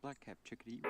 other capture key.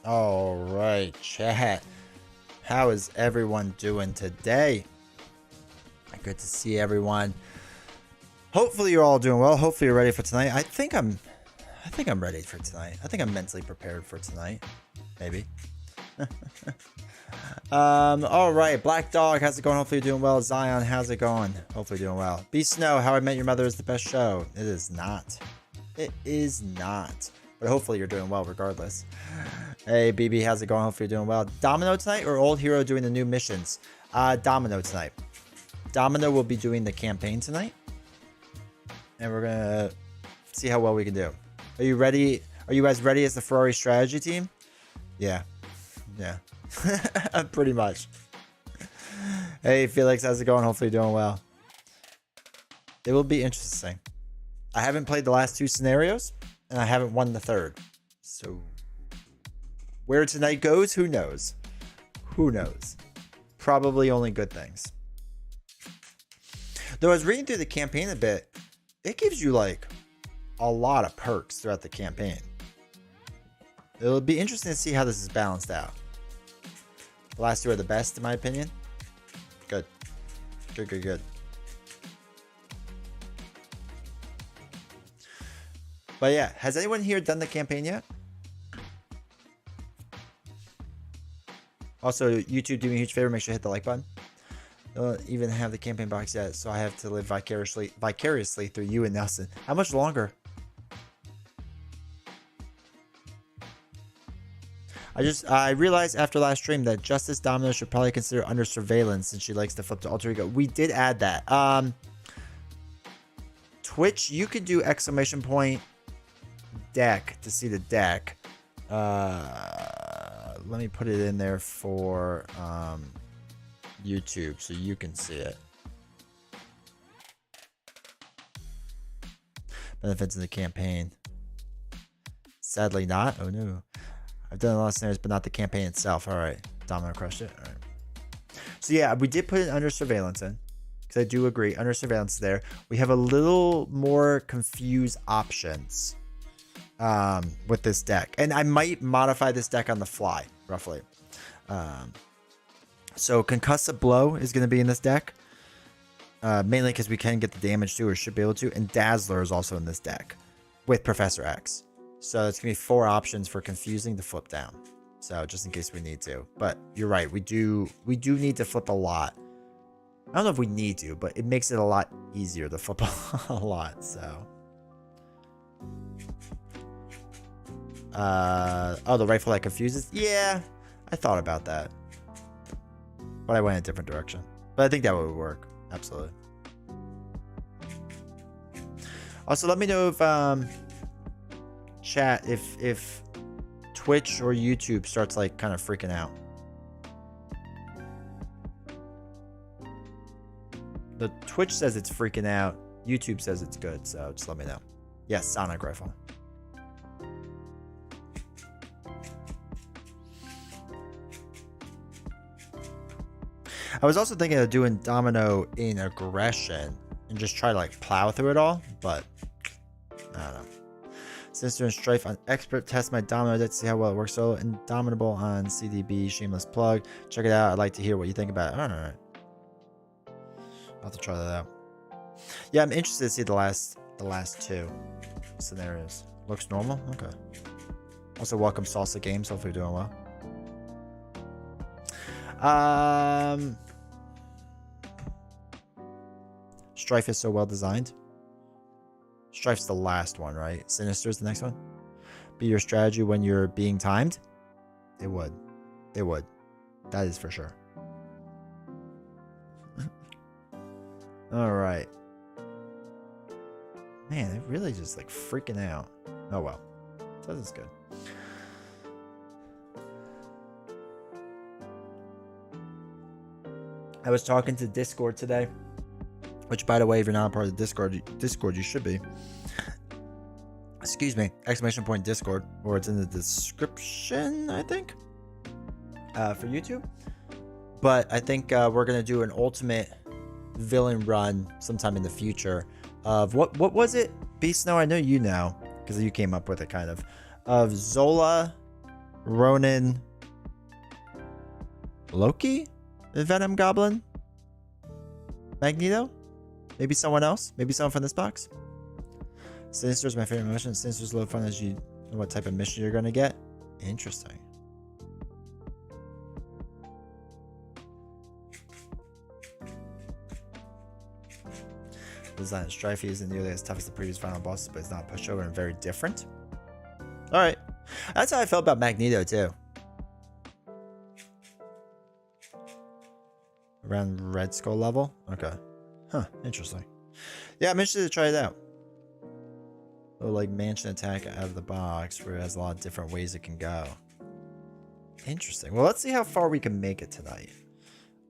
All right, chat. How is everyone doing today? Good to see everyone. Hopefully you're all doing well. Hopefully you're ready for tonight. I think I'm ready for tonight. I think I'm mentally prepared for tonight. Maybe. All right. Black Dog, how's it going? Hopefully you're doing well. Zion, how's it going? Hopefully you're doing well. B Snow, How I Met Your Mother is the best show. It is not. It is not. But hopefully you're doing well regardless. Hey, BB, how's it going? Hopefully you're doing well. Domino tonight or Old Hero doing the new missions? Domino tonight. Domino will be doing the campaign tonight. And we're going to see how well we can do. Are you ready? Are you guys ready as the Ferrari strategy team? Yeah. Yeah. Pretty much. Hey, Felix, how's it going? Hopefully you're doing well. It will be interesting. I haven't played the last two scenarios, and I haven't won the third. So, where tonight goes, who knows? Who knows? Probably only good things. Though I was reading through the campaign a bit, it gives you like a lot of perks throughout the campaign. It'll be interesting to see how this is balanced out. The last two are the best, in my opinion. Good. Good, good, good. But yeah, has anyone here done the campaign yet? Also, YouTube, do me a huge favor, make sure to hit the like button. Don't even have the campaign box yet, so I have to live vicariously through you and Nelson. How much longer? I realized after last stream that Justice Domino should probably consider under surveillance since she likes to flip to alter ego. We did add that. Twitch, you could do exclamation point deck to see the deck. Let me put it in there for YouTube so you can see it. Benefits of the campaign. Sadly not. Oh no. I've done a lot of scenarios, but not the campaign itself. All right. Domino crushed it. All right. So yeah, we did put it under surveillance in. Because I do agree. Under surveillance there. We have a little more confused options with this deck. And I might modify this deck on the fly, roughly. So Concussive Blow is going to be in this deck. Mainly because we can get the damage too, or should be able to. And Dazzler is also in this deck with Professor X. So it's going to be 4 options for confusing to flip down. So just in case we need to. But you're right. We do need to flip a lot. I don't know if we need to, but it makes it a lot easier to flip a lot. So. Oh, the rifle that confuses? Yeah, I thought about that. But I went a different direction. But I think that would work. Absolutely. Also, let me know if chat if Twitch or YouTube starts like kind of freaking out. The Twitch says it's freaking out. YouTube says it's good, so just let me know. Yes, Sonic rifle. I was also thinking of doing Domino in aggression and just try to like plow through it all, but I don't know. Sinister and Strife on Expert test my Domino deck to see how well it works solo. Indomitable on CDB, shameless plug. Check it out. I'd like to hear what you think about it. Alright. I'll have to try that out. Yeah, I'm interested to see the last two scenarios. Looks normal? Okay. Also, welcome Salsa Games. Hopefully you're doing well. Strife is so well designed. Strife's the last one, right? Sinister is the next one. Be your strategy when you're being timed? It would. It would. That is for sure. Alright. Man, it really just like freaking out. Oh well. So this is good. I was talking to Discord today. Which, by the way, if you're not a part of the Discord, you should be. Excuse me. Exclamation point Discord. Or it's in the description, I think. For YouTube. But I think we're going to do an ultimate villain run sometime in the future. Of what was it? Beast Snow, I know you know. Because you came up with it, kind of. Of Zola, Ronin. Loki? The Venom Goblin? Magneto? Maybe someone else? Maybe someone from this box? Sinister is my favorite mission. Sinister's low fun as you know what type of mission you're going to get. Interesting. Design Strifey isn't nearly as tough as the previous final bosses, but it's not pushover and very different. Alright. That's how I felt about Magneto, too. Around Red Skull level? Okay. Huh. Interesting. Yeah, I'm interested to try it out. Oh, like mansion attack out of the box, where it has a lot of different ways it can go. Interesting. Well, let's see how far we can make it tonight.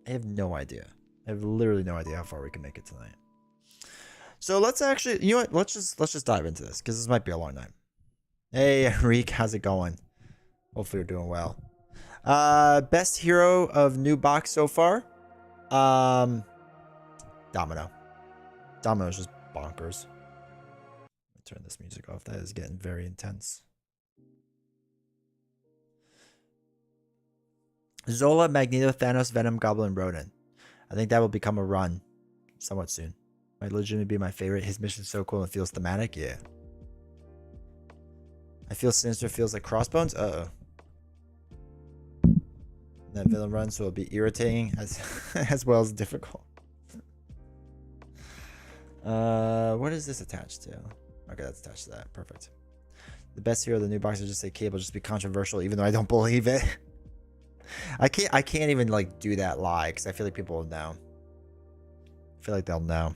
I have no idea. I have literally no idea how far we can make it tonight. So let's actually, you know what? Let's just dive into this because this might be a long night. Hey, Enrique, how's it going? Hopefully you're doing well. Best hero of new box so far. Domino. Domino's just bonkers. Turn this music off. That is getting very intense. Zola, Magneto, Thanos, Venom, Goblin, Ronin. I think that will become a run somewhat soon. Might legitimately be my favorite. His mission's so cool and feels thematic. Yeah. I feel Sinister feels like Crossbones. Uh-oh. That villain run, so it'll be irritating as well as difficult. What is this attached to? Okay, that's attached to that. Perfect. The best hero of the new box is just say Cable, just be controversial, even though I don't believe it. I can't even like do that lie because I feel like people will know. I feel like they'll know.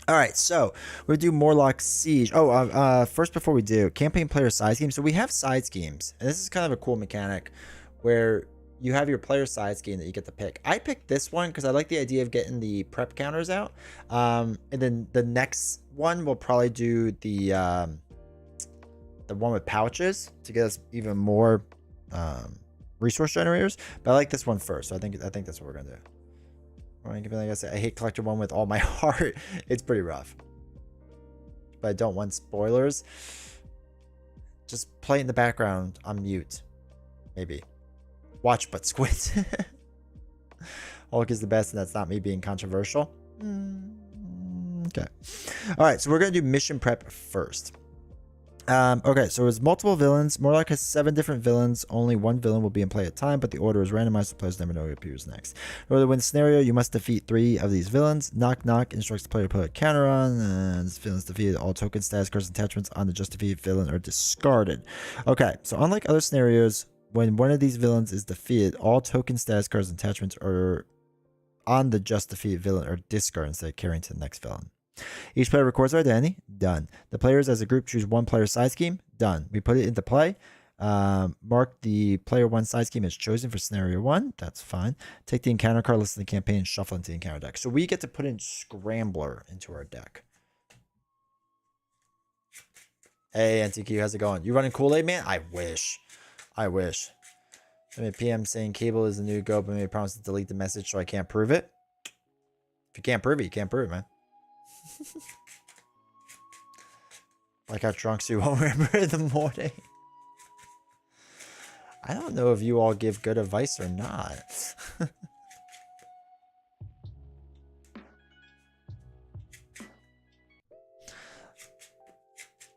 All right, so we'll do Morlock Siege. Oh, first before we do campaign player side scheme. So we have side schemes, and this is kind of a cool mechanic where you have your player side scheme that you get to pick. I picked this one because I like the idea of getting the prep counters out. And then the next one will probably do the one with pouches to get us even more resource generators. But I like this one first, so I think that's what we're gonna do. Like I said, I hate collector one with all my heart. It's pretty rough, but I don't want spoilers. Just play in the background on mute, maybe. Watch but squid. Hulk is the best, and that's not me being controversial. Okay. All right, so we're gonna do mission prep first. Okay, so it's multiple villains. Morlock has 7 different villains. Only one villain will be in play at a time, but the order is randomized, so players never know who appears next. In order to win the scenario, you must defeat 3 of these villains. Knock Knock instructs the player to put a counter on, and this villain is defeated. All token status cards and attachments on the just defeated villain are discarded. Okay, so unlike other scenarios, when one of these villains is defeated, all token status cards and attachments are on the just defeated villain are discarded instead of carrying to the next villain. Each player records their identity. Done. The players as a group choose one player side scheme. Done. We put it into play. Mark the player 1 side scheme as chosen for scenario 1. That's fine. Take the encounter card, list in the campaign, and shuffle into the encounter deck. So we get to put in Scrambler into our deck. Hey, NTQ, how's it going? You running Kool-Aid, man? I wish. I wish. I mean, PM saying Cable is the new go, but made a promise to delete the message, so I can't prove it. If you can't prove it, you can't prove it, man. Like how drunk so you won't remember in the morning. I don't know if you all give good advice or not.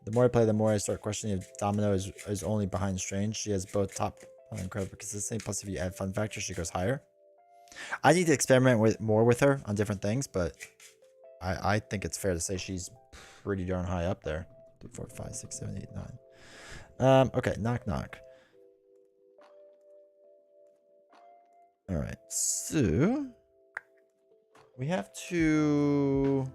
The more I play, the more I start questioning if Domino is only behind Strange. She has both top and incredible consistency. Plus, if you add fun factor, she goes higher. I need to experiment more with her on different things, but I think it's fair to say she's pretty darn high up there. 3, 4, 5, 6, 7, 8, 9. Okay, Knock Knock. All right, so we have to.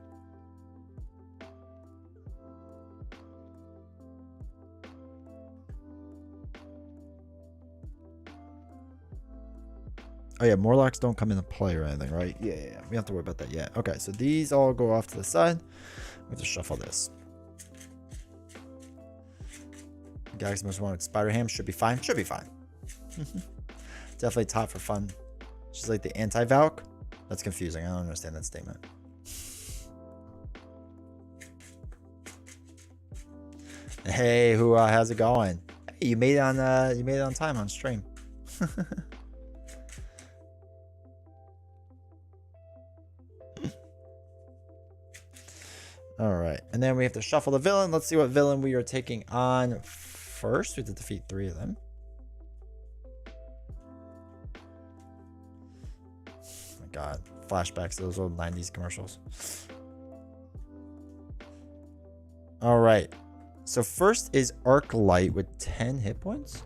Oh yeah, Morlocks don't come into play or anything, right? Yeah. We don't have to worry about that yet. Okay, so these all go off to the side. We have to shuffle this. Galaxy Most Wanted Spider Ham should be fine. Should be fine. Definitely top for fun. She's like the anti-Valk. That's confusing. I don't understand that statement. Hey, how's it going? Hey, you made it on time on stream. All right, and then we have to shuffle the villain. Let's see what villain we are taking on first. We have to defeat 3 of them. Oh my God, flashbacks to those old 90s commercials. All right, so first is Arc Light with 10 hit points.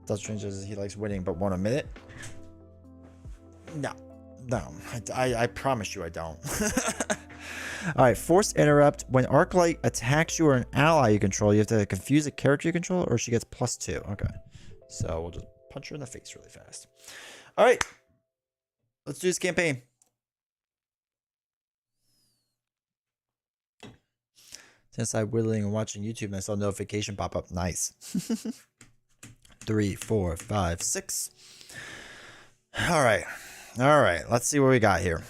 Does Strange as he likes winning but won't admit it. No, I promise you I don't. All right, Force Interrupt. When Arc Light attacks you or an ally you control, you have to confuse a character you control or she gets +2. Okay, so we'll just punch her in the face really fast. All right, let's do this campaign. Since I'm whittling and watching YouTube and I saw a notification pop up. Nice. 3, 4, 5, 6. All right. Let's see what we got here.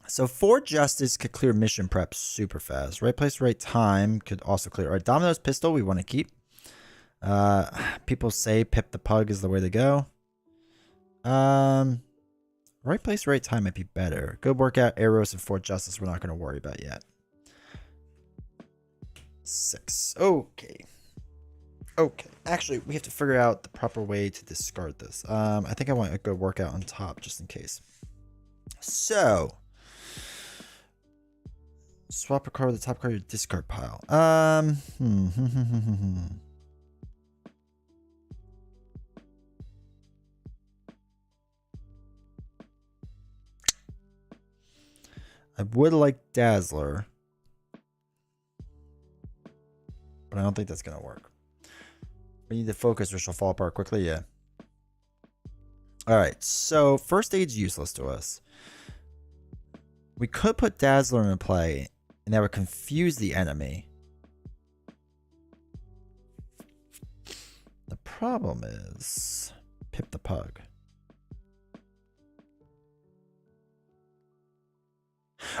So 4 Justice could clear mission prep super fast. Right place, right time could also clear. All right, Domino's Pistol we want to keep. People say Pip the Pug is the way to go. Right place, right time might be better. Good workout, Arrows, and 4 Justice we're not going to worry about yet. 6. Okay. Actually, we have to figure out the proper way to discard this. I think I want a good workout on top just in case. So, swap a card with the top card of your discard pile. I would like Dazzler, but I don't think that's going to work. We need to focus or she'll fall apart quickly. Yeah. All right. So First Aid's useless to us. We could put Dazzler in play and that would confuse the enemy. The problem is Pip the Pug.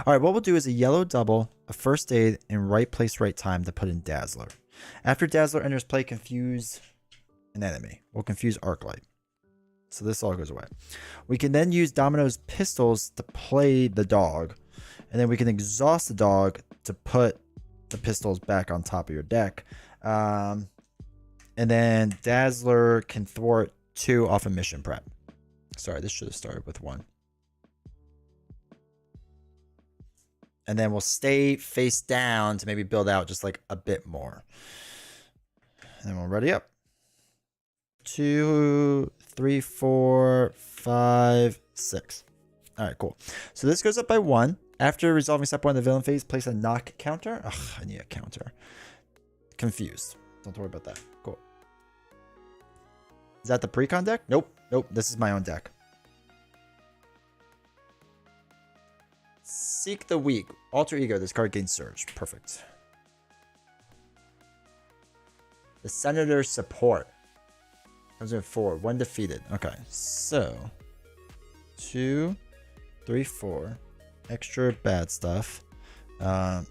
All right, what we'll do is a yellow double, a First Aid, and right place, right time to put in Dazzler. After Dazzler enters play, confuse an enemy. We'll confuse Arc Light. So this all goes away. We can then use Domino's Pistols to play the dog. And then we can exhaust the dog to put the pistols back on top of your deck. And then Dazzler can thwart 2 off a mission prep. Sorry, this should have started with 1. And then we'll stay face down to maybe build out just like a bit more. And then we'll ready up. 2, 3, 4, 5, 6. All right, cool. So this goes up by 1. After resolving step 1 in the villain phase, place a knock counter. Ugh, I need a counter. Confused. Don't worry about that. Cool. Is that the pre-con deck? Nope. This is my own deck. Seek the Weak. Alter Ego. This card gains Surge. Perfect. The Senator's Support. Comes in 4. 1 defeated. Okay. So 2, 3, 4. Extra bad stuff. And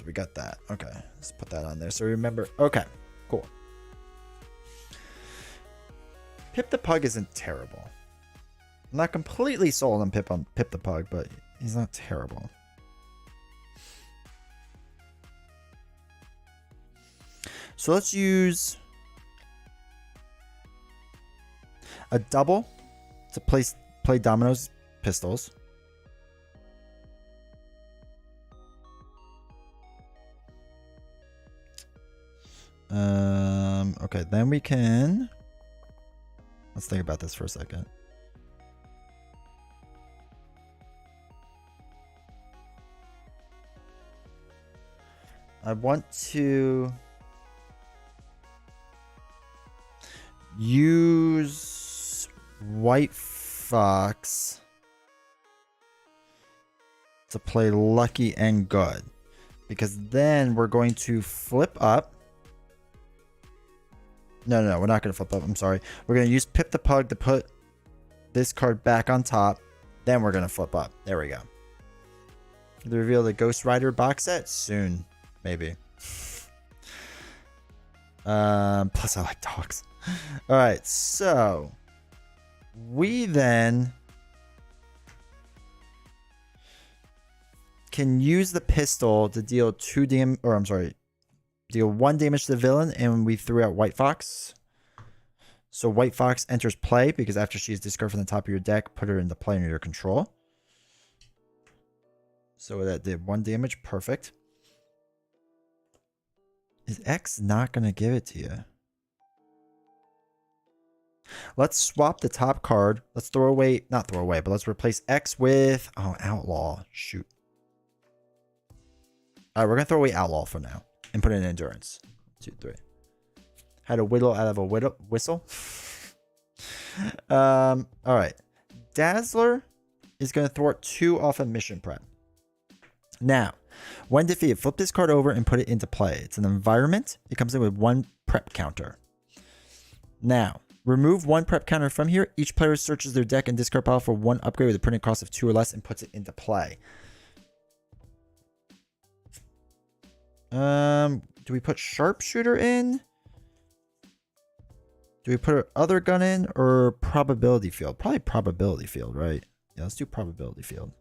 we got that. Okay. Let's put that on there. So remember. Okay. Cool. Pip the Pug isn't terrible. I'm not completely sold on Pip the Pug, but he's not terrible. So let's use a double to play Domino's Pistols. Okay, then we can. Let's think about this for a second. I want to use White Fox to play Lucky and Good, because then we're going to flip up. No, we're not going to flip up. I'm sorry. We're going to use Pip the Pug to put this card back on top. Then we're going to flip up. There we go. The reveal of the Ghost Rider box set soon. Maybe. Plus I like dogs. All right, so we then can use the pistol to deal deal 1 damage to the villain, and we threw out White Fox. So White Fox enters play because after she is discarded from the top of your deck, put her into play under your control. So that did 1 damage. Perfect. Is X not going to give it to you? Let's swap the top card. Let's throw away, not throw away, but let's replace X with, oh, Outlaw. Shoot. All right, we're going to throw away Outlaw for now and put in Endurance. 2, 3. Had a whittle out of a whistle. All right. Dazzler is going to thwart 2 off of mission prep. Now, when defeated, flip this card over and put it into play. It's an environment. It comes in with 1 prep counter. Now, remove 1 prep counter from here. Each player searches their deck and discard pile for 1 upgrade with a printing cost of 2 or less and puts it into play. Do we put Sharpshooter in? Do we put our other gun in or Probability Field? Probably Probability Field, right? Yeah, let's do Probability Field.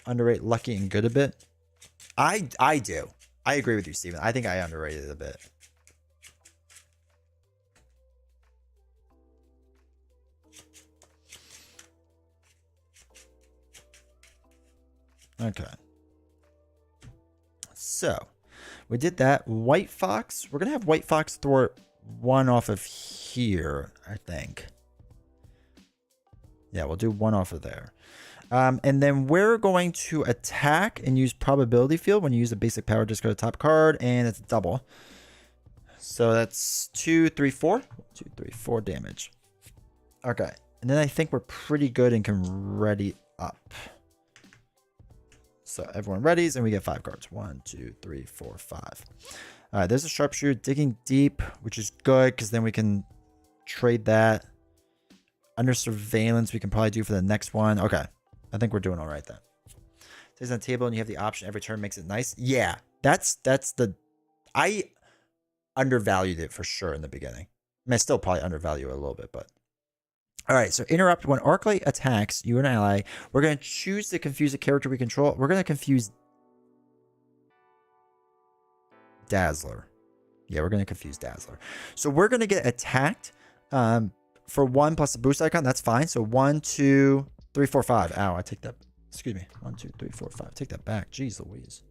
Underrate Lucky and Good a bit. I do. I agree with you, Steven. I think I underrated it a bit. Okay. So, we did that. White Fox. We're going to have White Fox thwart 1 off of here, I think. Yeah, we'll do 1 off of there. And then we're going to attack and use Probability Field when you use a basic power, discard a top card, and it's double. So that's 2, 3, 4. 2, 3, 4 damage. Okay. And then I think we're pretty good and can ready up. So everyone readies, and we get 5 cards. 1, 2, 3, 4, 5. All right, there's a Sharpshooter. Digging Deep, which is good because then we can trade that. Under Surveillance, we can probably do for the next one. Okay. I think we're doing all right then. Stays on the table and you have the option every turn, makes it nice. Yeah, that's the... I undervalued it for sure in the beginning. I mean, I still probably undervalue it a little bit, but... All right, so interrupt. When Arclight attacks you and an ally, we're going to choose to confuse a character we control. We're going to confuse Dazzler. Yeah, we're going to confuse Dazzler. So we're going to get attacked for 1 plus the boost icon. That's fine. So 1, 2, 3, 4, 5. Ow, I take that. Excuse me. 1, 2, 3, 4, 5. Take that back. Jeez Louise.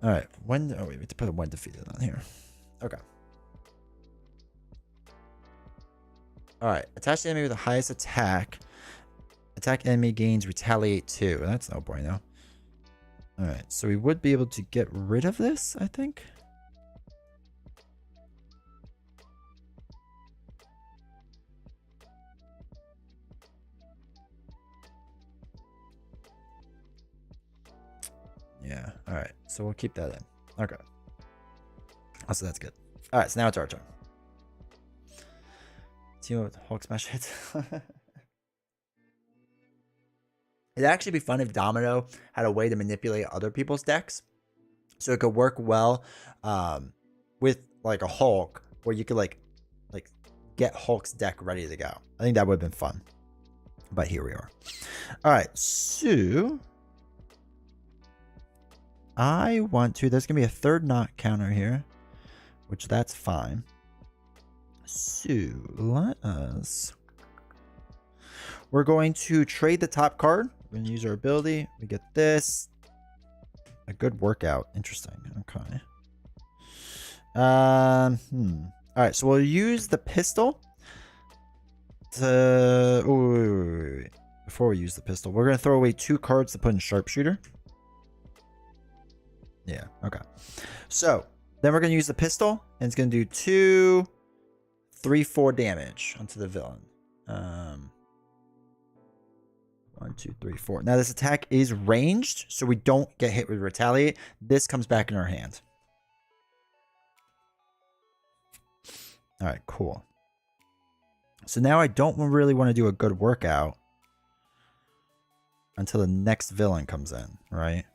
All right. When? Oh, wait, we have to put a when defeated on here. Okay. All right. Attach the enemy with the highest attack. Attack enemy gains retaliate 2. That's no bueno. All right. So we would be able to get rid of this, I think. Yeah. All right. So we'll keep that in. Okay. Oh, so that's good. All right. So now it's our turn. Team with Hulk smash hits. It'd actually be fun if Domino had a way to manipulate other people's decks, so it could work well with like a Hulk, where you could like get Hulk's deck ready to go. I think that would have been fun. But here we are. All right. So I want to, there's going to be a 3rd knock counter here, which that's fine. So let us, we're going to trade the top card. We're going to use our ability. We get this. A good workout. Interesting. Okay. All right. So we'll use the pistol to, wait. Before we use the pistol, we're going to throw away 2 cards to put in Sharpshooter. Yeah, okay. So, then we're going to use the pistol, and it's going to do 2, 3, 4 damage onto the villain. 1, 2, 3, 4. Now, this attack is ranged, so we don't get hit with retaliate. This comes back in our hand. All right, cool. So now I don't really want to do a good workout until the next villain comes in, right?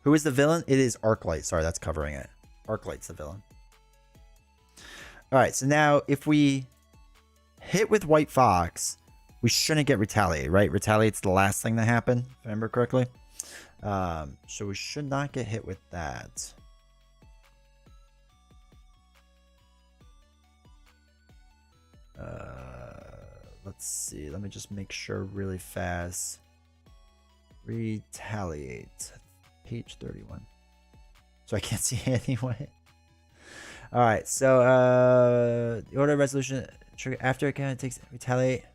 Who is the villain? It is Arclight. Sorry, that's covering it. Arclight's the villain. All right, so now if we hit with White Fox, we shouldn't get Retaliate, right? Retaliate's the last thing that happened, if I remember correctly. So we should not get hit with that. Let's see. Let me just make sure really fast. Retaliate. Page 31. So I can't see it anyway. All right. So the order of resolution trigger after it kind of takes Retaliate.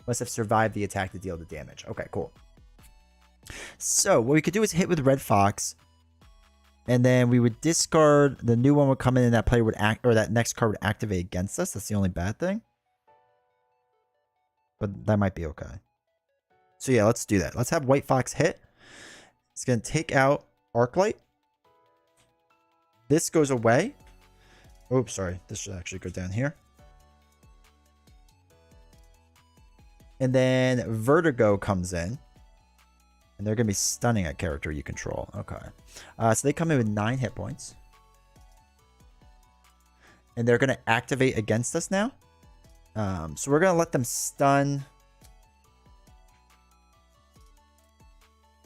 Must have survived the attack to deal the damage. Okay, cool. So what we could do is hit with Red Fox. And then we would discard, the new one would come in and that player would act, or that next card would activate against us. That's the only bad thing. But that might be okay. So yeah, let's do that. Let's have White Fox hit. It's going to take out Arclight. This goes away. Oops, sorry. This should actually go down here. And then Vertigo comes in. And they're going to be stunning a character you control. Okay. So they come in with 9 hit points. And they're going to activate against us now. So we're going to let them stun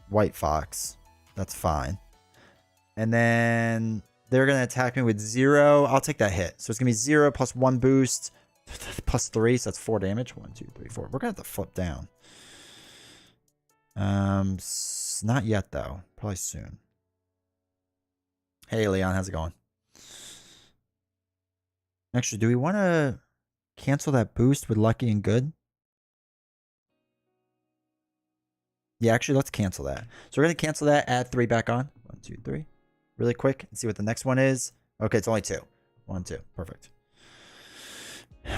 White Fox. That's fine. And then they're going to attack me with 0. I'll take that hit. So it's going to be 0 plus 1 boost plus 3. So that's 4 damage. 1, 2, 3, 4. We're going to have to flip down. Not yet though. Probably soon. Hey Leon, how's it going? Actually, do we want to cancel that boost with Lucky and Good? Yeah, actually, let's cancel that. So we're going to cancel that, add 3 back on. 1, 2, 3. Really quick and see what the next one is. Okay, it's only 2. 1, 2. Perfect.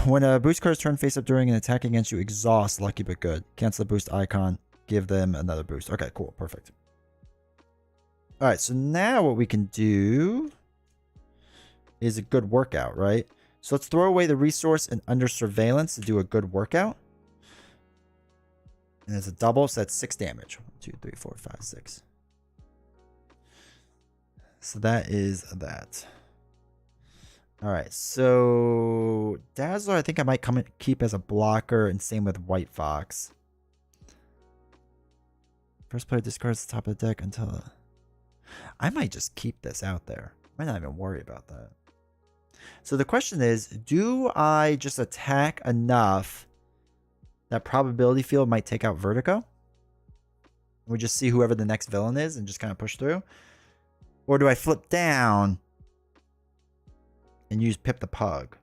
When a boost card is turned face up during an attack against you, exhaust Lucky but Good. Cancel the boost icon. Give them another boost. Okay, cool. Perfect. All right, so now what we can do is a good workout, right? So let's throw away the resource and under surveillance to do a good workout. And it's a double, so that's 6 damage. 1, 2, 3, 4, 5, 6. So that is that. All right, so Dazzler, I think I might keep as a blocker, and same with White Fox. First player discards the top of the deck until... I might just keep this out there. Might not even worry about that. So the question is, do I just attack enough that probability field might take out Vertigo? We just see whoever the next villain is and just kind of push through? Or do I flip down and use Pip the Pug?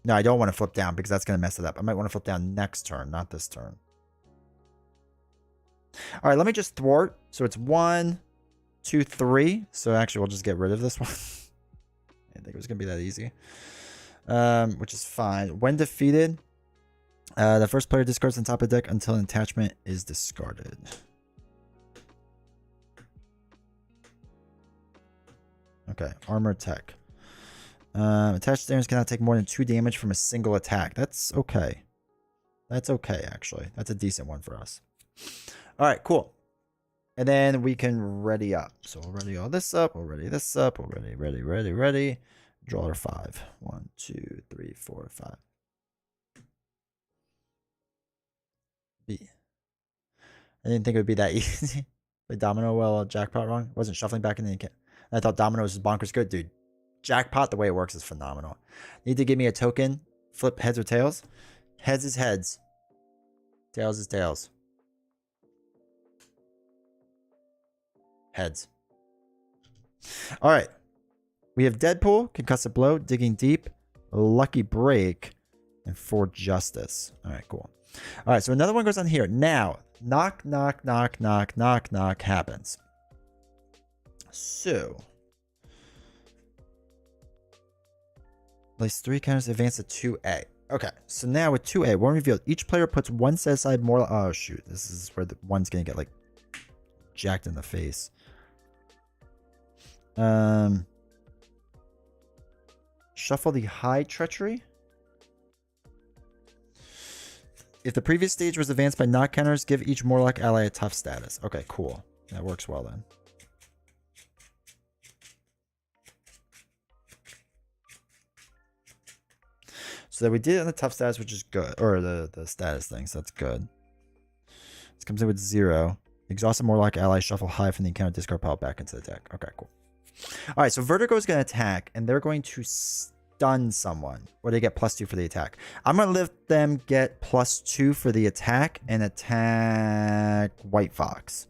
No, I don't want to flip down because that's going to mess it up. I might want to flip down next turn, not this turn. All right, let me just thwart. So it's 1, 2, 3. So actually, we'll just get rid of this one. I didn't think it was going to be that easy. Which is fine. When defeated, the first player discards on top of the deck until an attachment is discarded. Okay, armor tech. Attached damage cannot take more than 2 damage from a single attack. That's okay. That's okay, actually. That's a decent one for us. All right, cool. And then we can ready up. So we'll ready all this up. We'll ready this up. We'll ready. Draw our 5. 1, 2, 3, 4, 5. B. I didn't think it would be that easy. Play Domino while Jackpot wrong. Wasn't shuffling back in the account. I thought Domino was bonkers good, dude. Jackpot, the way it works is phenomenal. Need to give me a token. Flip heads or tails. Heads is heads. Tails is tails. Heads. All right. We have Deadpool, Concussive Blow, Digging Deep, Lucky Break, and For Justice. All right, cool. All right, so another one goes on here. Now, knock happens. So, place 3 counters, advance to 2A. Okay, so now with 2A, one revealed. Each player puts 1 set aside more. Oh, shoot. This is where the one's going to get, like, jacked in the face. Shuffle the High Treachery. If the previous stage was advanced by knock counters, give each Morlock ally a tough status. Okay, cool. That works well then. So that we did it on the tough status, which is good. Or the status thing, so that's good. This comes in with 0. Exhaust a Morlock ally, shuffle high from the encounter, discard pile back into the deck. Okay, cool. Alright, so Vertigo is going to attack, and they're going to stun someone. Or they get +2 for the attack. I'm going to let them get +2 for the attack and attack White Fox.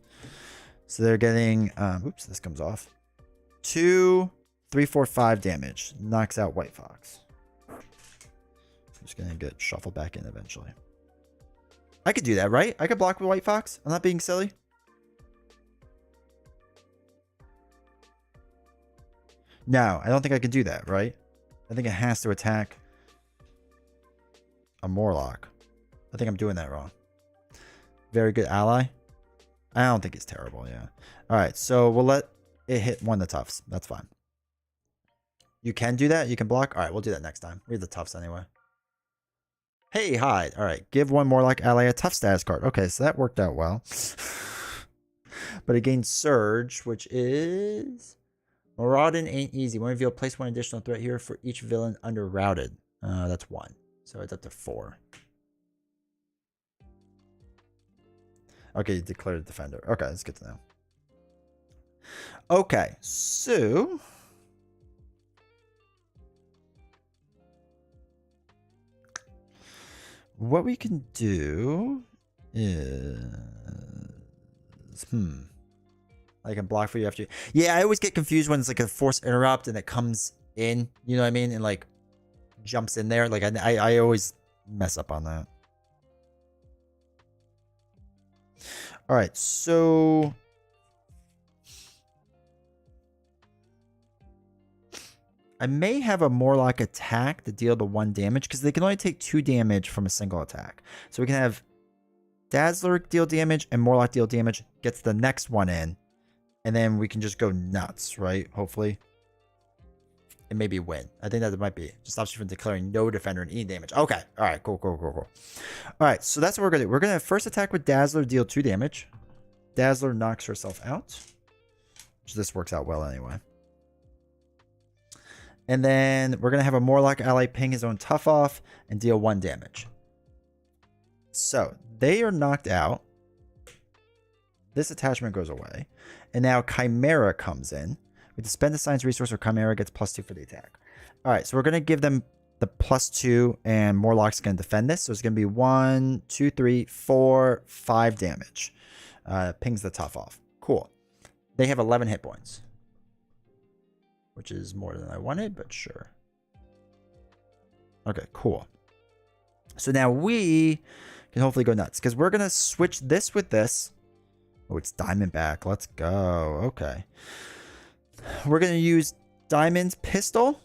So they're getting, oops, this comes off. 2, 3, 4, 5 damage. Knocks out White Fox. Just going to get shuffled back in eventually. I could do that, right? I could block with White Fox. I'm not being silly. No, I don't think I can do that, right? I think it has to attack a Morlock. I think I'm doing that wrong. Very good ally. I don't think it's terrible, yeah. Alright, so we'll let it hit one of the toughs. That's fine. You can do that? You can block? Alright, we'll do that next time. We have the toughs anyway. Hey, hide. Alright, give one Morlock ally a tough status card. Okay, so that worked out well. But it gains Surge, which is... Maraudin ain't easy. When revealed, place one additional threat here for each villain under routed. That's 1. So it's up to 4. Okay, you declared a defender. Okay, that's good to know. Okay, so... what we can do is... I can block for you after. Yeah, I always get confused when it's like a force interrupt and it comes in. You know what I mean? And like jumps in there. Like I always mess up on that. All right, so I may have a Morlock attack to deal the 1 damage because they can only take 2 damage from a single attack. So we can have Dazzler deal damage and Morlock deal damage, gets the next one in. And then we can just go nuts, right? Hopefully. And maybe win. I think that might be. Just stops you from declaring no defender and any damage. Okay. All right. Cool. All right. So that's what we're going to do. We're going to first attack with Dazzler, deal 2 damage. Dazzler knocks herself out. Which this works out well anyway. And then we're going to have a Morlock ally ping his own tough off and deal 1 damage. So they are knocked out. This attachment goes away. And now Chimera comes in. We have to spend a science resource or Chimera gets +2 for the attack. Alright, so we're going to give them the +2 and Morlock's going to defend this. So it's going to be 1, 2, 3, 4, 5 damage. Pings the tough off. Cool. They have 11 hit points. Which is more than I wanted, but sure. Okay, cool. So now we can hopefully go nuts. Because we're going to switch this with this. Oh, it's Diamondback. Let's go. Okay. We're going to use Diamond's Pistol.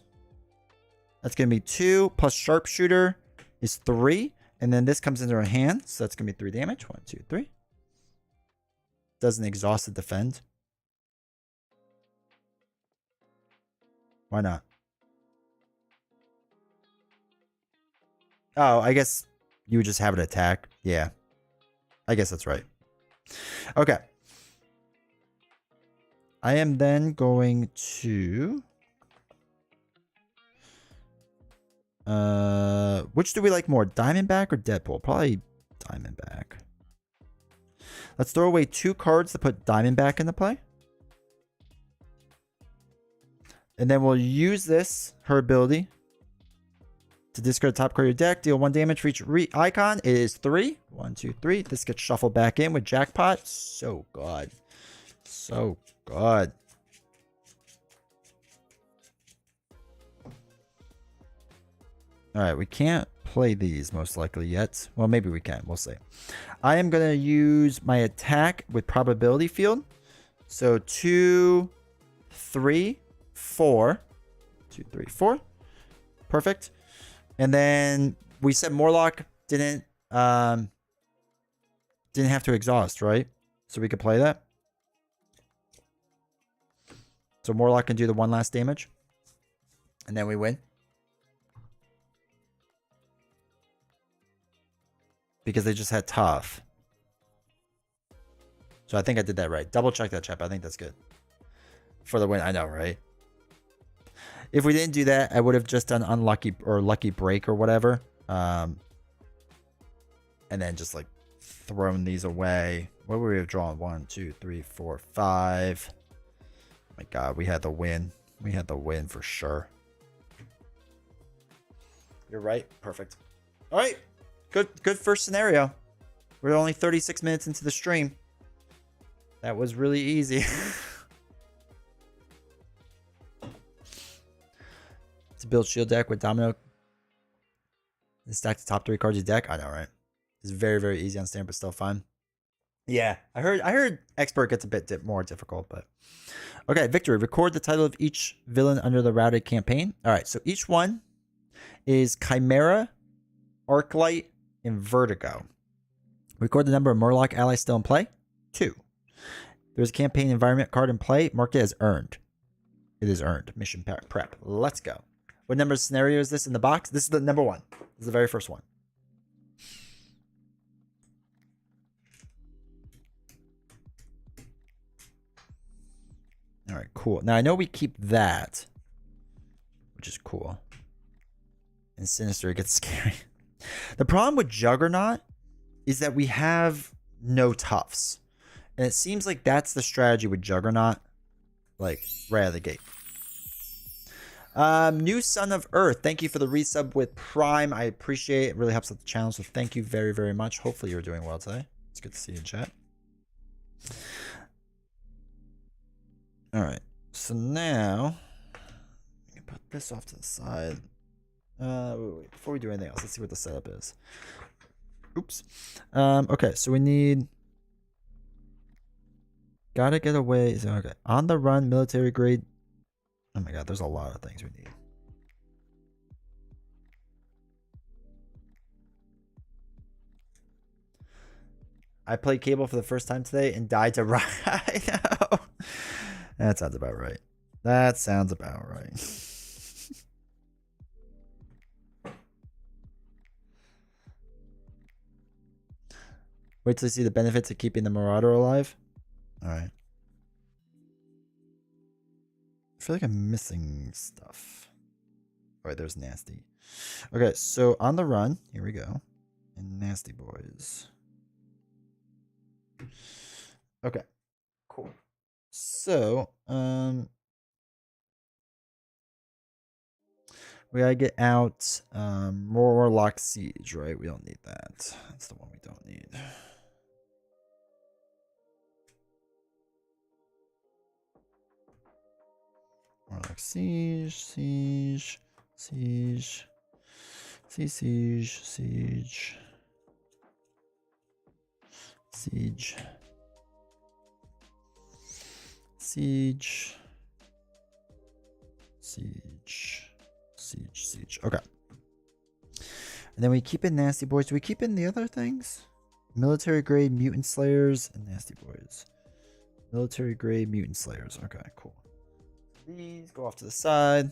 That's going to be 2 plus Sharpshooter is 3. And then this comes into our hand. So that's going to be 3 damage. 1, 2, 3. Doesn't exhaust the defend. Why not? Oh, I guess you would just have it attack. Yeah. I guess that's right. Okay. I am then going to... which do we like more? Diamondback or Deadpool? Probably Diamondback. Let's throw away 2 cards to put Diamondback into play. And then we'll use this, her ability, to discard the top card of your deck. Deal 1 damage for each icon. It is 3. 1, 2, 3. This gets shuffled back in with Jackpot. So good. So good. Alright, we can't play these most likely yet. Well, maybe we can. We'll see. I am going to use my attack with probability field. So 2, 3, 4. 2, 3, 4. Perfect. And then we said Morlock didn't have to exhaust, right? So we could play that. So Morlock can do the 1 last damage. And then we win. because they just had tough. So I think I did that right. Double check that, chap. I think that's good. For the win. I know, right? If we didn't do that, I would have just done unlucky or lucky break or whatever. And then just like thrown these away. What would we have drawn? 1, 2, 3, 4, 5. Oh my God, we had the win. We had the win for sure. You're right. Perfect. All right. Good first scenario. We're only 36 minutes into the stream. That was really easy. To build shield deck with domino and stack the top 3 cards of your deck. I know, right? It's very, very easy on stand, but still fun. Yeah, I heard expert gets a bit more difficult, but okay. Victory. Record the title of each villain under the routed campaign. All right, so each one is Chimera, Arclight, and Vertigo. Record the number of Murloc allies still in play. 2. There's a campaign environment card in play. Marked it as earned. It is earned. Mission prep. Let's go. What number of scenario is this in the box? This is the number 1. This is the very first one. All right, cool. Now I know we keep that, which is cool. And Sinister gets scary. The problem with Juggernaut is that we have no toughs. And it seems like that's the strategy with Juggernaut. Like, right out of the gate. New Son of Earth. Thank you for the resub with Prime. I appreciate it. It really helps with the channel. So thank you very, very much. Hopefully you're doing well today. It's good to see you in chat. All right. So now, we can put this off to the side. Wait, before we do anything else, let's see what the setup is. Oops. Okay, so we need... Gotta get away. Okay. On the run, military grade. Oh my God, there's a lot of things we need. I played Cable for the first time today and died to ride. I know. That sounds about right. That sounds about right. Wait till you see the benefits of keeping the Marauder alive. All right. I feel like I'm missing stuff. All right, there's Nasty. Okay, so on the run, here we go. And Nasty Boys. Okay, cool. So, we gotta get out Warlock Siege, right? We don't need that. That's the one we don't need. Warlock Siege, Siege, Siege, Siege, Siege, Siege, Siege, Siege, Siege, Siege. Okay. And then we keep in Nasty Boys. Do we keep in the other things? Military grade Mutant Slayers and Nasty Boys. Military grade Mutant Slayers. Okay, cool. These go off to the side.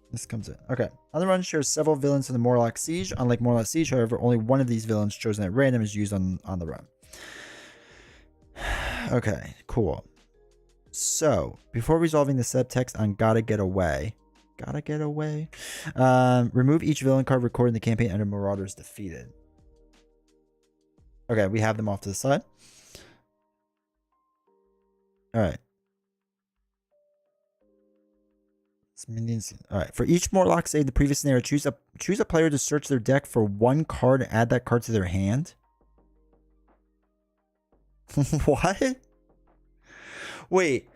This comes in. Okay. On the run shares several villains in the Morlock Siege. Unlike Morlock Siege, however, only one of these villains chosen at random is used on the run. Okay, cool. So, before resolving the subtext on Gotta Get Away. Gotta Get Away. Remove each villain card recorded in the campaign under Marauders defeated. Okay, we have them off to the side. Alright. Alright, for each Morlock save the previous scenario, choose a player to search their deck for one card and add that card to their hand. What? Wait.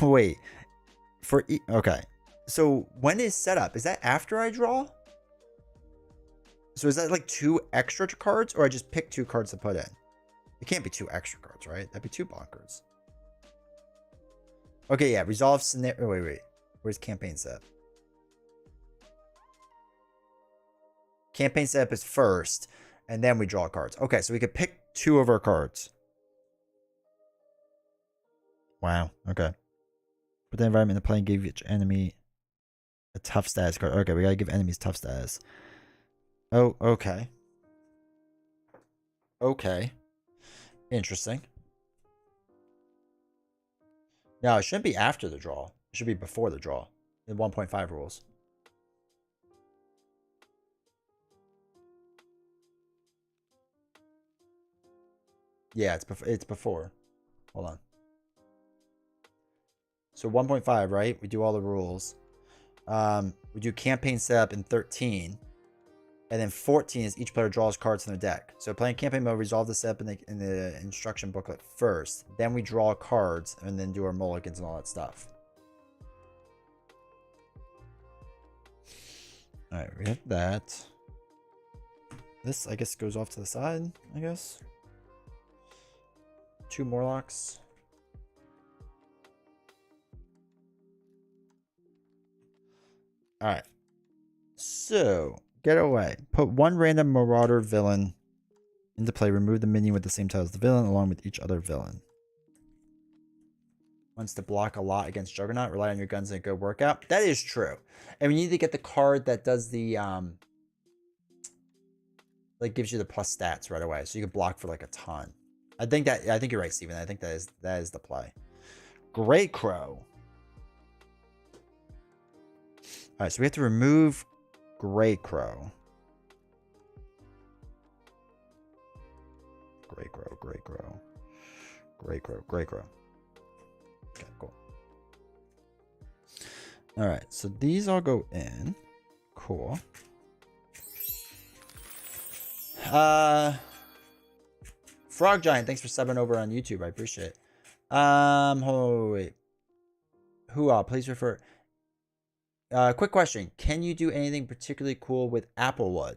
Wait. Okay. So when is setup? Is that after I draw? So is that like 2 extra cards, or I just pick 2 cards to put in? It can't be 2 extra cards, right? That'd be 2 bonkers. Okay, yeah. Resolve scenario. Wait. Where's campaign setup? Campaign setup is first, and then we draw cards. Okay, so we could pick 2 of our cards. Wow. Okay. Put the environment in the play and give each enemy A tough status card. Okay, we gotta give enemies tough status. Oh, okay. Okay. Interesting. No, it shouldn't be after the draw. It should be before the draw. In 1.5 rules. Yeah, it's before. Hold on. So 1.5, right? We do all the rules. We do campaign setup in 13. And then 14 is each player draws cards from their deck. So playing campaign mode, resolve the setup in the instruction booklet first. Then we draw cards and then do our mulligans and all that stuff. Alright, we have that. This, I guess, goes off to the side, I guess. 2 Morlocks. Alright. So, get away. Put 1 random Marauder villain into play. Remove the minion with the same title as the villain, along with each other villain. Wants to block a lot against Juggernaut. Rely on your guns and a good workout. That is true. And we need to get the card that does the like gives you the plus stats right away, so you can block for like a ton. I think you're right, Steven. I think that is the play. Great Crow. All right, so we have to remove Grey Crow. Grey Crow, Grey Crow. Grey Crow, Grey Crow. Okay, cool. All right, so these all go in. Cool. Frog Giant, thanks for subbing over on YouTube. I appreciate it. Oh, wait. Please refer. Quick question. Can you do anything particularly cool with Applewood?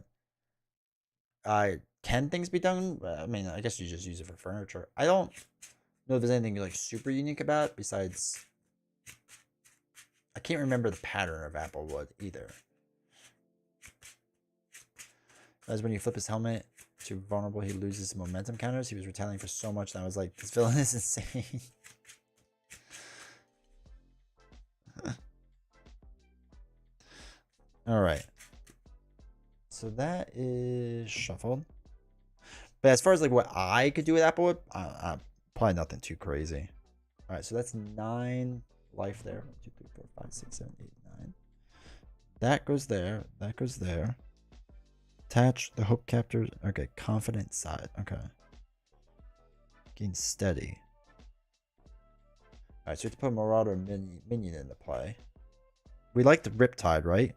Can things be done? I mean, I guess you just use it for furniture. I don't know if there's anything like super unique about it besides. I can't remember the pattern of Applewood either. As when you flip his helmet to vulnerable, he loses momentum counters. He was retaliating for so much, and I was like, this villain is insane. All right. So that is shuffled. But as far as like what I could do with Applewood, probably nothing too crazy. All right, so that's 9 life there. 1, 2, 3, 4, 5, 6, 7, 8, 9. That goes there. That goes there. Attach the hope captors. Okay, confident side. Okay. Gain steady. Alright, so we have to put Marauder minion into play. We liked Riptide, right?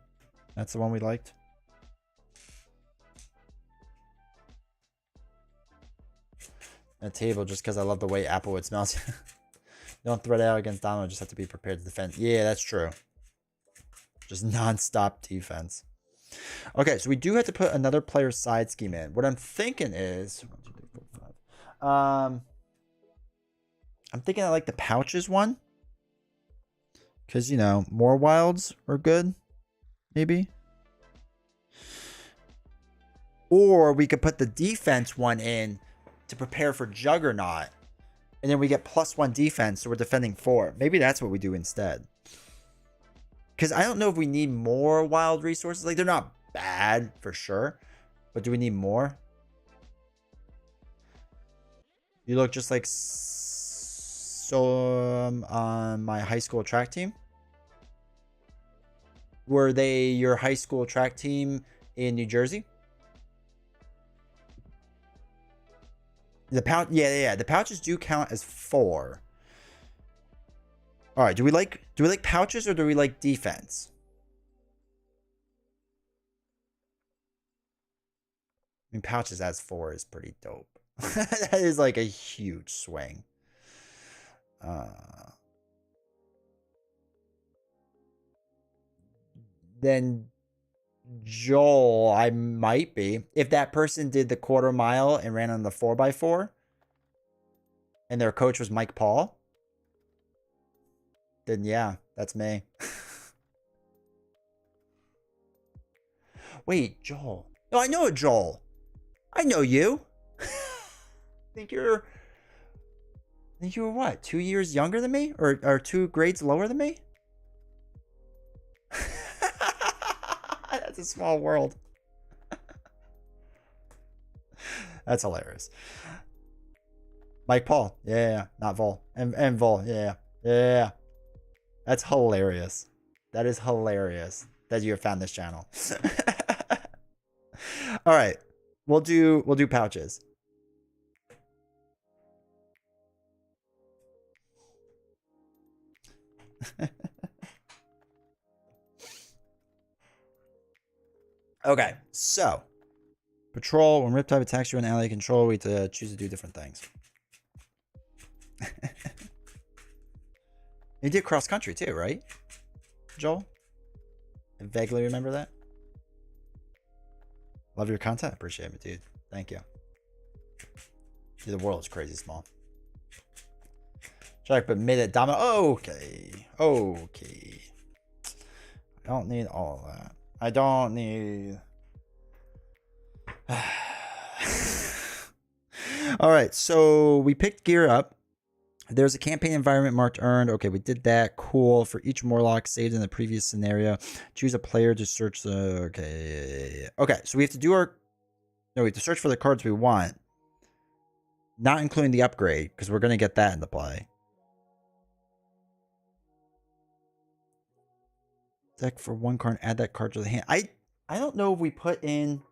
That's the one we liked. A table just because I love the way Applewood smells. Don't threat out against Domino, just have to be prepared to defend. Yeah, that's true. Just non-stop defense. Okay, so we do have to put another player's side scheme in. What I'm thinking is 1, 2, 3, 4, 5. I'm thinking I like the pouches one. Because, you know, more wilds are good. Maybe. Or we could put the defense one in to prepare for Juggernaut. And then we get +1 defense, so we're defending 4. Maybe that's what we do instead. Because I don't know if we need more wild resources. Like, they're not bad, for sure. But do we need more? You look just like on my high school track team. Were they your high school track team in New Jersey? The pouch, yeah. The pouches do count as 4. All right. Do we like pouches or do we like defense? I mean, pouches as 4 is pretty dope. That is like a huge swing. Then Joel, I might be. If that person did the quarter mile and ran on the 4x4 and their coach was Mike Paul, then yeah, that's me. Wait, Joel. No, I know a Joel. I know you. think you were what? 2 years younger than me? Or 2 grades lower than me? That's a small world. That's hilarious. Mike Paul. Yeah. Not Vol. And Vol. Yeah. That's hilarious. That is hilarious that you have found this channel. All right. We'll do pouches. Okay, so patrol. When Riptide attacks you in ally control, we choose to do different things. You did cross country too, right, Joel? I vaguely remember that. Love your content. Appreciate it, dude. Thank you. Dude, the world is crazy small. Check, but mid it dominant. Okay. I don't need all of that. I don't need. All right, so we picked gear up. There's a campaign environment marked earned. Okay, we did that. Cool. For each Morlock saved in the previous scenario, choose a player to search the. Okay, so we have to do our. No, we have to search for the cards we want, not including the upgrade, because we're going to get that into play. Deck for one card, add that card to the hand. I don't know if we put in.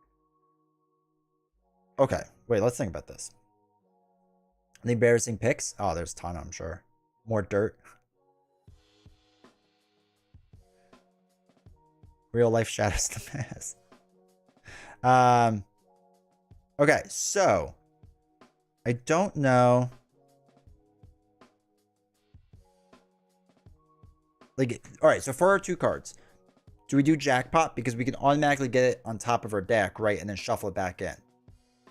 Okay, wait, let's think about this. Any embarrassing picks? Oh, there's a ton, I'm sure. More dirt. Real life shadows the mask. Okay, so I don't know. Like, all right, so for our 2 cards, do we do jackpot? Because we can automatically get it on top of our deck, right? And then shuffle it back in.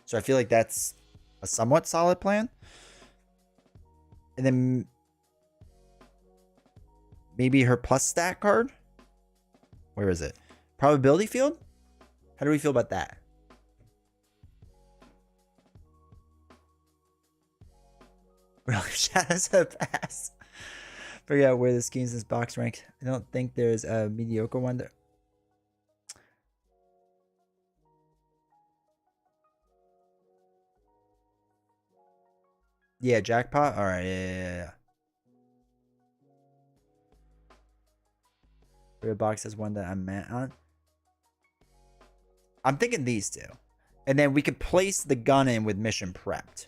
So I feel like that's a somewhat solid plan. And then maybe her plus stat card. Where is it? Probability field? How do we feel about that? Really, shadows have passed. Figure out where the schemes in this box rank. I don't think there's a mediocre one there. Yeah, jackpot. All right, yeah. Real box has one that I'm met on. I'm thinking these 2, and then we could place the gun in with mission prepped.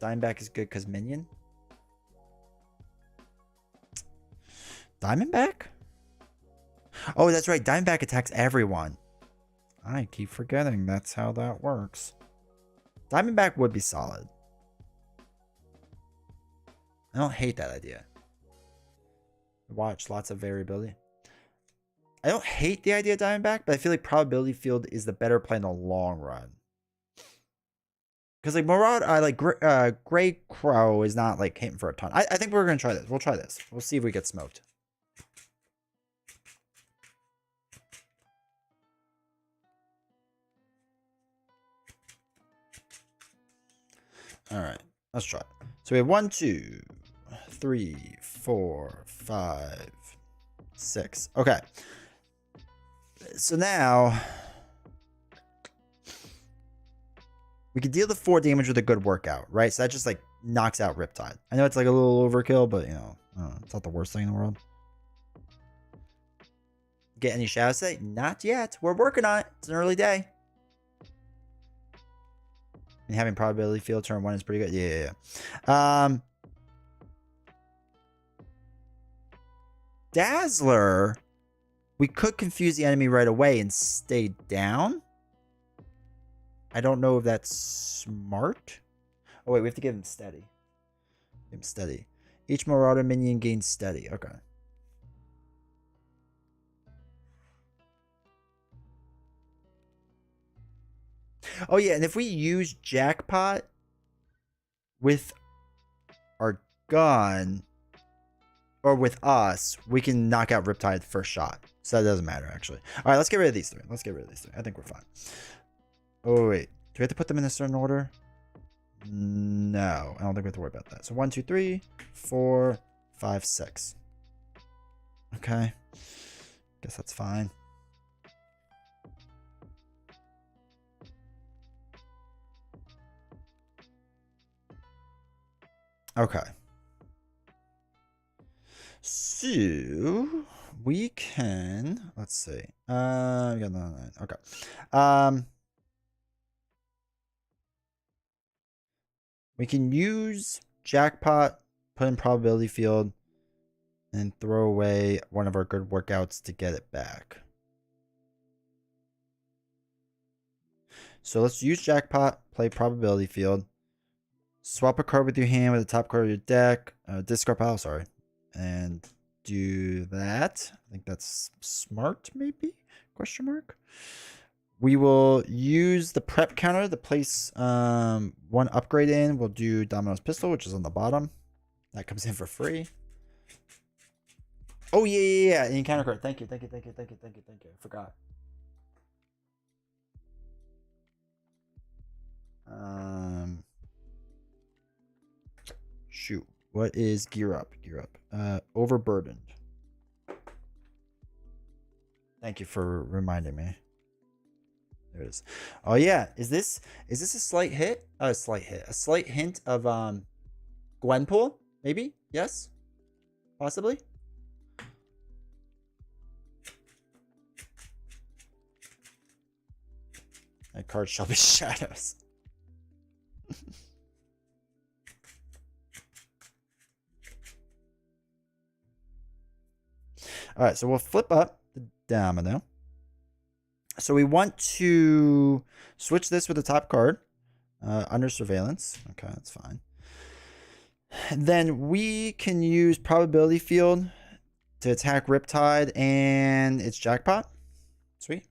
Diamondback is good because minion. Diamondback? Oh, that's right. Diamondback attacks everyone. I keep forgetting that's how that works. Diamondback would be solid. I don't hate that idea. Watch lots of variability. I don't hate the idea of Diamondback, but I feel like probability field is the better play in the long run. Because like Marauder, like Grey Crow is not like hitting for a ton. I think we're gonna try this. We'll try this. We'll see if we get smoked. All right, let's try it. So we have 1, 2, 3, 4, 5, 6. Okay. So now we can deal the 4 damage with a good workout, right? So that just like knocks out Riptide. I know it's like a little overkill, but you know, it's not the worst thing in the world. Get any shadows today? Not yet. We're working on it. It's an early day. And having probability field turn 1 is pretty good. Yeah. Dazzler. We could confuse the enemy right away and stay down. I don't know if that's smart. Oh, wait, we have to give him steady. Give him steady. Each Marauder minion gains steady. Okay. Oh, yeah, and if we use jackpot with our gun or with us, we can knock out Riptide first shot. So that doesn't matter, actually. All right, let's get rid of these 3. I think we're fine. Oh, wait. Do we have to put them in a certain order? No, I don't think we have to worry about that. So 1, 2, 3, 4, 5, 6. Okay. Guess that's fine. Okay. So we can, let's see. We got 9. Okay. We can use jackpot, put in probability field, and throw away one of our good workouts to get it back. So let's use jackpot, play probability field, swap a card with your hand with the top card of your deck, discard pile, sorry, and do that. I think that's smart, maybe? Question mark. We will use the prep counter to place one upgrade in. We'll do Domino's Pistol, which is on the bottom. That comes in for free. Oh, yeah. Encounter card. Thank you. I forgot. Shoot. What is gear up? Overburdened. Thank you for reminding me. There it is. Oh yeah. Is this a slight hit? Oh, a slight hit. A slight hint of Gwenpool? Maybe? Yes? Possibly? That card shall be shadows. Alright, so we'll flip up the domino. So we want to switch this with the top card under surveillance. Okay, that's fine. Then we can use probability field to attack Riptide and its jackpot. Sweet.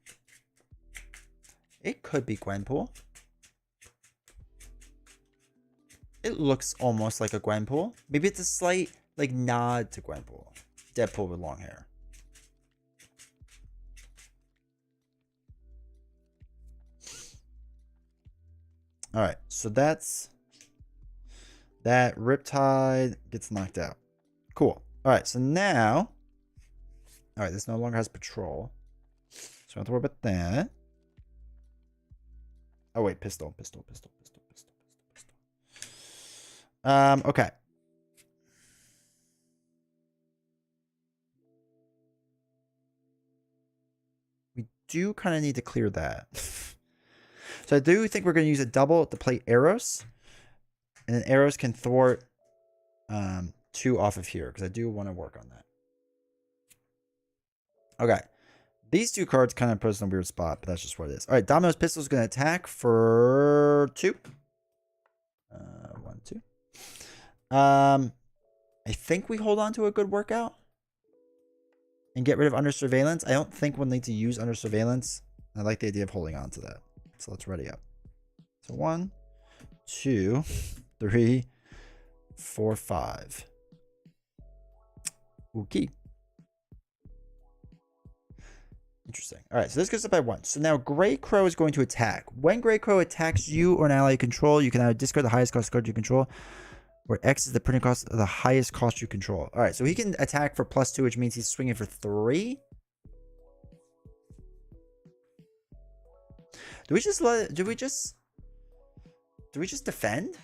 It could be Gwenpool. It looks almost like a Gwenpool. Maybe it's a slight like nod to Gwenpool. Deadpool with long hair. All right, so that's that. Riptide gets knocked out. Cool. All right, so now, all right, this no longer has patrol, so we don't have to worry about that. Oh wait, pistol. Okay. We do kind of need to clear that. So I do think we're going to use a double to play arrows. And then arrows can thwart 2 off of here, because I do want to work on that. Okay. These 2 cards kind of put us in a weird spot, but that's just what it is. All right, Domino's Pistol is going to attack for 2. 1, 2. I think we hold on to a good workout and get rid of under surveillance. I don't think we'll need to use under surveillance. I like the idea of holding on to that. So let's ready up. So 1, 2, 3, 4, 5. Okay. Interesting. All right, so this goes up by 1. So now Grey Crow is going to attack. When Grey Crow attacks you or an ally you control, you can either discard the highest cost card you control, where X is the printing cost of the highest cost you control. All right, so he can attack for +2, which means he's swinging for 3. Do we just defend?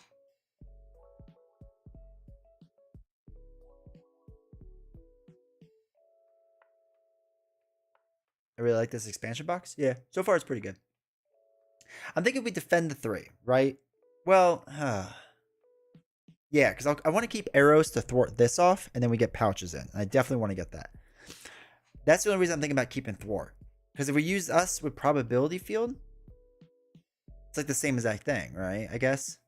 I really like this expansion box. Yeah, so far it's pretty good. I'm thinking we defend the 3, right? Well, yeah, because I want to keep arrows to thwart this off, and then we get pouches in. I definitely want to get that. That's the only reason I'm thinking about keeping thwart. Because if we use us with probability field, it's like the same exact thing, right? I guess.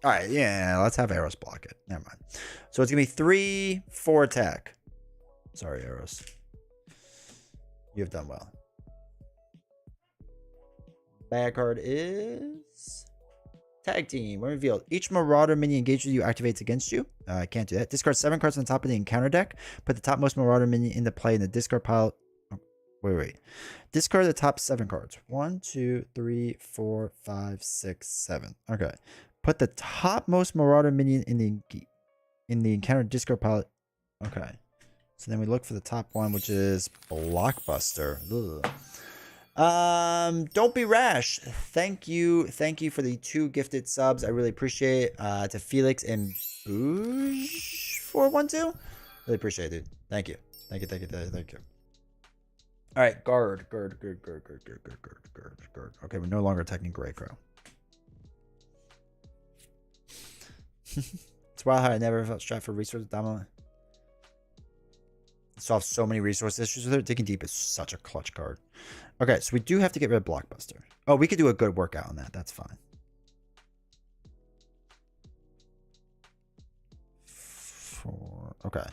All right, yeah, let's have arrows block it. Never mind. So it's going to be 3, 4 attack. Sorry, arrows. You have done well. Bad card is tag team. When revealed, each Marauder minion engaged with you activates against you. I can't do that. Discard 7 cards on top of the encounter deck. Put the topmost Marauder minion into play in the discard pile. Wait. Discard the top 7 cards. 1, 2, 3, 4, 5, 6, 7. Okay. Put the topmost Marauder minion in the encounter discard pile. Okay. So then we look for the top one, which is Blockbuster. Ugh. Don't be rash. Thank you for the 2 gifted subs. I really appreciate it. To Felix and Boosh 412. Really appreciate it, dude. Thank you. All right, guard. Okay, we're no longer attacking Grey Crow. It's wild how I never felt strapped for resource dominant. Solve so many resource issues with it. Digging Deep is such a clutch card. Okay, so we do have to get rid of Blockbuster. Oh, we could do a good workout on that. That's fine. Okay.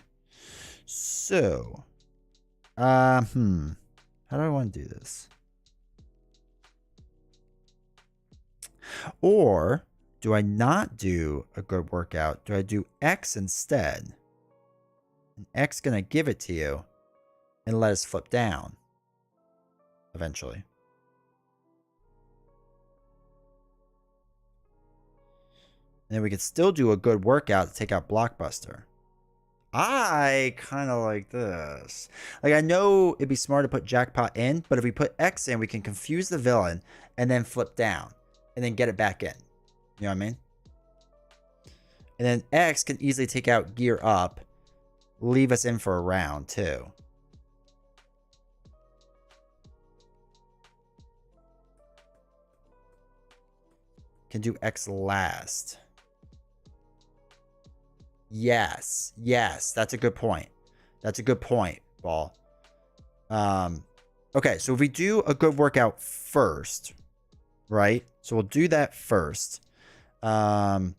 So, how do I want to do this? Or do I not do a good workout? Do I do X instead? And X gonna give it to you and let us flip down eventually. And then we could still do a good workout to take out Blockbuster. I kind of like this. Like, I know it'd be smart to put Jackpot in, but if we put X in, we can confuse the villain and then flip down and then get it back in. You know what I mean? And then X can easily take out Gear Up, leave us in for a round too. Can do X last. Yes, that's a good point. Ball. Okay, so if we do a good workout first, right? So we'll do that first. Does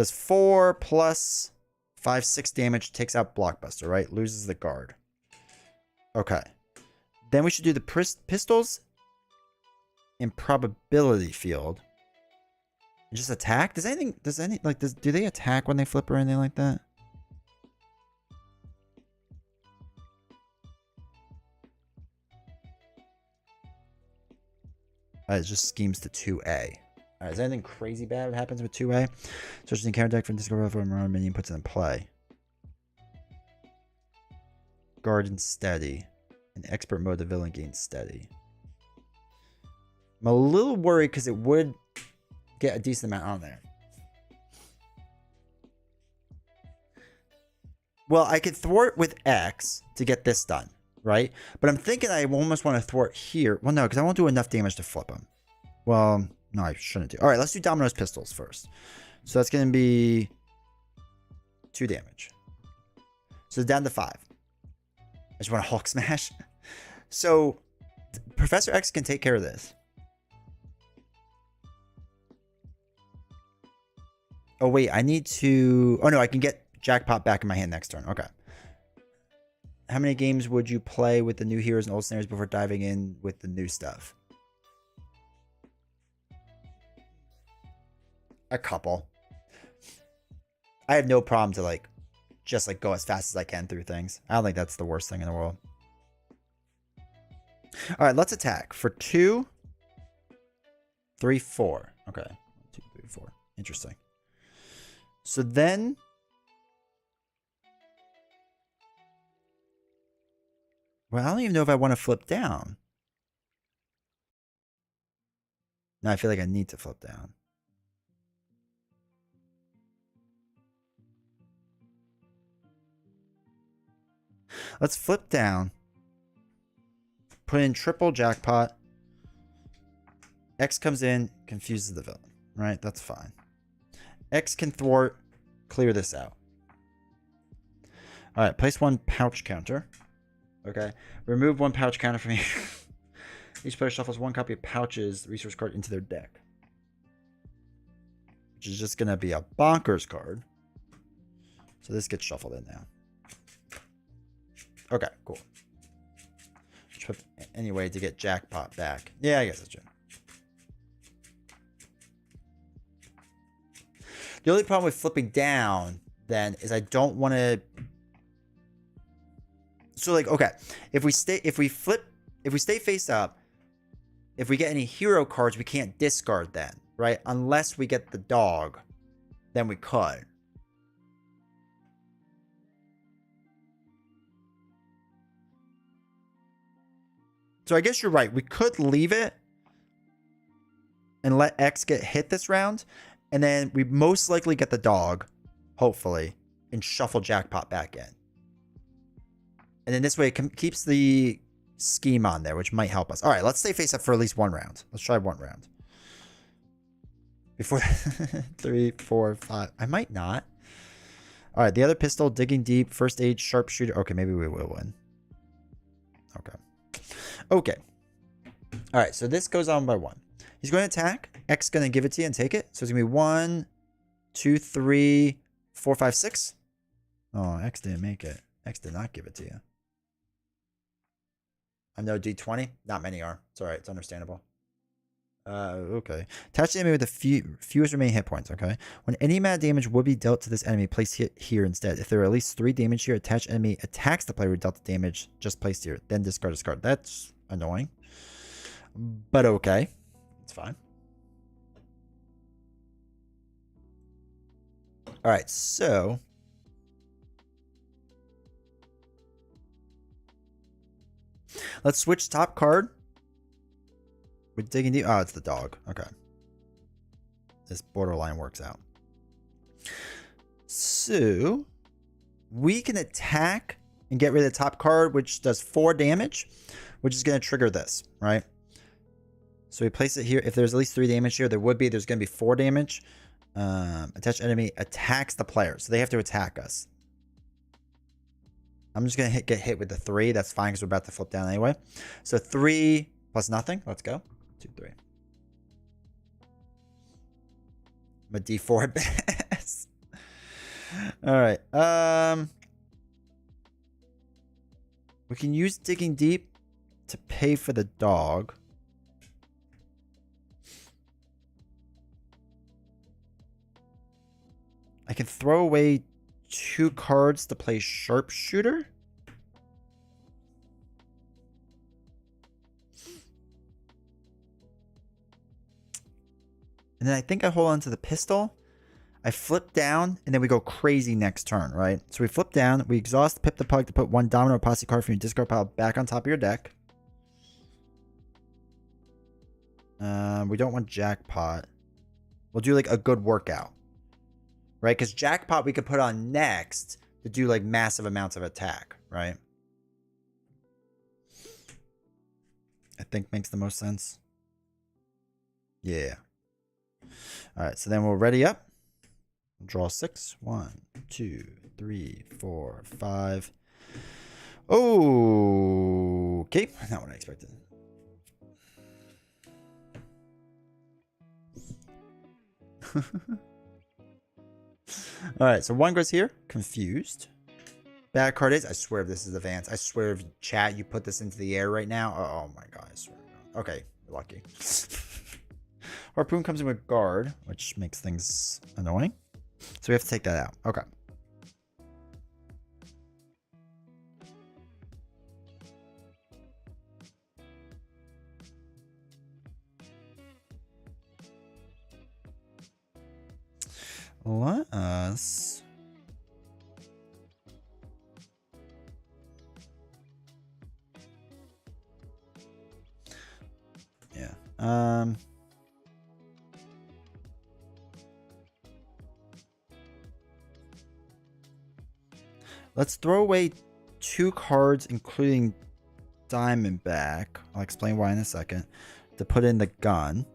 4 plus 5, 6 damage, takes out Blockbuster, right? Loses the guard. Okay. Then we should do the pistols in probability field. Just attack? Do they attack when they flip or anything like that? It just schemes to 2A. Alright, is there anything crazy bad that happens with 2A? Searches in counter deck for discover from a minion, puts it in play. Guard and steady. In expert mode, the villain gains steady. I'm a little worried because it would get a decent amount on there. Well, I could thwart with X to get this done, right? But I'm thinking I almost want to thwart here. Well, no, because I won't do enough damage to flip him. Well, no, I shouldn't do. All right, let's do Domino's Pistols first. So that's going to be 2 damage. So down to 5. I just want to Hulk Smash. So Professor X can take care of this. Oh, wait, I need to... Oh, no, I can get Jackpot back in my hand next turn. Okay. How many games would you play with the new heroes and old scenarios before diving in with the new stuff? A couple. I have no problem to, just, go as fast as I can through things. I don't think that's the worst thing in the world. All right, let's attack. For 2, 3, 4. Okay. 1, 2, 3, 4. Interesting. So then, well, I don't even know if I want to flip down. No, I feel like I need to flip down. Let's flip down. Put in triple Jackpot. X comes in, confuses the villain. Right? That's fine. X can thwart, clear this out. All right, place 1 pouch counter. Okay, remove 1 pouch counter from here. Each player shuffles 1 copy of pouches resource card into their deck, which is just gonna be a bonkers card. So this gets shuffled in now. Okay, cool. Any way to get Jackpot back? Yeah, I guess that's true. The only problem with flipping down, then, is I don't want to... So like, okay, if we stay face up, if we get any hero cards, we can't discard then, right? Unless we get the dog, then we could. So I guess you're right. We could leave it and let X get hit this round. And then we most likely get the dog, hopefully, and shuffle Jackpot back in. And then this way it keeps the scheme on there, which might help us. All right, let's stay face up for at least one round. Let's try one round. Before 3, 4, 5. I might not. All right, the other pistol, digging deep, first aid, sharpshooter. Okay, maybe we will win. Okay. Okay. All right, so this goes on by 1. He's going to attack. X going to give it to you and take it. So it's going to be 1, 2, 3, 4, 5, 6. Oh, X didn't make it. X did not give it to you. I'm no D20. Not many are. It's all right. It's understandable. Okay. Attach the enemy with the fewest remaining hit points, okay? When any amount of damage would be dealt to this enemy, place it here instead. If there are at least 3 damage here, attached enemy attacks the player who dealt the damage just placed here. Then discard this card. That's annoying. But okay. It's fine. Alright, so... let's switch top card. We're digging deep. Oh, it's the dog. Okay. This borderline works out. So we can attack and get rid of the top card, which does 4 damage, which is going to trigger this, right? So we place it here. If there's at least 3 damage here, there would be. There's going to be 4 damage. Attached enemy attacks the player, so they have to attack us. I'm just going to get hit with the 3. That's fine because we're about to flip down anyway. So 3 plus nothing. Let's go. 2, 3. I'm a D4 at best. All right. We can use digging deep to pay for the dog. I can throw away 2 cards to play sharpshooter. And then I think I hold on to the pistol. I flip down, and then we go crazy next turn, right? So we flip down. We exhaust Pip the Pug to put 1 Domino Posse card from your discard pile back on top of your deck. We don't want Jackpot. We'll do like a good workout. Right? Because Jackpot we could put on next to do like massive amounts of attack, right? I think makes the most sense. Yeah. All right, so then we'll ready up. Draw 6. 1, 2, 3, 4, 5. Oh, okay. Not what I expected. All right, so 1 goes here. Confused. Bad card is. I swear if this is advanced. I swear if chat you put this into the air right now. Oh my god. I swear. Okay, lucky. Harpoon comes in with guard, which makes things annoying. So we have to take that out. Okay. Let us... yeah. Let's throw away 2 cards, including Diamondback. I'll explain why in a second. To put in the gun.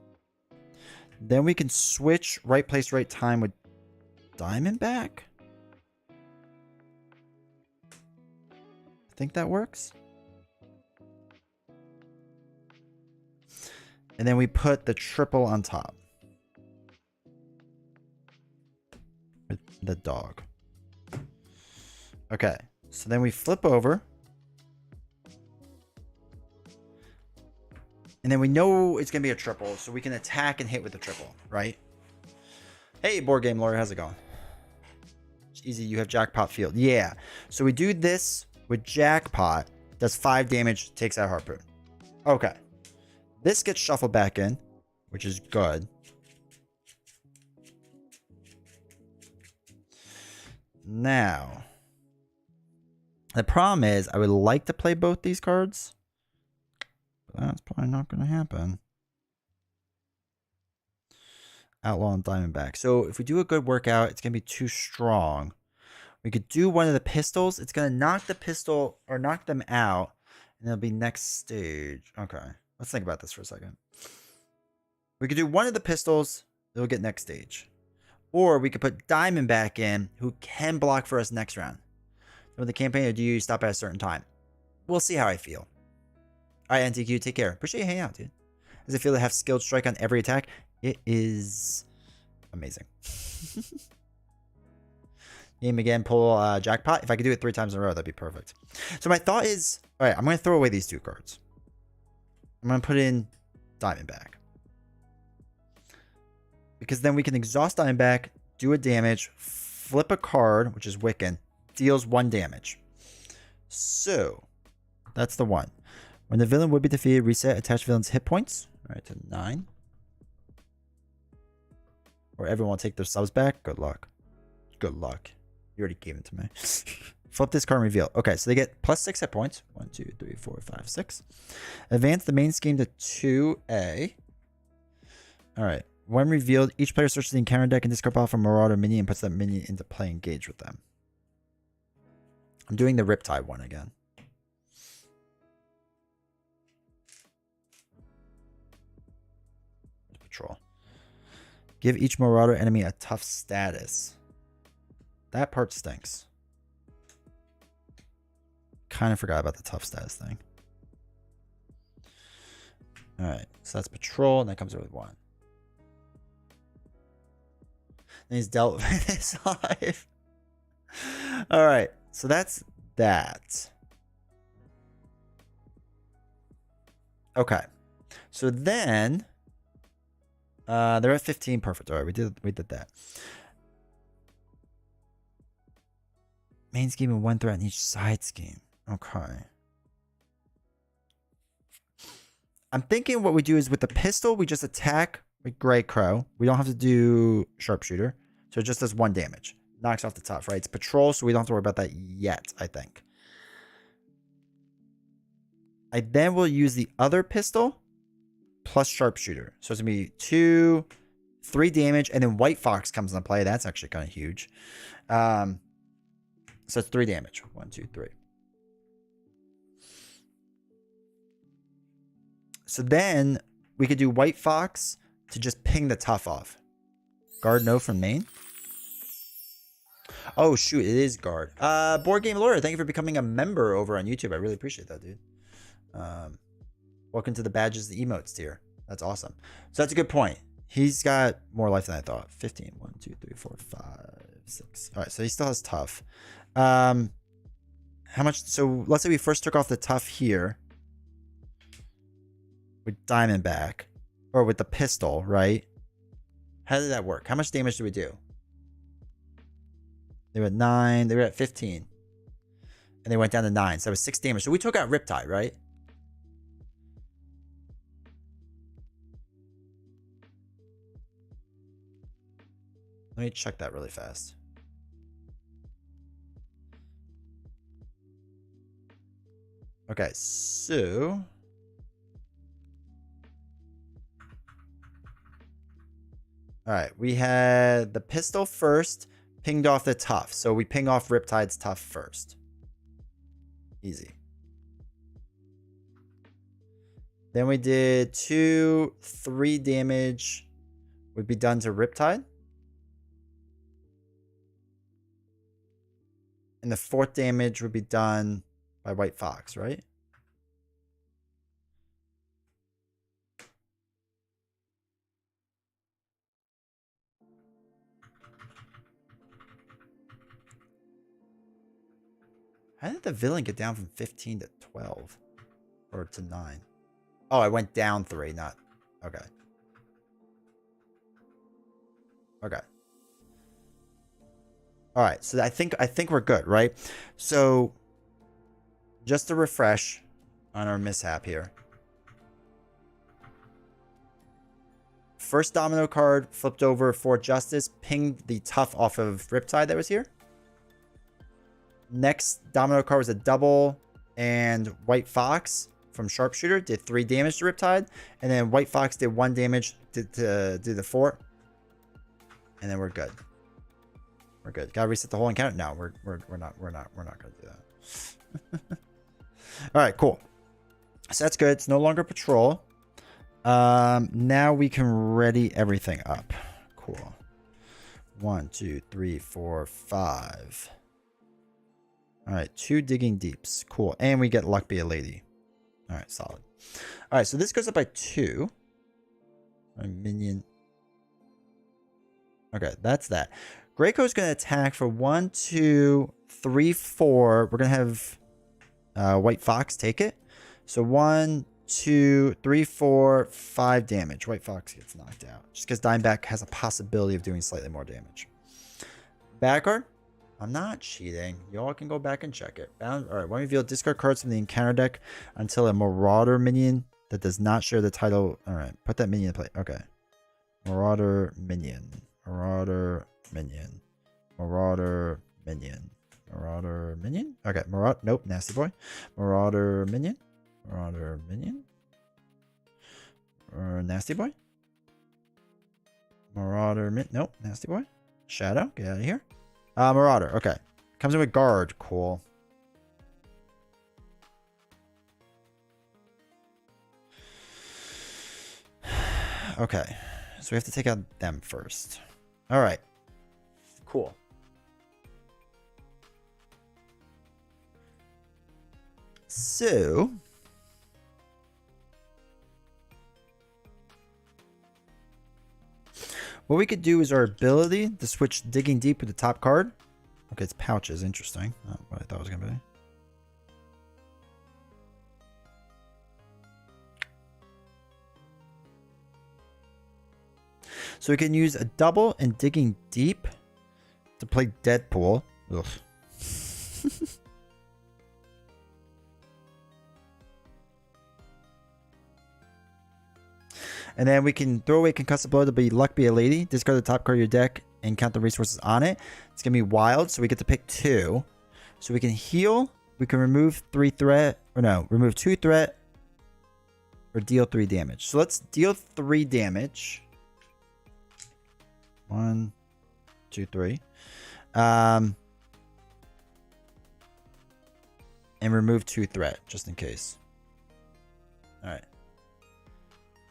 Then we can switch right place, right time with Diamondback. I think that works. And then we put the triple on top. With the dog. Okay, so then we flip over. And then we know it's going to be a triple, so we can attack and hit with the triple, right? Hey, Board Game Lawyer, how's it going? It's easy, you have Jackpot Field. Yeah, so we do this with Jackpot does 5 damage, takes out Harpoon. Okay. This gets shuffled back in, which is good. Now, the problem is I would like to play both these cards, but that's probably not going to happen. Outlaw and Diamondback. So if we do a good workout, it's going to be too strong. We could do one of the pistols. It's going to knock the pistol or knock them out, and it'll be next stage. Okay. Let's think about this for a second. We could do one of the pistols. It'll get next stage. Or we could put Diamondback in, who can block for us next round. With the campaign, or do you stop at a certain time? We'll see how I feel. All right, NTQ, take care. Appreciate you hanging out, dude. Does it feel to have skilled strike on every attack? It is amazing. Name again, pull Jackpot. If I could do it 3 times in a row, that'd be perfect. So my thought is, all right, I'm going to throw away these 2 cards. I'm going to put in Diamondback. Because then we can exhaust Diamondback, do a damage, flip a card, which is Wiccan, deals 1 damage. So, that's the one. When the villain would be defeated, reset attached villain's hit points. All right, to 9. Or everyone will take their subs back. Good luck. Good luck. You already gave it to me. Flip this card and reveal. Okay, so they get plus 6 hit points. 1, 2, 3, 4, 5, 6. Advance the main scheme to 2A. All right. When revealed, each player searches the encounter deck and discards off a Marauder minion and puts that minion into play, engaged with them. I'm doing the Riptide one again. Patrol. Give each Marauder enemy a tough status. That part stinks. Kind of forgot about the tough status thing. Alright, so that's Patrol, and that comes with 1. And he's dealt with his life. Alright, so that's that. Okay. So then they're at 15. Perfect. Alright, we did that. Main scheme and 1 threat in each side scheme. Okay. I'm thinking what we do is with the pistol, we just attack with Grey Crow. We don't have to do Sharpshooter. So it just does 1 damage. Knocks off the top, right? It's Patrol, so we don't have to worry about that yet, I think. I then will use the other pistol plus Sharpshooter. So it's going to be 2, 3 damage, and then White Fox comes into play. That's actually kind of huge. So it's 3 damage. 1, 2, 3. So then we could do White Fox to just ping the tough off. Guard no from main. Oh shoot, it is guard. Board Game Lawyer, thank you for becoming a member over on YouTube. I really appreciate that, dude. Welcome to the badges, the emotes tier. That's awesome. So that's a good point. He's got more life than I thought. 15. 1, 2, 3, 4, 5, 6. All right, so he still has tough. How much? So let's say we first took off the tough here with Diamondback, or with the pistol, right? How did that work? How much damage do we do? They were at 9. They were at 15. And they went down to 9. So that was 6 damage. So we took out Riptide, right? Let me check that really fast. Okay, so... Alright, we had the pistol first, pinged off the tough. So we ping off Riptide's tough first. Easy. Then we did 2, 3 damage would be done to Riptide. And the 4th damage would be done by White Fox, right? How did the villain get down from 15 to 12? Or to 9? Oh, I went down 3, not... Okay. Okay. Alright, so I think we're good, right? So Just to refresh on our mishap here. First domino card flipped over for Justice, pinged the tough off of Riptide that was here. Next domino card was a double and White Fox from Sharpshooter did 3 damage to Riptide, and then White Fox did 1 damage to do the 4, and then we're good. We're good. Gotta reset the whole encounter. No, we're not gonna do that. All right, cool. So that's good. It's no longer patrol. Now we can ready everything up. Cool. 1, 2, 3, 4, 5. All right, 2 digging deeps. Cool. And we get Luck Be a Lady. All right, solid. All right, so this goes up by 2. My minion. Okay, that's that. Greycoat's going to attack for 1, 2, 3, 4. We're going to have White Fox take it. So 1, 2, 3, 4, 5 damage. White Fox gets knocked out. Just because Dimeback has a possibility of doing slightly more damage. Bad card. I'm not cheating. Y'all can go back and check it. All right, when reveal, discard cards from the encounter deck until a Marauder minion that does not share the title. All right, put that minion in play. Okay. Marauder minion. Marauder minion. Marauder minion. Marauder minion. Okay, nope, Nasty Boy. Marauder minion. Marauder minion. Nasty Boy. Marauder nope, Nasty Boy. Shadow, get out of here. Marauder, okay. Comes in with guard, cool. Okay, so we have to take out them first. All right, cool. So what we could do is our ability to switch Digging Deep with the top card. Okay, it's pouches. Interesting. Not what I thought it was going to be. So we can use a double and Digging Deep to play Deadpool. Ugh. And then we can throw away Concussive Blow to be Luck Be a Lady. Discard the top card of your deck and count the resources on it. It's going to be wild, so we get to pick 2. So we can heal. We can remove 3 threat. Or no, remove 2 threat. Or deal 3 damage. So let's deal 3 damage. 1, 2, 3. And remove 2 threat, just in case. Alright.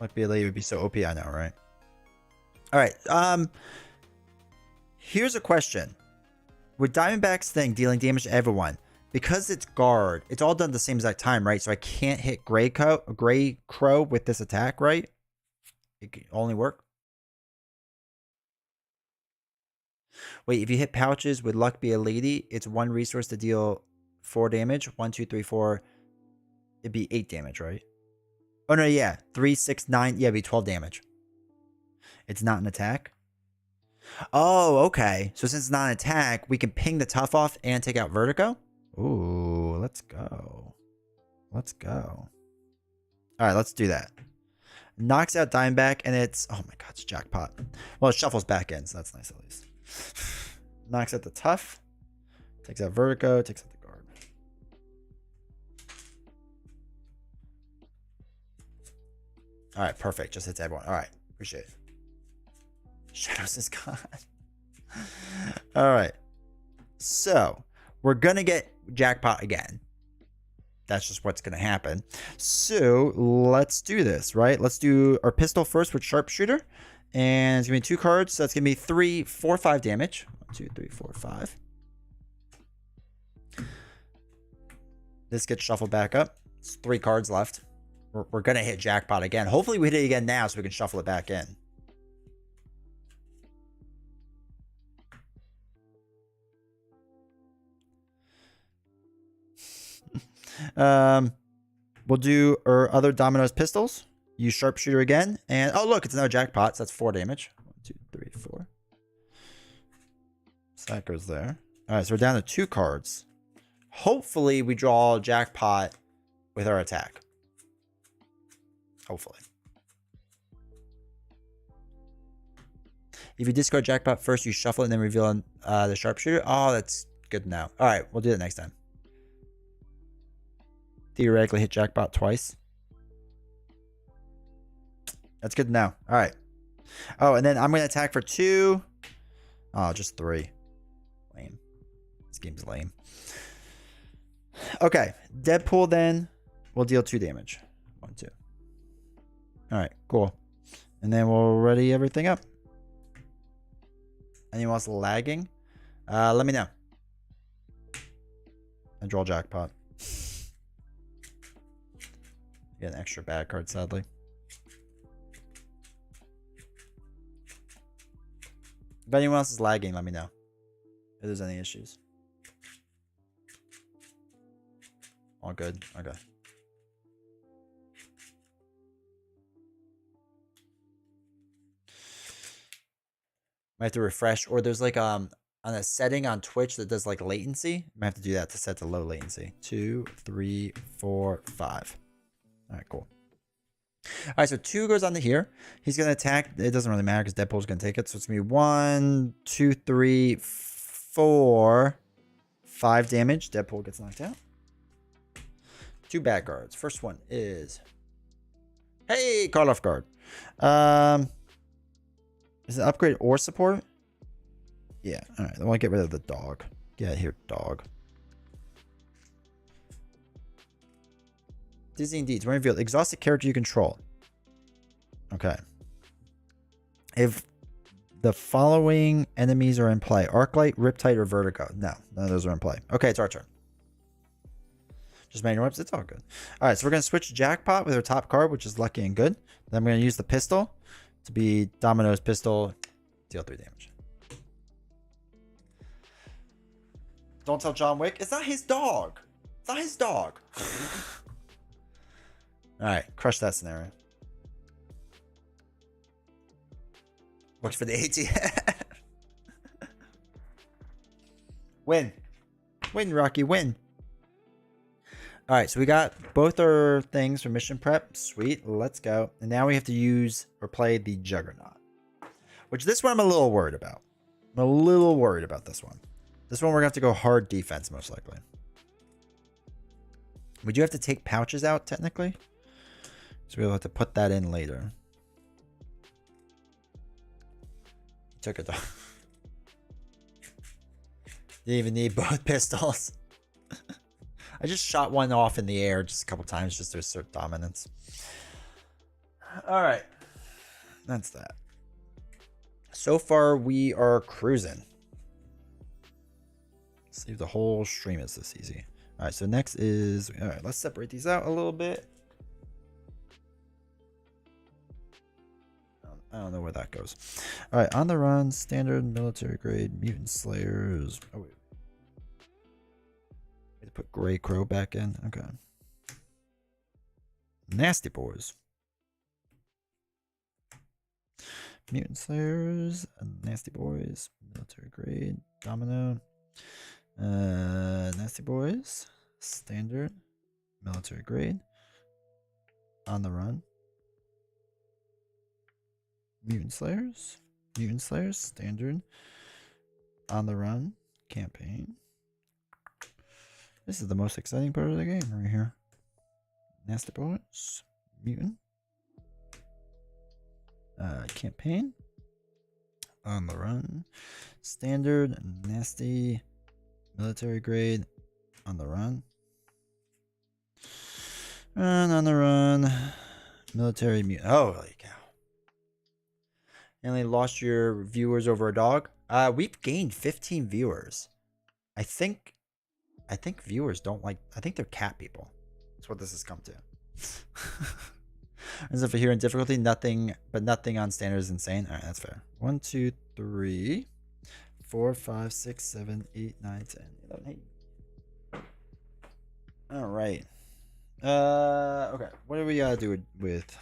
Luck Be a Lady would be so OP, I know, right? Alright, here's a question. With Diamondback's thing dealing damage to everyone, because it's guard, it's all done at the same exact time, right? So I can't hit Grey Crow with this attack, right? It can only work. Wait, if you hit pouches with Luck Be a Lady, it's 1 resource to deal 4 damage. 1, 2, 3, 4. It'd be 8 damage, right? Oh, no, yeah. 3, 6, 9. Yeah, it'd be 12 damage. It's not an attack. Oh, okay. So since it's not an attack, we can ping the tough off and take out Vertigo. Ooh, let's go. Let's go. All right, let's do that. Knocks out Dimeback, and it's... Oh, my God, it's jackpot. Well, it shuffles back in, so that's nice at least. Knocks out the tough. Takes out Vertigo. Takes out the guard. All right, perfect. Just hits everyone. All right, appreciate it. Shadows is gone. All right. So, we're going to get jackpot again. That's just what's going to happen. So, let's do this, right? Let's do our pistol first with Sharpshooter. And it's going to be 2 cards. So, that's going to be 3, 4, 5 damage. 1, 2, 3, 4, 5. This gets shuffled back up. It's 3 cards left. We're going to hit jackpot again. Hopefully, we hit it again now so we can shuffle it back in. We'll do our other Domino's pistols. Use Sharpshooter again. And, oh, look, it's another jackpot. So that's 4 damage. 1, 2, 3, 4. So that goes there. All right, so we're down to 2 cards. Hopefully we draw jackpot with our attack. Hopefully. If you discard jackpot first, you shuffle it and then reveal the sharpshooter. Oh, that's good now. All right, we'll do that next time. Theoretically hit jackpot twice. That's good now. All right. Oh, and then I'm going to attack for 2. Oh, just 3. Lame. This game's lame. Okay. Deadpool then will deal 2 damage. 1, 2. All right, cool. And then we'll ready everything up. Anyone else lagging? Let me know. I draw jackpot. Get an extra bad card, sadly. If anyone else is lagging, let me know if there's any issues. All good. Okay. Might have to refresh, or there's like on a setting on Twitch that does like latency. Might have to do that to set to low latency. 2, 3, 4, 5. All right, cool. All right, so 2 goes onto here. He's gonna attack. It doesn't really matter because Deadpool's gonna take it. So it's gonna be 1, 2, 3, 4, 5 damage. Deadpool gets knocked out. 2 bad guards. First one is, hey, caught off guard. Is it upgrade or support? Yeah. All right. I want to get rid of the dog. Get out of here, dog. Dizzying Deeds. When revealed, exhausted character you control. Okay. If the following enemies are in play: Arclight, Riptide, or Vertigo. No, none of those are in play. Okay, it's our turn. Just manual whips. It's all good. All right, so we're gonna switch Jackpot with our top card, which is lucky and good. Then I'm gonna use the pistol to be Domino's pistol. Deal 3 damage. Don't tell John Wick. It's not his dog. It's not his dog. All right, crush that scenario. Works for the ATF. Win. Win, Rocky, win. All right, so we got both our things for mission prep. Sweet, let's go. And now we have to use or play the Juggernaut, which this one I'm a little worried about. I'm a little worried about this one. This one we're going to have to go hard defense, most likely. We do have to take pouches out, technically. So we'll have to put that in later. Took it off. Didn't even need both pistols. I just shot one off in the air just a couple times just to assert dominance. All right. That's that. So far, we are cruising. See if the whole stream is this easy. All right, so next is... All right, let's separate these out a little bit. I don't know where that goes. All right, on the run, standard, military grade, mutant slayers. Oh, wait. We put Gray Crow back in. Okay. Nasty boys. Mutant slayers, nasty boys, military grade, domino. Nasty boys, standard, military grade, on the run. Mutant slayers, standard, on the run, campaign. This is the most exciting part of the game right here. Nasty boys, mutant, campaign, on the run, standard, nasty, military grade, on the run, and on the run, military mutant. Holy cow. You only lost your viewers over a dog. We've gained 15 viewers. I think viewers don't like, I think they're cat people. That's what this has come to. As if here in difficulty, nothing on standard is insane. All right, that's fair. 1, 2, 3, 4, 5, 6, 7, 8, 9, 10, 11, 8. All right. Okay. What do we gotta do with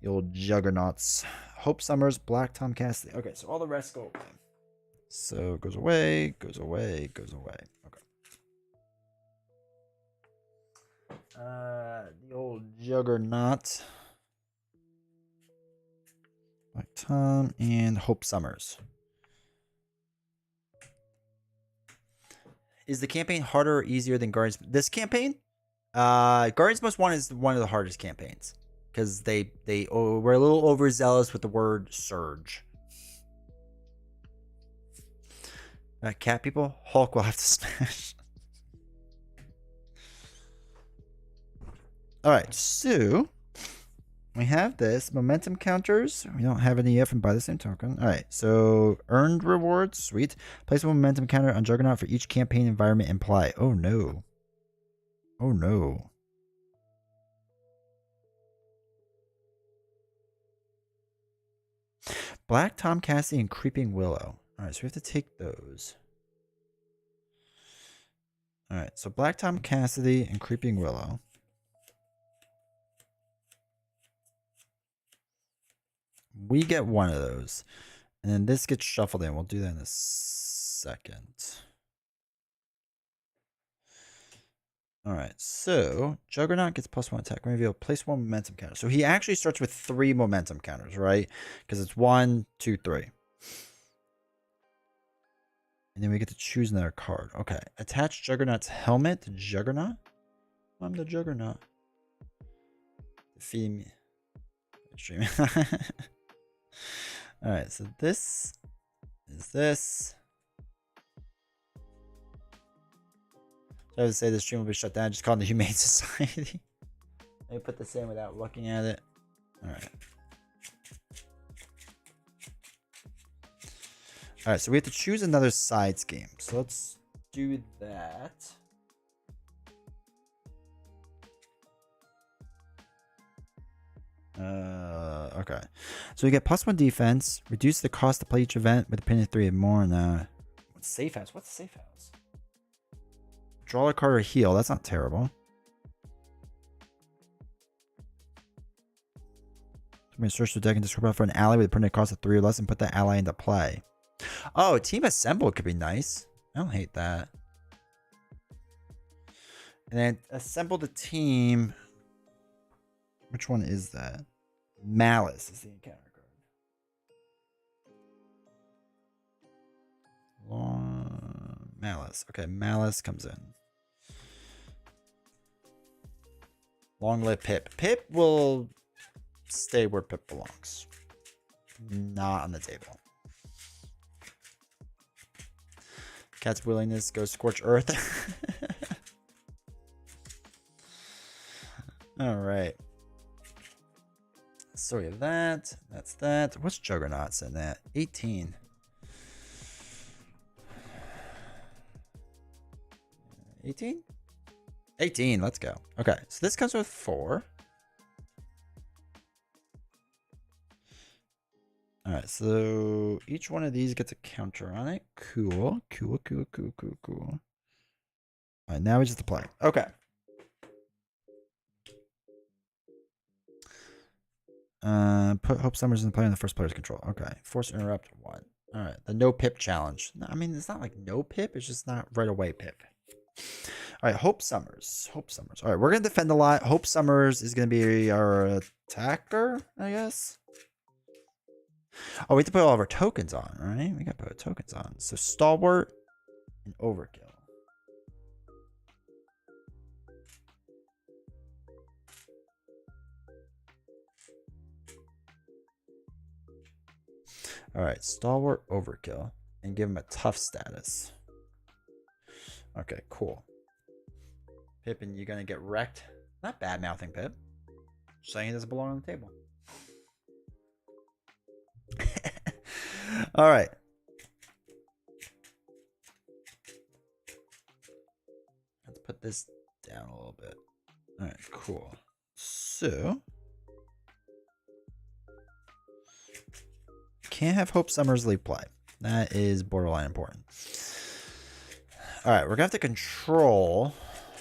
the old juggernauts? Hope Summers, Black Tom Cassidy. Okay, so all the rest go away. So it goes away, goes away, goes away. Okay. The old Juggernaut. Black Tom and Hope Summers. Is the campaign harder or easier than Guardians? This campaign? Guardians Most Wanted is one of the hardest campaigns. Because we're a little overzealous with the word surge. Cat people? Hulk will have to smash. Alright, so we have this. Momentum counters. We don't have any yet from by the same token. Alright, so earned rewards. Sweet. Place a momentum counter on Juggernaut for each campaign environment in play. Oh no. Oh no. Black Tom Cassidy and Creeping Willow. Alright, so we have to take those. Alright, so Black Tom Cassidy and Creeping Willow. We get one of those. And then this gets shuffled in. We'll do that in a second. Alright, so Juggernaut gets +1 attack. Reveal, place 1 momentum counter. So he actually starts with 3 momentum counters, right? Because it's 1, 2, 3. And then we get to choose another card. Okay. Attach Juggernaut's helmet to Juggernaut. I'm the Juggernaut. Defeat me. Extreme. Alright, so this is this. So I would say the stream will be shut down. Just call it the Humane Society. Let me put this in without looking at it. Alright. Alright, so we have to choose another sides game. So let's do that. Okay. So we get +1 defense, reduce the cost to play each event with a pin of 3 and more. And what's safe house? What's safe house? Draw a card or heal. That's not terrible. I'm going to search the deck and discard out for an ally with a permanent cost of 3 or less and put that ally into play. Oh, Team Assemble could be nice. I don't hate that. And then assemble the team. Which one is that? Malice is the encounter card. Malice. Okay, Malice comes in. Long live Pip. Pip will stay where Pip belongs. Not on the table. Cat's willingness goes scorch earth. All right. So we have that. That's that. What's Juggernaut's in that? 18. 18? 18. Let's go. Okay. So this comes with 4. All right. So each one of these gets a counter on it. Cool. Cool. Cool. Cool. Cool. Cool. All right. Now we just apply. Okay. Put Hope Summers in play on the first player's control. Okay. Force interrupt 1. All right. The no Pip challenge. No, I mean, it's not like no Pip. It's just not right away Pip. All right. Hope Summers. Hope Summers. All right. We're going to defend a lot. Hope Summers is going to be our attacker, I guess. Oh, we have to put all of our tokens on, right? We got to put our tokens on. So Stalwart and Overkill. All right, Stalwart, Overkill, and give him a tough status. Okay, cool. Pippin, you're gonna get wrecked. Not bad mouthing Pip. Just saying he doesn't belong on the table. All right. Let's put this down a little bit. All right, cool. So can't have Hope Summers leave play. That is borderline important. All right, we're gonna have to control.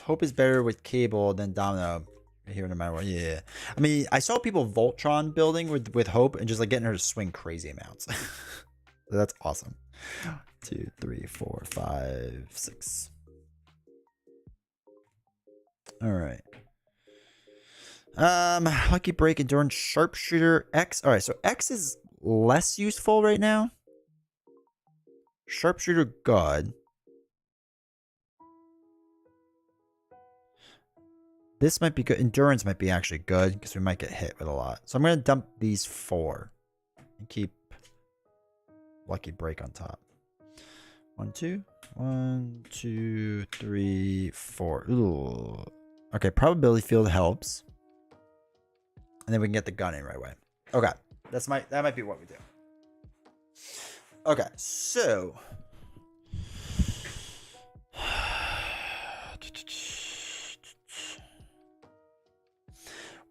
Hope is better with Cable than Domino here, no matter what. Yeah, I mean, I saw people Voltron building with Hope and just like getting her to swing crazy amounts. So that's awesome. 2, 3, 4, 5, 6. All right. Lucky Break, Endurance, Sharpshooter, X. Alright, so X is less useful right now. Sharpshooter, God. This might be good. Endurance might be actually good because we might get hit with a lot. So I'm going to dump these 4 and keep Lucky Break on top. 1, 2. 1, 2, 3, 4. Ooh. Okay, probability field helps. And then we can get the gun in right away. Okay. That might be what we do. Okay, so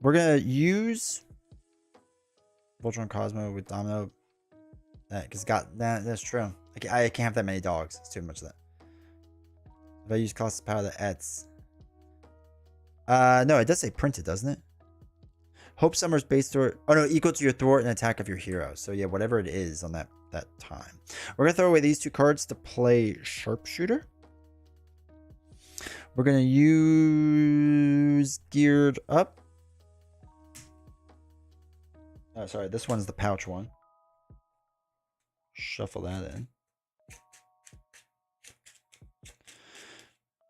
we're gonna use Voltron Cosmo with Domino. Because that's true. I can't have that many dogs. It's too much of that. If I use cost of power, that adds. No, it does say printed, doesn't it? Hope Summer's base thwart. Oh no, equal to your thwart and attack of your hero. So yeah, whatever it is on that time. We're gonna throw away these 2 cards to play Sharpshooter. We're gonna use Geared Up. Oh, sorry, this one's the pouch one. Shuffle that in.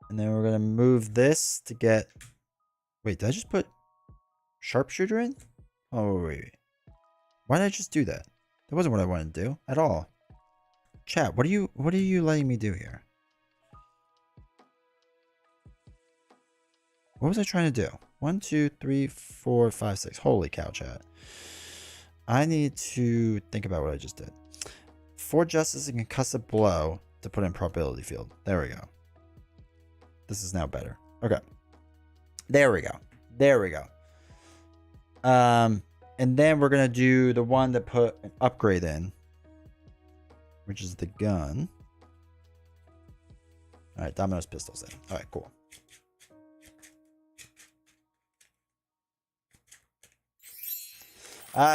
And then we're gonna move this to get. Wait, did I just put Sharpshooter in? Oh wait. Why did I just do that? That wasn't what I wanted to do at all. Chat, what are you letting me do here? What was I trying to do? 1, 2, 3, 4, 5, 6. Holy cow, chat. I need to think about what I just did. 4 Justice and Concussive Blow to put in probability field. There we go. This is now better. Okay. There we go. There we go. And then we're gonna do the one that put an upgrade in, which is the gun. All right, Domino's pistols in. All right, cool.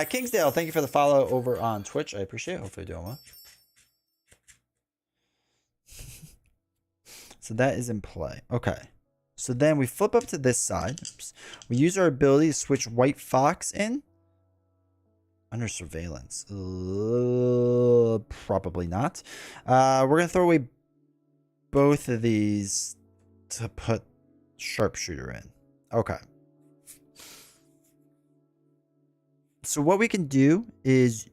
Kingsdale, thank you for the follow over on Twitch. I appreciate it. Hopefully you're doing well. So that is in play. Okay. So then we flip up to this side. Oops. We use our ability to switch White Fox in. Under surveillance. Probably not. We're going to throw away both of these to put Sharpshooter in. Okay. So what we can do is...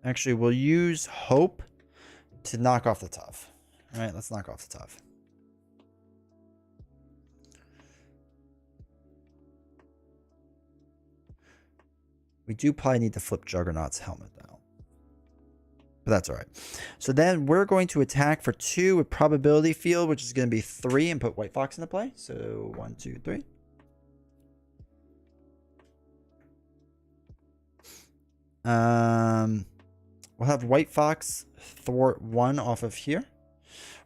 Actually, we'll use Hope to knock off the Tough. All right, let's knock off the Tough. We do probably need to flip Juggernaut's helmet, though. But that's all right. So then we're going to attack for 2 with probability field, which is going to be 3, and put White Fox into play. So 1, 2, 3. We'll have White Fox thwart 1 off of here.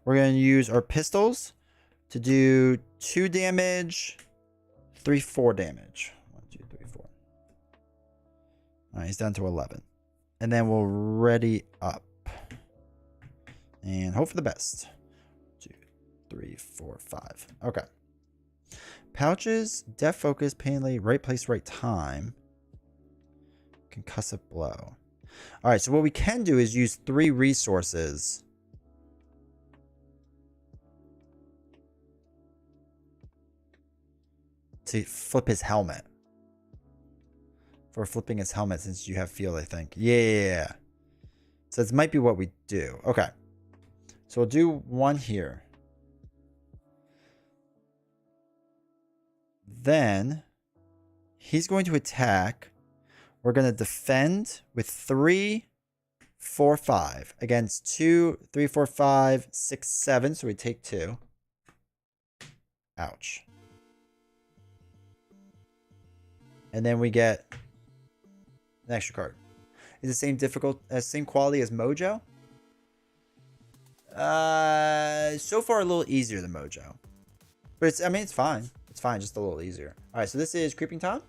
We're going to use our pistols to do 2 damage, 3, 4 damage. 1, 2, 3, 4. All right, he's down to 11. And then we'll ready up. And hope for the best. 2, 3, 4, 5. Okay. Pouches, Death Focus, Painley, right place, right time. Concussive Blow. All right, so what we can do is use 3 resources. To flip his helmet. For flipping his helmet, since you have field, I think. Yeah. So this might be what we do. Okay. So we'll do 1 here. Then he's going to attack. We're going to defend with 3, 4, 5 against 2, 3, 4, 5, 6, 7. So we take 2. Ouch. And then we get an extra card. Is the same quality as Mojo? So far a little easier than Mojo. But it's fine. It's fine, just a little easier. Alright, so this is Creeping Tom?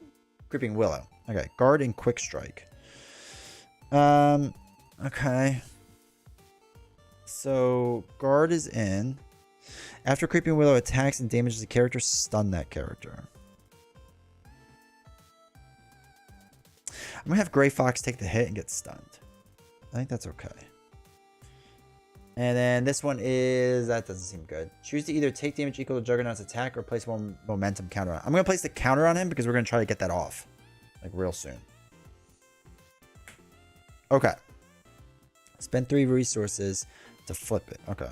Creeping Willow. Okay, Guard and Quick Strike. Okay. So Guard is in. After Creeping Willow attacks and damages a character, stun that character. I'm going to have Gray Fox take the hit and get stunned. I think that's okay. And then this one is... That doesn't seem good. Choose to either take damage equal to Juggernaut's attack or place one momentum counter on. I'm going to place the counter on him because we're going to try to get that off. Like real soon. Okay. Spend 3 resources to flip it. Okay.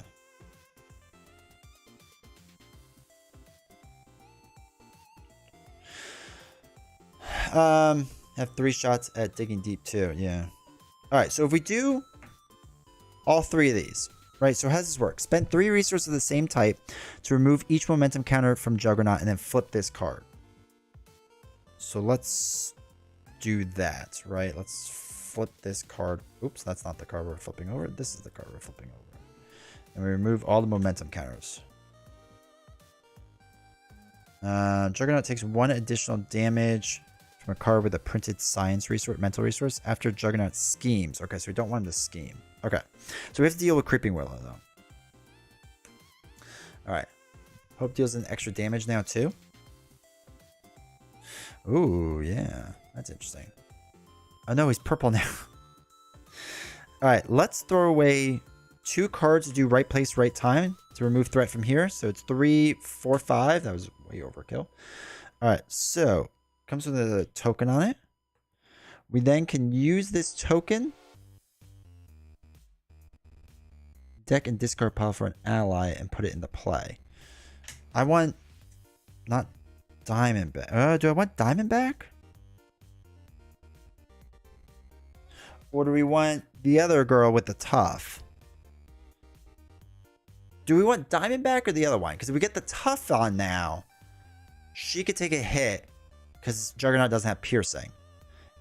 Have 3 shots at digging deep too. Yeah. All right. So if we do all 3 of these, right? So how does this work? Spend 3 resources of the same type to remove each momentum counter from Juggernaut and then flip this card. So let's do that, right? Let's flip this card. Oops, that's not the card we're flipping over. This is the card we're flipping over. And we remove all the momentum counters. Juggernaut takes 1 additional damage from a card with a printed science resource, mental resource, after Juggernaut schemes. Okay, so we don't want him to scheme. Okay, so we have to deal with Creeping Willow, though. All right. Hope deals an extra damage now, too. Ooh, yeah. That's interesting. Oh, no, he's purple now. All right, let's throw away 2 cards to do right place, right time to remove threat from here. So it's 3, 4, 5. That was way overkill. All right, so comes with a token on it. We then can use this token. Deck and discard pile for an ally and put it into play. I want not Diamondback. Do I want Diamondback? Or do we want the other girl with the tough? Do we want Diamondback or the other one? Because if we get the tough on now, she could take a hit because Juggernaut doesn't have piercing.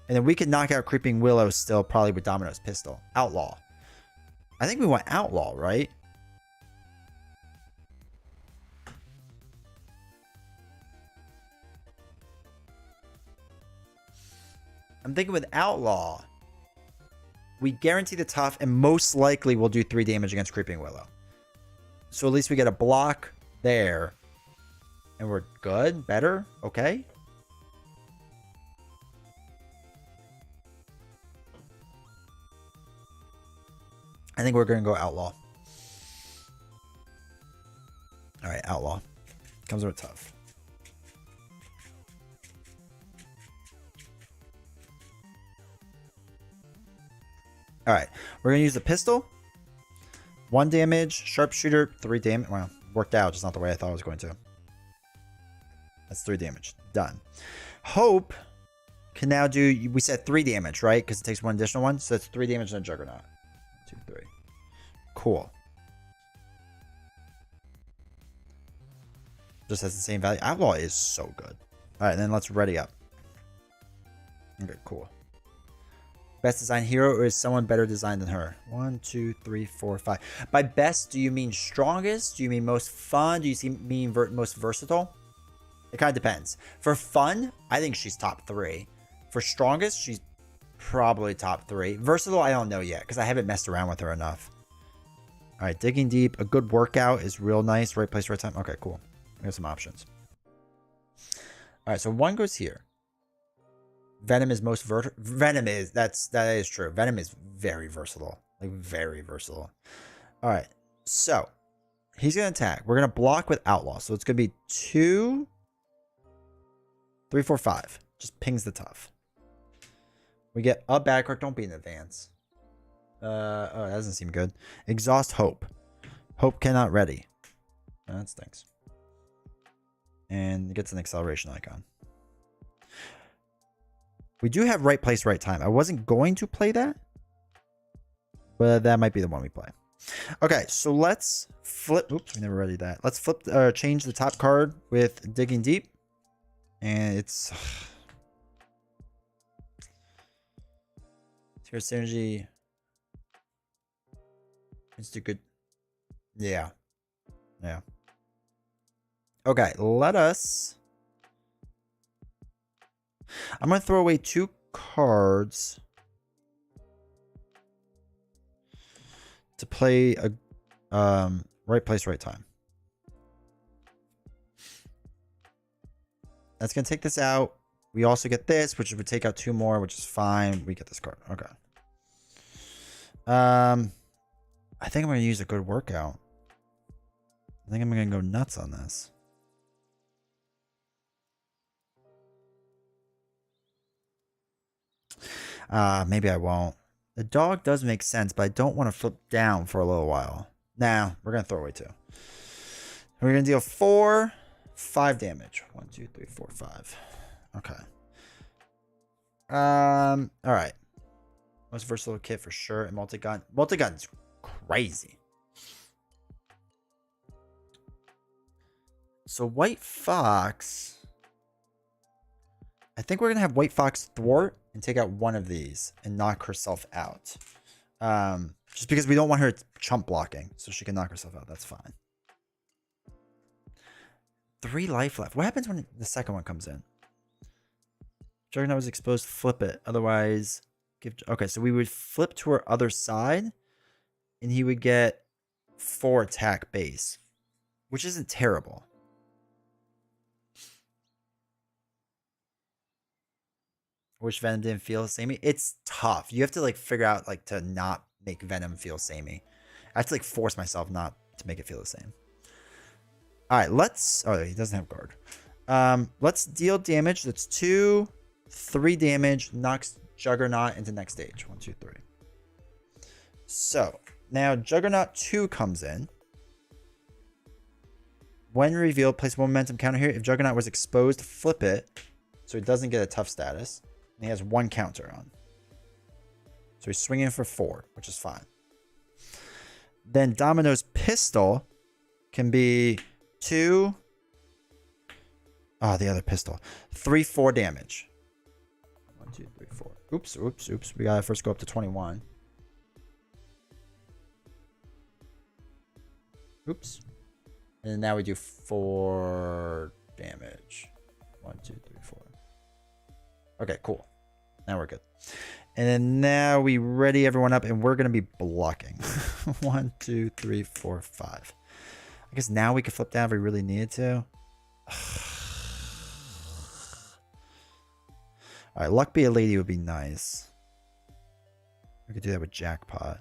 And then we could knock out Creeping Willow still, probably with Domino's pistol. Outlaw. I think we want Outlaw, right? I'm thinking with Outlaw, we guarantee the tough and most likely we'll do 3 damage against Creeping Willow. So at least we get a block there. And we're good? Better? Okay. I think we're going to go Outlaw. Alright, Outlaw. Comes with tough. Alright, we're going to use the pistol. 1 damage, sharpshooter, 3 damage. Well, worked out, just not the way I thought it was going to. That's 3 damage. Done. Hope can now do, we said 3 damage, right? Because it takes 1 additional one. So it's 3 damage on a Juggernaut. 2, 3. Cool. Just has the same value. Outlaw is so good. Alright, then let's ready up. Okay, cool. Best design hero, or is someone better designed than her? 1, 2, 3, 4, 5. By best, do you mean strongest? Do you mean most fun? Do you mean most versatile? It kind of depends. For fun, I think she's top 3. For strongest, she's probably top 3. Versatile, I don't know yet because I haven't messed around with her enough. All right, digging deep. A good workout is real nice. Right place, right time. Okay, cool. We have some options. All right, so 1 goes here. Venom is most Venom is that is true. Venom is very versatile, like very versatile. All right, so he's gonna attack. We're gonna block with Outlaw, so it's gonna be 2, 3, 4, 5. Just pings the tough. We get a bad card. Don't be in advance. Oh, that doesn't seem good. Exhaust Hope. Hope cannot ready. Oh, that stinks. And it gets an acceleration icon. We do have right place, right time. I wasn't going to play that, but that might be the one we play. Okay, so let's flip. Oops, we never ready that. Let's flip, change the top card with Digging Deep. And it's Tear Synergy. It's too good. Yeah. Yeah. Okay, let us. I'm going to throw away 2 cards to play a right place, right time. That's going to take this out. We also get this, which would take out 2 more, which is fine. We get this card. Okay. I think I'm going to use a good workout. I think I'm going to go nuts on this. Maybe I won't. The dog does make sense, but I don't want to flip down for a little while. Nah, we're going to throw away 2. We're going to deal 4, 5 damage. 1, 2, 3, 4, 5. Okay. All right. Most versatile kit for sure. And multi-gun. Multi-gun's crazy. So White Fox. I think we're going to have White Fox thwart and take out one of these and knock herself out. Just because we don't want her chump blocking. So she can knock herself out. That's fine. 3 life left. What happens when the second one comes in? Juggernaut was exposed. Flip it. Otherwise, give. Okay, so we would flip to her other side. And he would get 4 attack base. Which isn't terrible. I wish Venom didn't feel samey. It's tough. You have to like figure out like to not make Venom feel samey. I have to like force myself not to make it feel the same. All right, let's. Oh, he doesn't have guard. Let's deal damage. That's 2, 3 damage. Knocks Juggernaut into next stage. 1, 2, 3. So now Juggernaut 2 comes in. When revealed, place 1 momentum counter here. If Juggernaut was exposed, flip it so he doesn't get a tough status. And he has 1 counter on. So he's swinging for 4, which is fine. Then Domino's pistol can be 2. Oh, the other pistol. 3, 4 damage. 1, 2, 3, 4. Oops, oops, oops. We gotta first go up to 21. Oops. And now we do 4 damage. 1, 2, 3, 4. Okay, cool. Now we're good. And then now we ready everyone up and we're going to be blocking. 1, 2, 3, 4, 5. I guess now we can flip down if we really needed to. All right, Luck Be a Lady would be nice. We could do that with Jackpot.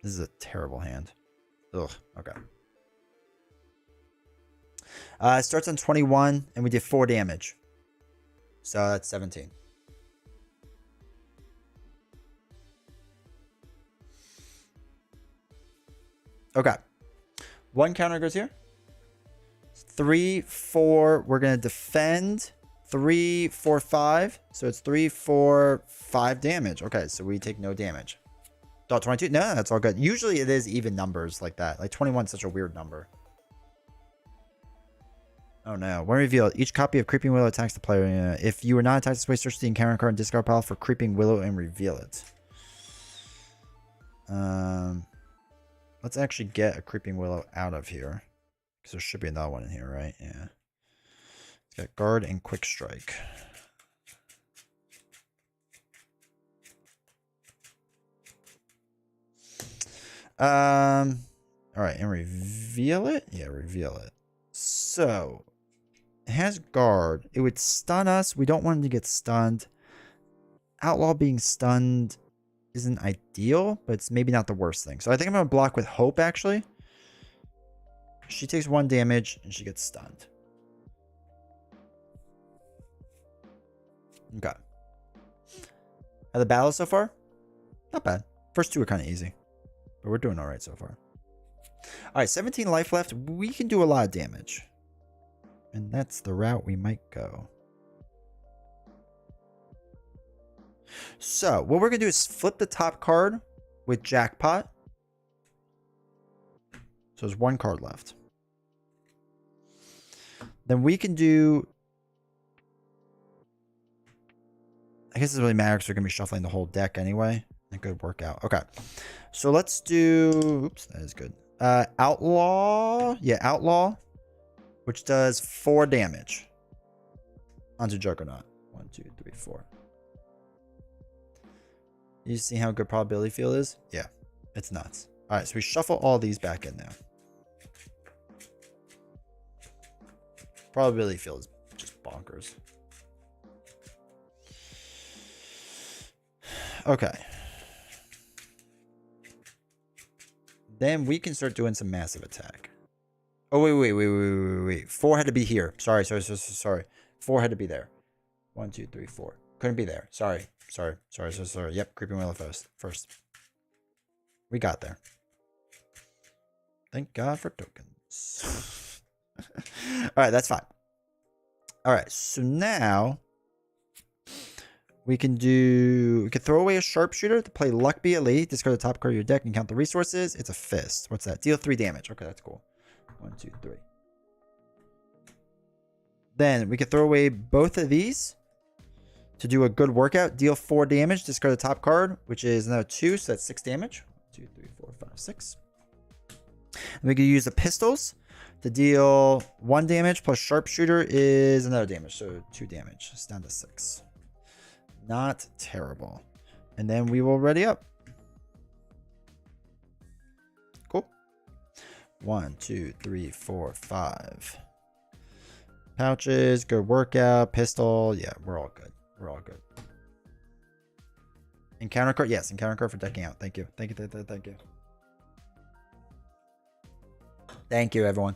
This is a terrible hand. Ugh, okay. It starts on 21, and we did 4 damage. So that's 17. Okay. 1 counter goes here. 3, 4. We're going to defend. 3, 4, 5. So it's 3, 4, 5 damage. Okay, so we take no damage. Dot 22. No, that's all good. Usually it is even numbers like that. Like 21 is such a weird number. Oh no. When revealed, each copy of Creeping Willow attacks the player. If you were not attacked this way, search the encounter card and discard pile for Creeping Willow and reveal it. Let's actually get a Creeping Willow out of here. Because there should be another one in here, right? Yeah. It's got guard and quick strike. All right, and reveal it. Yeah, reveal it. So it has guard. It would stun us. We don't want him to get stunned. Outlaw being stunned isn't ideal, but it's maybe not the worst thing. So I think I'm gonna block with Hope. Actually, she takes 1 damage and she gets stunned. Okay. How the battle so far? Not bad. First 2 are kind of easy. But we're doing all right so far. All right, 17 life left. We can do a lot of damage. And that's the route we might go. So what we're going to do is flip the top card with Jackpot. So there's 1 card left. Then we can do... I guess it doesn't really matter because we're going to be shuffling the whole deck anyway. A good workout. Okay. So let's do... Oops, that is good. Outlaw. Yeah, Outlaw. Which does 4 damage. Onto Juggernaut. 1, 2, 3, 4. You see how good probability field is? Yeah. It's nuts. Alright, so we shuffle all these back in now. Probability field is just bonkers. Okay. Then we can start doing some massive attack. Oh, wait. 4 had to be here. Sorry. 4 had to be there. 1, 2, 3, 4. Couldn't be there. Sorry. Yep, creeping wheel first. We got there. Thank God for tokens. Alright, that's fine. Alright, so now we can throw away a sharpshooter to play luck be elite, discard the top card of your deck and count the resources. It's a fist. What's that? Deal 3 damage. Okay, that's cool. 1, 2, 3. Then we can throw away both of these to do a good workout. Deal 4 damage, discard the top card, which is another 2, so that's 6 damage. 1, 2, 3, 4, 5, 6. And we can use the pistols to deal 1 damage plus sharpshooter is another damage, so 2 damage. It's down to 6. Not terrible. And then we will ready up. Cool. 1, 2, 3, 4, 5. Pouches, good workout, pistol. Yeah, we're all good. We're all good. Encounter card? Yes, encounter card for decking out. Thank you. Thank you. Thank you, everyone.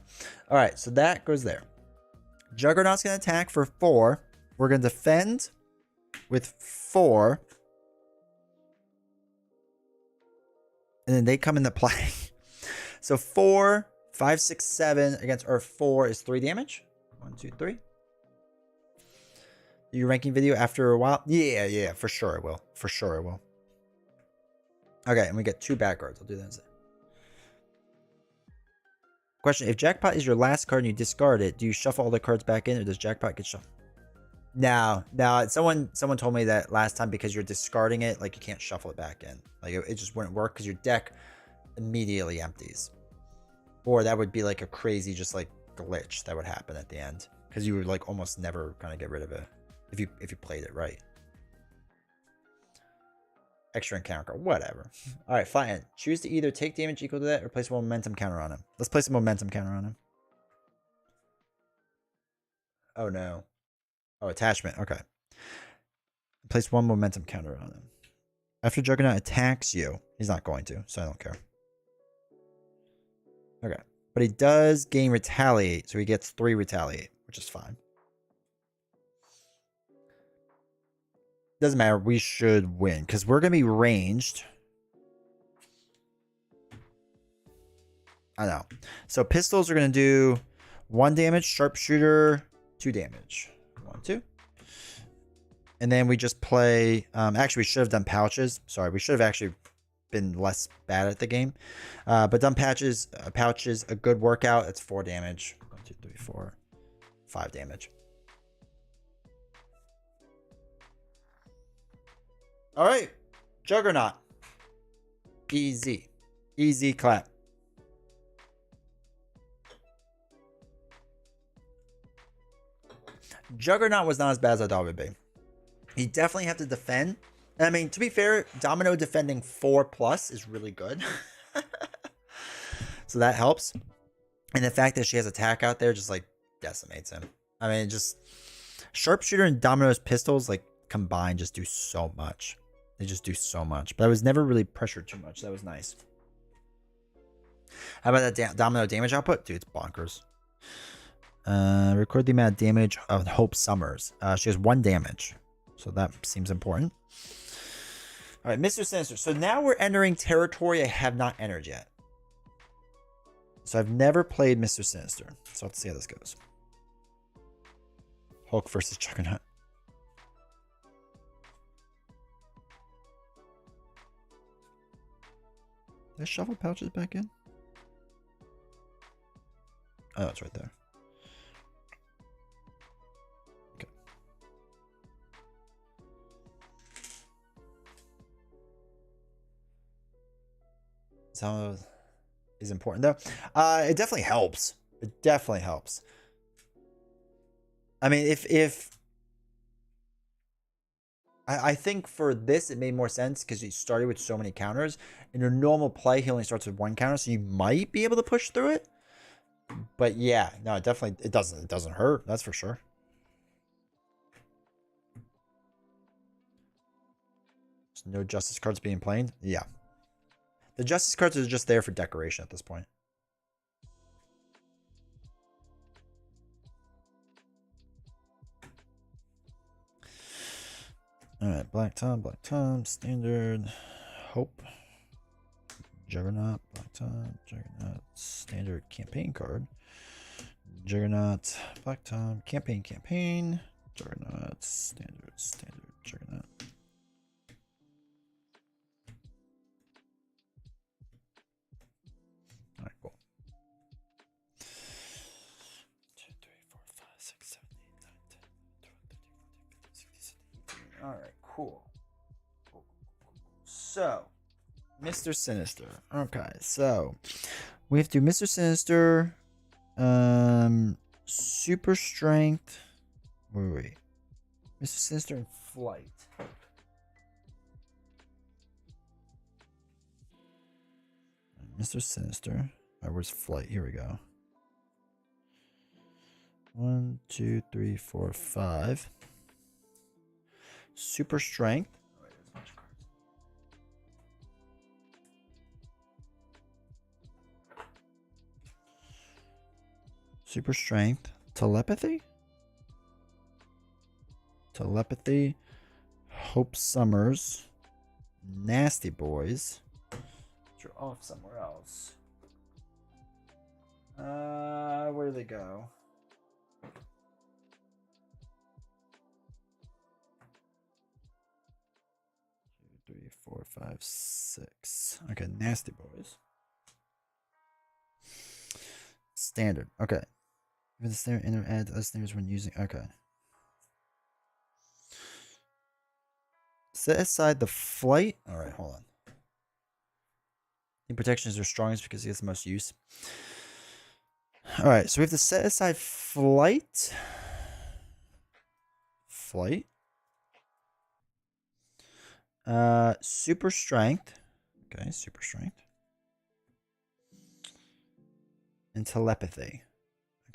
All right, so that goes there. Juggernaut's going to attack for 4. We're going to defend with 4. And then they come into play. So 4, 5, 6, 7 against our 4 is 3 damage. 1, 2, 3. Do your ranking video after a while? Yeah, for sure I will. Okay, and we get 2 bad cards. I'll do that. Question: if Jackpot is your last card and you discard it, do you shuffle all the cards back in, or does Jackpot get shuffled? No. Someone told me that last time because you're discarding it, like you can't shuffle it back in. Like it just wouldn't work because your deck immediately empties. Or that would be like a crazy just like glitch that would happen at the end because you would like almost never kind of get rid of it if you played it right. Extra encounter card, whatever. All right, fine. Choose to either take damage equal to that or place a momentum counter on him. Let's place a momentum counter on him. Oh no. Oh, attachment. Okay. Place 1 momentum counter on him. After Juggernaut attacks you, he's not going to, so I don't care. Okay. But he does gain retaliate, so he gets 3 retaliate, which is fine. Doesn't matter. We should win because we're going to be ranged. I know. So pistols are going to do 1 damage. Sharpshooter, 2 damage. 1, 2. And then we just play... actually, we should have done pouches. Sorry, we should have actually been less bad at the game. But done pouches, a good workout. It's 4 damage. 1, 2, 3, 4, 5 damage. All right, Juggernaut. Easy clap. Juggernaut was not as bad as I thought it would be. You definitely have to defend. And I mean, to be fair, Domino defending 4+ is really good. So that helps. And the fact that she has attack out there just like decimates him. I mean, just Sharpshooter and Domino's pistols like combined just do so much. They just do so much. But I was never really pressured too much. That was nice. How about that Domino damage output? Dude, it's bonkers. Record the amount of damage of Hope Summers. She has 1 damage. So that seems important. All right, Mr. Sinister. So now we're entering territory I have not entered yet. So I've never played Mr. Sinister. So let's see how this goes. Hulk versus Juggernaut. Did I shuffle pouches back in? Oh, it's right there. Okay. So is important though. It definitely helps. It definitely helps. I mean, if I think for this, it made more sense because you started with so many counters. In your normal play, he only starts with 1 counter, so you might be able to push through it. But yeah, no, it doesn't hurt, that's for sure. There's no justice cards being played. Yeah. The justice cards are just there for decoration at this point. Alright, Black Tom, standard, Hope, Juggernaut, Black Tom, Juggernaut, standard campaign card, Juggernaut, Black Tom, campaign, Juggernaut, standard, Juggernaut. Alright, cool. 2, 3, 4, 5, 6, 7, 8, 9, 10, 12, 13, 14, 15, 16, 17, 18. Alright, cool. So, Mr. Sinister. Okay, so we have to do Mr. Sinister, Super Strength. Wait. Mr. Sinister and Flight. Mr. Sinister. Alright, where's Flight? Here we go. 1, 2, 3, 4, 5. Super Strength. Super Strength. Telepathy? Hope Summers. Nasty Boys. You're off somewhere else. Where do they go? Two, 3, 4, 5, 6. Okay, Nasty Boys. Standard. Okay. Even the standard inner adds other standards when using. Okay. Set aside the Flight. All right, hold on. The protection is their strongest because he gets the most use. All right, so we have to set aside Flight. Super Strength. Okay, Super Strength. And Telepathy.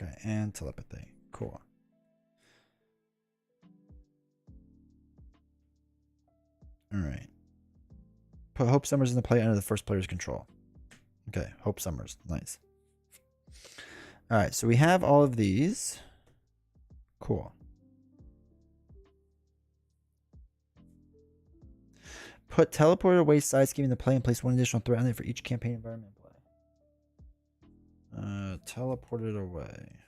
Okay, and Telepathy. Cool. Alright. Put Hope Summers in the play under the first player's control. Okay, Hope Summers. Nice. Alright, so we have all of these. Cool. Put Teleported Away side scheme in the play and place one additional threat on it for each campaign environment play. Teleported Away.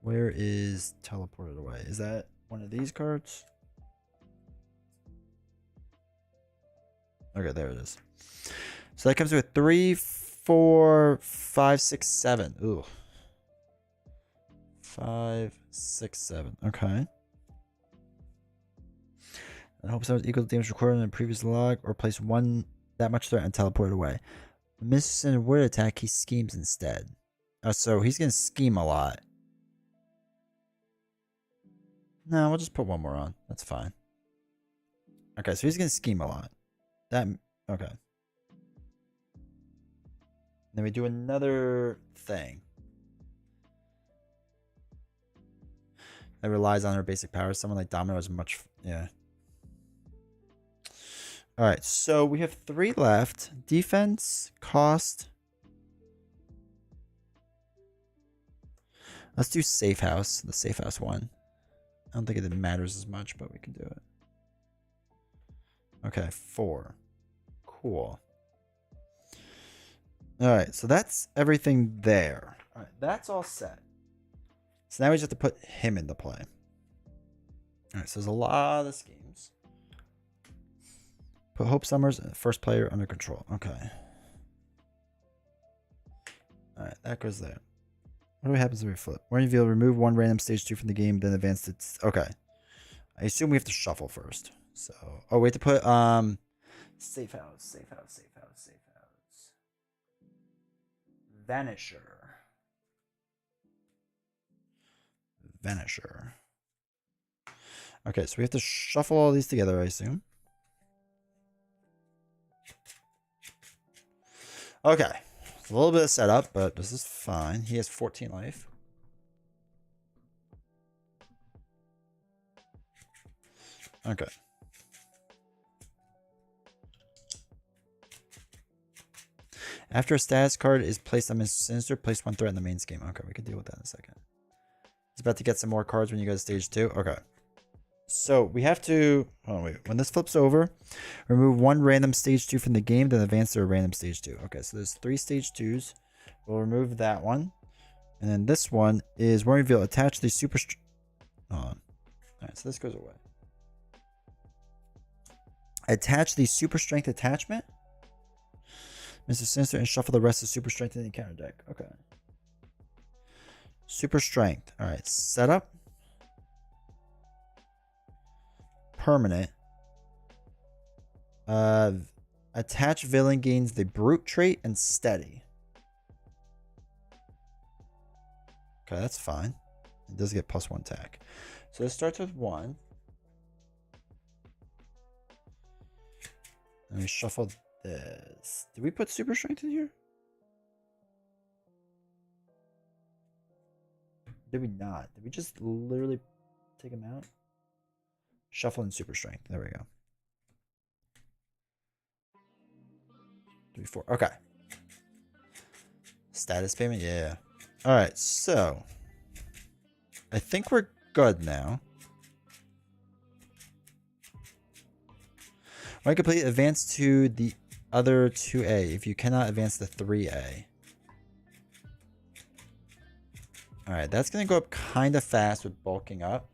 Where is Teleported Away? Is that one of these cards? Okay, there it is. So that comes with 3, 4, 5, 6, 7. Ooh. 5, 6, 7. Okay. And hope someone's equal to damage recorded in a previous log, or place one that much threat and teleport away. When missing a word attack, he schemes instead. Oh, so he's gonna scheme a lot. No, we'll just put one more on. That's fine. Okay, so he's gonna scheme a lot. Okay. Then we do another thing that relies on her basic powers. Someone like Domino is much, yeah. All right, so we have 3 left. Defense, cost. Let's do Safe House, the Safe House one. I don't think it matters as much, but we can do it. Okay, 4. Cool. All right, so that's everything there. All right, that's all set. So now we just have to put him into play. All right, so there's a lot of schemes. Put Hope Summers, first player, under control. Okay. All right, that goes there. What happens if we flip? When you reveal, remove one random stage 2 from the game, then advance to... Okay. I assume we have to shuffle first. So, oh, we have to put Safe House. Vanisher. Okay, so we have to shuffle all these together, I assume. Okay. A little bit of setup, but this is fine. He has 14 life. Okay. After a status card is placed on Mr. Sinister, place one threat in the main scheme. Okay, we can deal with that in a second. He's about to get some more cards when you go to stage 2. Okay. So we have to... Oh, wait. When this flips over, remove one random stage 2 from the game, then advance to a random stage 2. Okay, so there's 3 stage 2s. We'll remove that one. And then this one is when we reveal attach the super... Hold on. Alright, so this goes away. Attach the super strength attachment. Mr. Sinister, and shuffle the rest of super strength in the encounter deck. Okay. Super strength. Alright, setup. Permanent. Attach villain gains the brute trait and steady. Okay, that's fine. It does get +1 attack. So this starts with 1. And we shuffle this. Did we put super strength in here? Did we not? Did we just literally take him out? Shuffle and super strength. There we go. 3, 4. Okay. Status payment? Yeah. Alright, so I think we're good now. When complete, advance to the other 2A if you cannot advance to 3A. Alright, that's going to go up kind of fast with bulking up.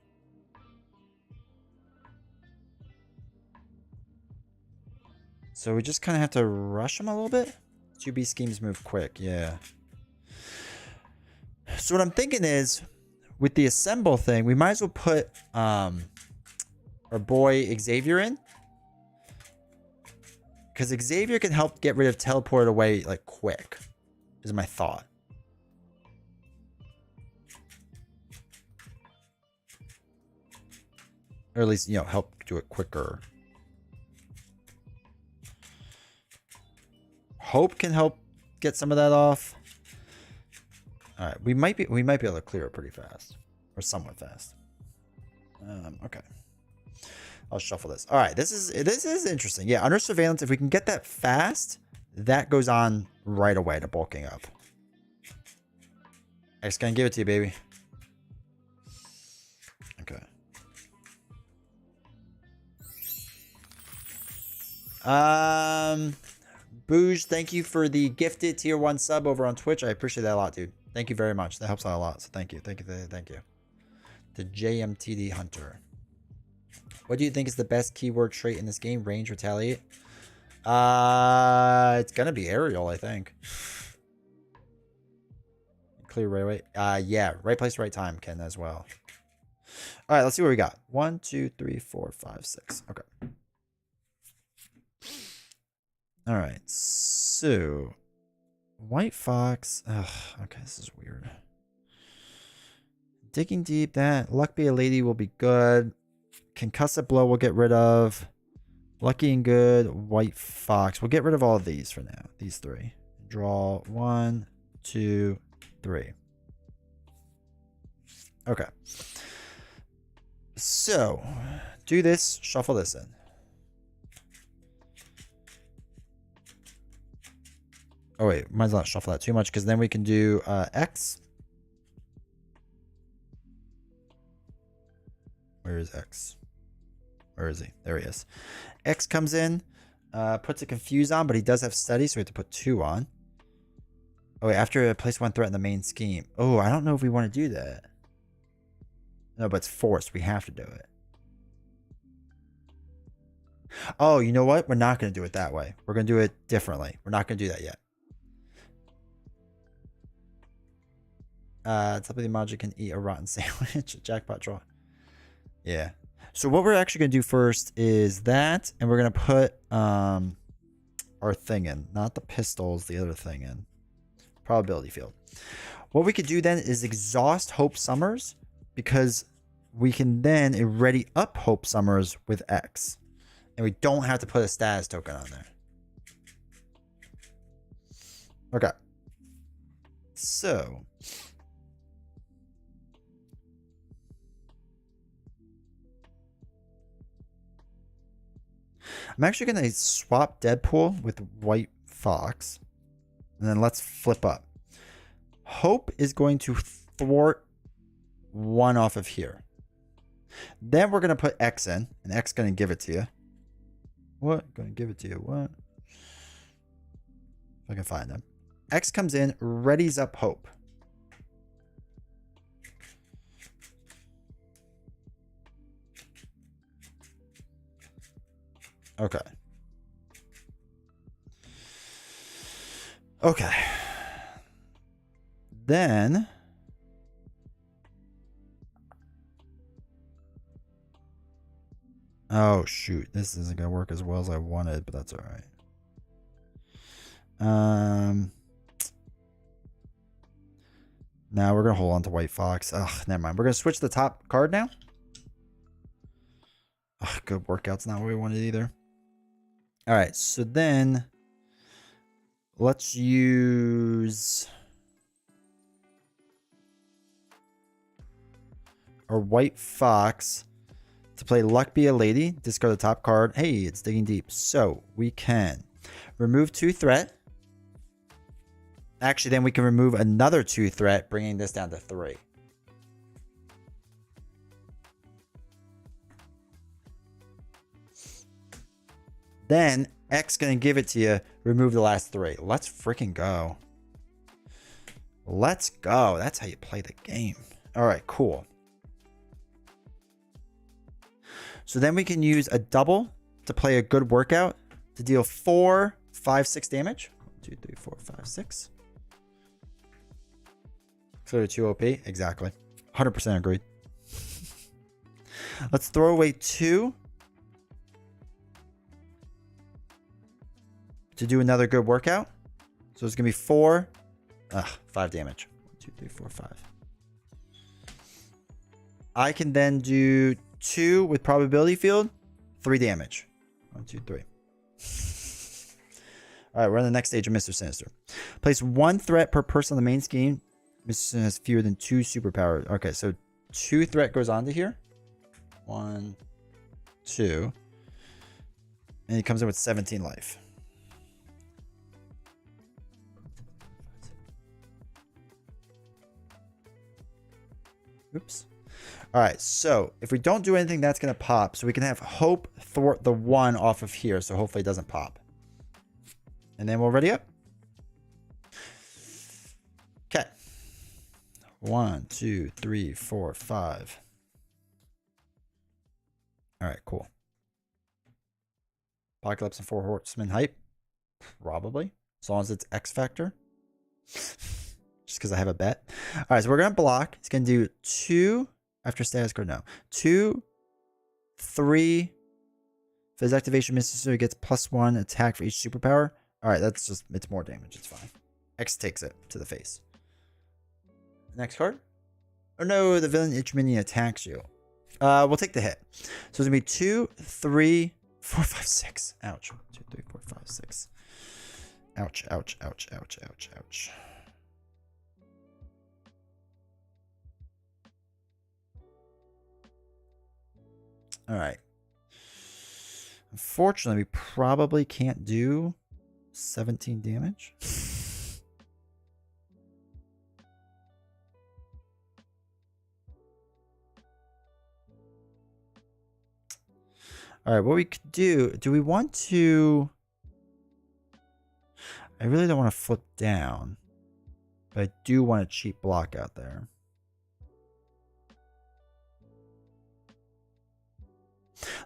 So we just kind of have to rush them a little bit. 2B schemes move quick, yeah. So what I'm thinking is, with the assemble thing, we might as well put our boy Xavier in. Because Xavier can help get rid of teleport away, like, quick. Is my thought. Or at least, you know, help do it quicker. Hope can help get some of that off. All right, we might be able to clear it pretty fast, or somewhat fast. Okay, I'll shuffle this. All right, this is interesting. Yeah, under surveillance, if we can get that fast, that goes on right away to bulking up. X gonna give it to you, baby. Okay. Booge, thank you for the gifted tier 1 sub over on Twitch. I appreciate that a lot, dude. Thank you very much. That helps out a lot. So thank you. Thank you. Thank you. The JMTD Hunter. What do you think is the best keyword trait in this game? Range, retaliate? It's going to be aerial, I think. Clear railway. Yeah. Right place, right time, Ken, as well. All right, let's see what we got. 1, 2, 3, 4, 5, 6. Okay. All right, so White Fox. Ugh, okay, this is weird. Digging deep. That Luck Be a Lady will be good. Concussive Blow we'll get rid of. Lucky and Good. White Fox. We'll get rid of all of these for now. These 3. Draw 1, 2, 3. Okay. So do this. Shuffle this in. Oh, wait. Might as well not shuffle that too much because then we can do X. Where is X? Where is he? There he is. X comes in, puts a Confuse on, but he does have Steady, so we have to put 2 on. Oh, wait. After place 1 threat in the main scheme. Oh, I don't know if we want to do that. No, but it's forced. We have to do it. Oh, you know what? We're not going to do it that way. We're going to do it differently. We're not going to do that yet. Top of the emoji can eat a rotten sandwich. Jackpot draw. Yeah. So what we're actually going to do first is that, and we're going to put our thing in. Not the pistols, the other thing in. Probability field. What we could do then is exhaust Hope Summers, because we can then ready up Hope Summers with X. And we don't have to put a status token on there. Okay. So I'm actually going to swap Deadpool with White Fox. And then let's flip up. Hope is going to thwart one off of here. Then we're going to put X in. And X is going to give it to you. What? Going to give it to you. What? If I can find them. X comes in, readies up Hope. Okay. Okay. Then oh shoot, this isn't gonna work as well as I wanted, but that's all right. Now we're gonna hold on to White Fox. Ugh, never mind. We're gonna switch the top card now. Ugh, good workout's not what we wanted either. All right, so then let's use our White Fox to play Luck Be a Lady. Discard the top card. Hey, it's digging deep. So we can remove 2 threat. Actually, then we can remove another 2 threat, bringing this down to 3. Then X gonna give it to you. Remove the last 3. Let's freaking go. Let's go. That's how you play the game. All right, cool. So then we can use a double to play a good workout to deal 4, 5, 6 damage. 1, 2, 3, 4, 5, 6. Clear 2 OP. Exactly. 100% agreed. Let's throw away 2 to do another good workout. So it's going to be 4, 5 damage. 1, 2, 3, 4, 5. I can then do 2 with probability field, 3 damage. 1, 2, 3. All right, we're on the next stage of Mr. Sinister. Place 1 threat per person on the main scheme. Mr. Sinister has fewer than 2 superpowers. Okay, so 2 threat goes onto here. 1, 2. And he comes in with 17 life. Oops. All right, so if we don't do anything, that's going to pop. So we can have Hope thwart the 1 off of here. So hopefully it doesn't pop. And then we'll ready up. Okay. 1, 2, 3, 4, 5. All right, cool. Apocalypse and 4 Horsemen hype. Probably. As long as it's X Factor. Just because I have a bet. All right, so we're going to block. It's going to do 2 after status card. No. 2, 3. For his activation, Mr. Sinister gets +1 attack for each superpower. All right, that's just, it's more damage. It's fine. X takes it to the face. Next card. Oh no, the villain each minion attacks you. We'll take the hit. So it's going to be 2, 3, 4, 5, 6. Ouch. 2, 3, 4, 5, 6. Ouch, ouch, ouch, ouch, ouch, ouch. All right. Unfortunately, we probably can't do 17 damage. All right, what we could do we want to... I really don't want to flip down, but I do want a cheap block out there.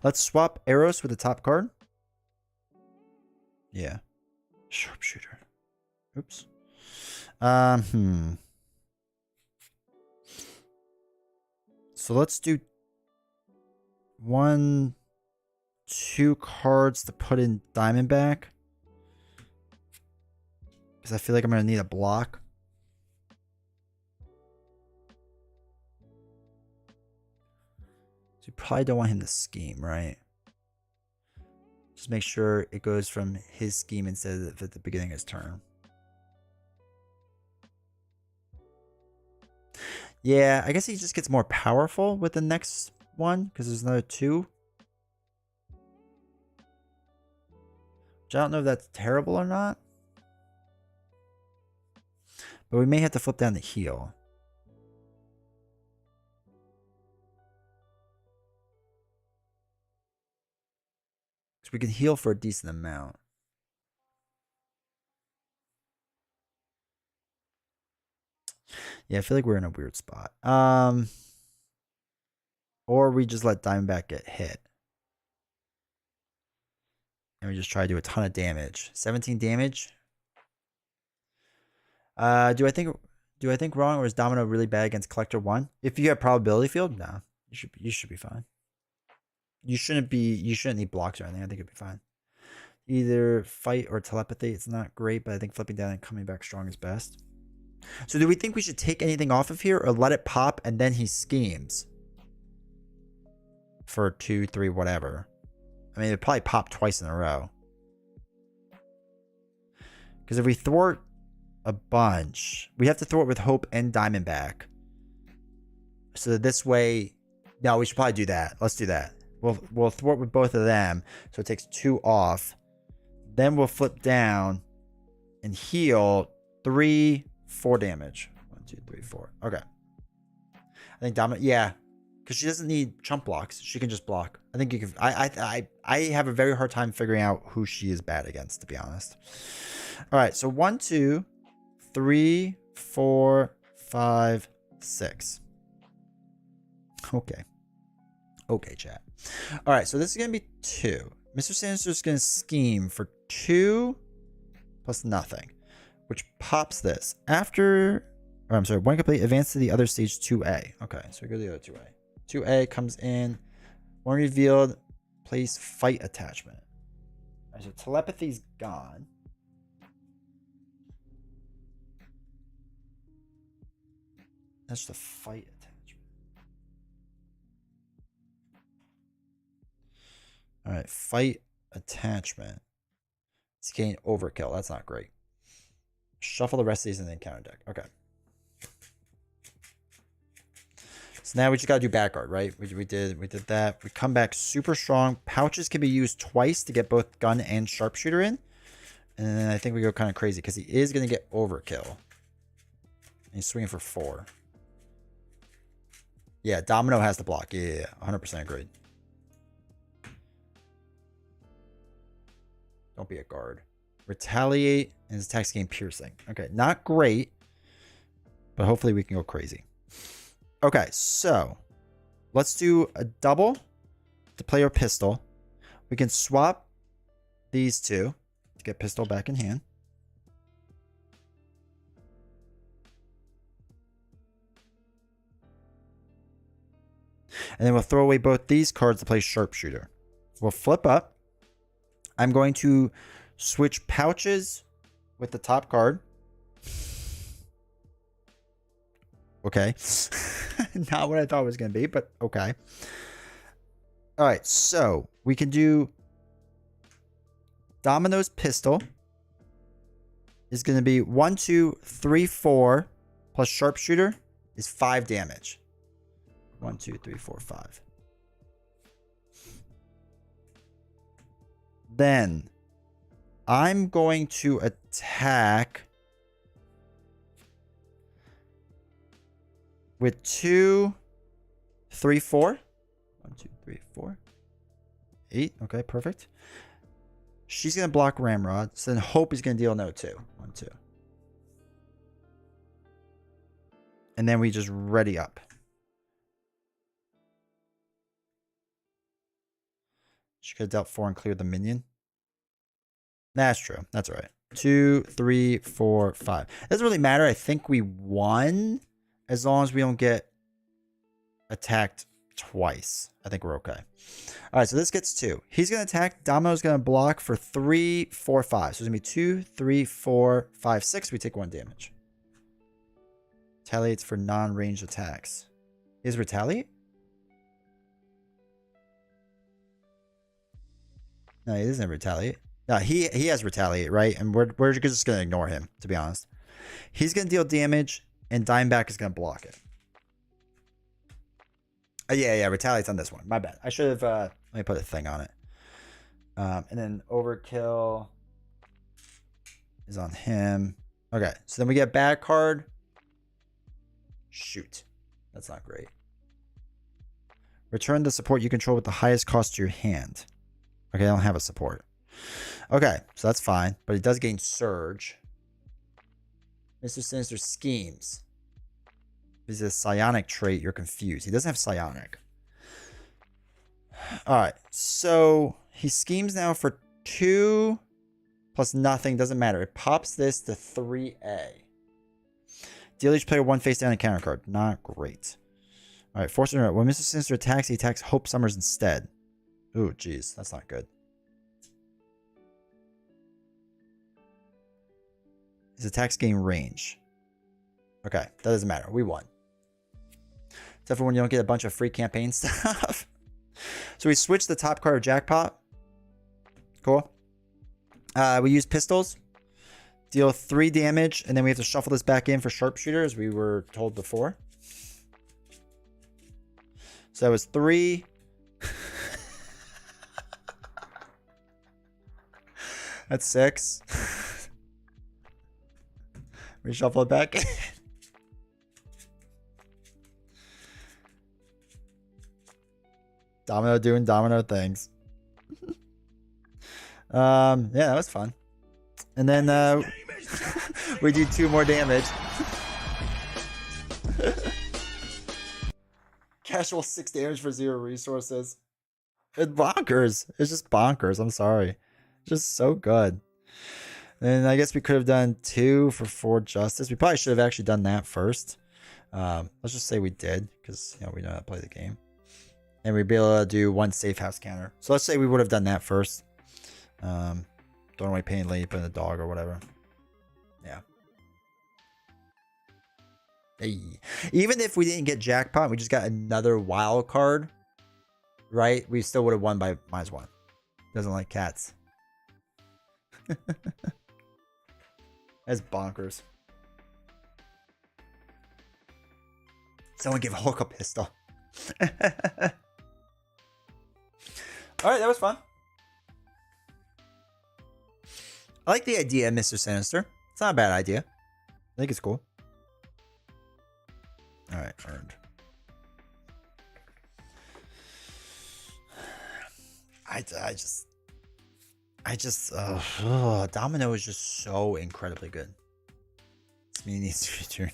Let's swap arrows with the top card. Yeah. Sharpshooter. Oops. So let's do 1, 2 cards to put in Diamondback. Because I feel like I'm going to need a block. So you probably don't want him to scheme, right? Just make sure it goes from his scheme instead of at the beginning of his turn. Yeah, I guess he just gets more powerful with the next one because there's another 2. Which I don't know if that's terrible or not. But we may have to flip down the heal. So we can heal for a decent amount. Yeah, I feel like we're in a weird spot. Or we just let Diamondback get hit. And we just try to do a ton of damage. 17 damage. Do I think wrong, or is Domino really bad against Collector 1? If you have probability field, no. You should be fine. You shouldn't need blocks or anything. I think it'd be fine. Either fight or telepathy. It's not great, but I think flipping down and coming back strong is best. So do we think we should take anything off of here or let it pop and then he schemes? For 2, 3, whatever. I mean, it'd probably pop twice in a row. Because if we thwart a bunch, we have to thwart with Hope and Diamondback. So that this way... No, we should probably do that. Let's do that. We'll thwart with both of them. So it takes 2 off. Then we'll flip down and heal 3, 4 damage. 1, 2, 3, 4. Okay. I think Domino... Yeah. Because she doesn't need chump blocks. She can just block. I think you can... I have a very hard time figuring out who she is bad against, to be honest. All right. So 1, 2, 3, 4, 5, 6. Okay. Okay, chat. All right. So this is going to be 2. Mr. Sinister is going to scheme for 2 plus nothing, which pops this. After... Or I'm sorry. 1 complete. Advance to the other stage 2A. Okay. So we go to the other 2A. 2A comes in. 1 revealed. Place fight attachment. All right, so telepathy's gone. That's the fight attachment. All right, fight attachment. It's gain overkill. That's not great. Shuffle the rest of these in the encounter deck. Okay. So now we just gotta do back guard, right? We did that. We come back super strong. Pouches can be used twice to get both gun and sharpshooter in. And then I think we go kind of crazy because he is gonna get overkill. And he's swinging for 4. Yeah, Domino has the block. Yeah, 100% agreed. Don't be a guard. Retaliate and his attacks gain piercing. Okay, not great, but hopefully we can go crazy. Okay, so let's do a double to play our pistol. We can swap these 2 to get pistol back in hand. And then we'll throw away both these cards to play sharpshooter. We'll flip up. I'm going to switch pouches with the top card. Okay. Not what I thought it was going to be, but okay. All right, so we can do Domino's pistol is going to be 1, 2, 3, 4 plus sharpshooter is 5 damage. 1, 2, 3, 4, 5. Then I'm going to attack with 2, 3, 4. 1, 2, 3, 4. 8. Okay, perfect. She's going to block Ramrod. So then Hope is going to deal no 2. 1, 2. And then we just ready up. She could have dealt 4 and cleared the minion. That's true. That's all right. 2, 3, 4, 5. It doesn't really matter. I think we won as long as we don't get attacked twice. I think we're okay. All right, so this gets 2. He's going to attack. Domino's going to block for 3, 4, 5. So it's going to be 2, 3, 4, 5, 6. We take 1 damage. Retaliates for non-ranged attacks. Is retaliate? No, he doesn't have retaliate. No, he has retaliate, right? And we're just going to ignore him, to be honest. He's going to deal damage, and Dimeback is going to block it. Yeah, retaliates on this one. My bad. I should have, let me put a thing on it. And then overkill is on him. Okay, so then we get bad card. Shoot. That's not great. Return the support you control with the highest cost to your hand. Okay, I don't have a support. Okay, so that's fine. But it does gain Surge. Mr. Sinister schemes. This is a psionic trait. You're confused. He doesn't have psionic. Alright, so he schemes now for 2 plus nothing. Doesn't matter. It pops this to 3A. Deal each player 1 face down encounter card. Not great. Alright, force interrupt. When Mr. Sinister attacks, he attacks Hope Summers instead. Ooh, jeez. That's not good. His attacks gain range. Okay, that doesn't matter. We won. Except for when you don't get a bunch of free campaign stuff. So we switched the top card of Jackpot. Cool. We use pistols. Deal 3 damage, and then we have to shuffle this back in for Sharpshooter, as we were told before. So that was 3. That's 6. We shuffle it back. Domino doing domino things. Yeah, that was fun. And then we do 2 more damage. Casual 6 damage for 0 resources. It's bonkers. It's just bonkers. I'm sorry. Just so good. And I guess we could have done 2 for 4 justice. We probably should have actually done that first. Let's just say we did, because we know how to play the game. And we'd be able to do 1 safe house counter. So let's say we would have done that first. Don't away pain late, put in the dog or whatever. Yeah. Hey. Even if we didn't get jackpot, we just got another wild card, right? We still would have won by -1. Doesn't like cats. That's bonkers. Someone give Hulk a pistol. Alright, that was fun. I like the idea, Mr. Sinister. It's not a bad idea. I think it's cool. Alright, earned. Domino is just so incredibly good. This mean needs to return.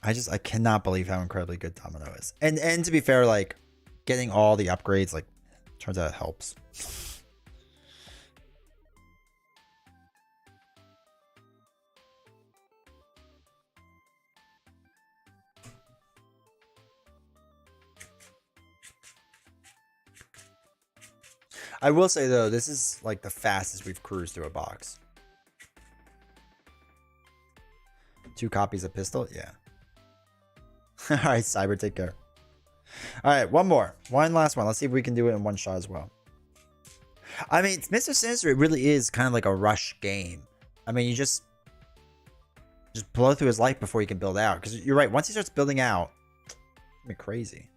I cannot believe how incredibly good Domino is. And to be fair, like, getting all the upgrades, like, turns out it helps. I will say, though, this is, like, the fastest we've cruised through a box. 2 copies of pistol? Yeah. Alright, Cyber, take care. Alright, one more. One last one. Let's see if we can do it in one shot as well. I mean, Mr. Sinister, it really is kind of like a rush game. I mean, you just blow through his life before you can build out. Because you're right, once he starts building out, it's gonna be crazy.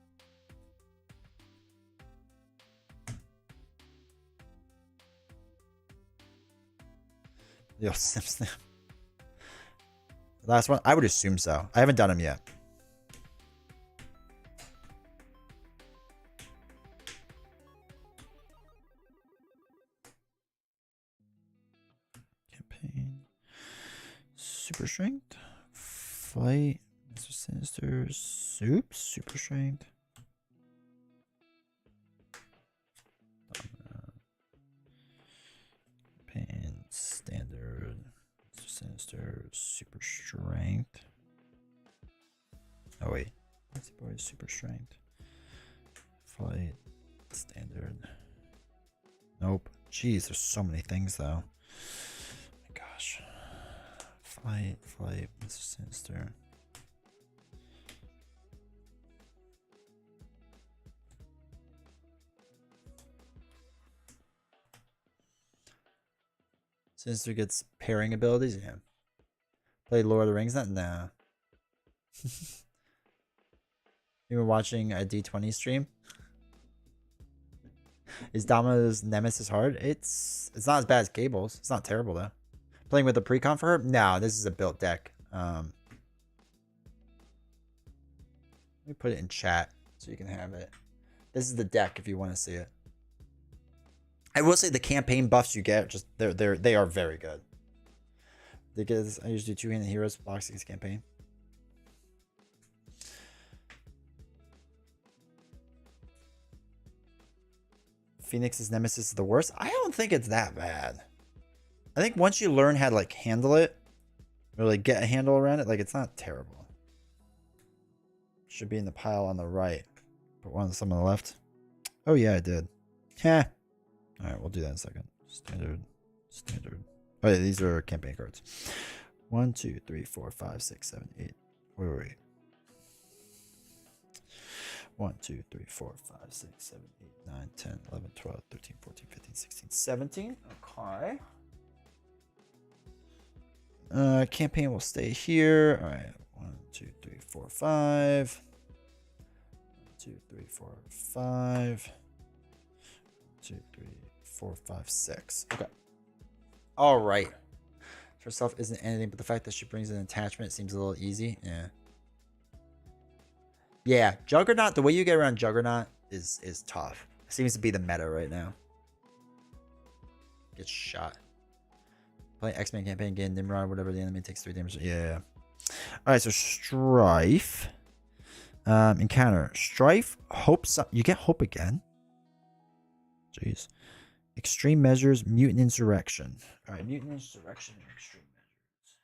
Yo, Snip. Last one? I would assume so. I haven't done them yet. Campaign. Super Strength. Fight. Mr. Sinister. Soup. Super Strength. Campaign. Standard. Mr. Sinister. Super Strength. Oh wait. That's boy Super Strength. Fight. Standard. Nope. Jeez, there's so many things though. Oh my gosh. Flight, Mr. Sinister. Sinister gets pairing abilities? Yeah. Played Lord of the Rings? Nah. You were watching a D20 stream. Is Domino's Nemesis hard? It's not as bad as Gables. It's not terrible though. Playing with the pre-con for her? No, this is a built deck. Let me put it in chat so you can have it. This is the deck if you want to see it. I will say the campaign buffs you get just they are very good. Because I usually do two-handed heroes box against campaign. Phoenix's Nemesis is the worst. I don't think it's that bad. I think once you learn how to like handle it, or like get a handle around it, like it's not terrible. Should be in the pile on the right. Put one some on the left. Oh yeah, I did. Heh. Alright, we'll do that in a second. Standard. Oh yeah, these are campaign cards. 1, 2, 3, 4, 5, 6, 7, 8. Wait. 1, 2, 3, 4, 5, 6, 7, 8, 9, 10, 11, 12, 13, 14, 15, 16, 17. Okay. Campaign will stay here. All right. 1, 2, 3, 4, 5. 1, 2, 3, 4, 5. 2, 3, 4, 5, 6. Okay. All right. Herself isn't anything, but the fact that she brings an attachment seems a little easy. Yeah. Yeah, Juggernaut, the way you get around Juggernaut is tough. It seems to be the meta right now. Gets shot. Play X-Men campaign, gain Nimrod, whatever the enemy takes 3 damage. Yeah. Alright, so Strife. Encounter. Strife, Hope. You get Hope again? Jeez. Extreme measures, Mutant Insurrection. Alright, Mutant Insurrection and Extreme Measures.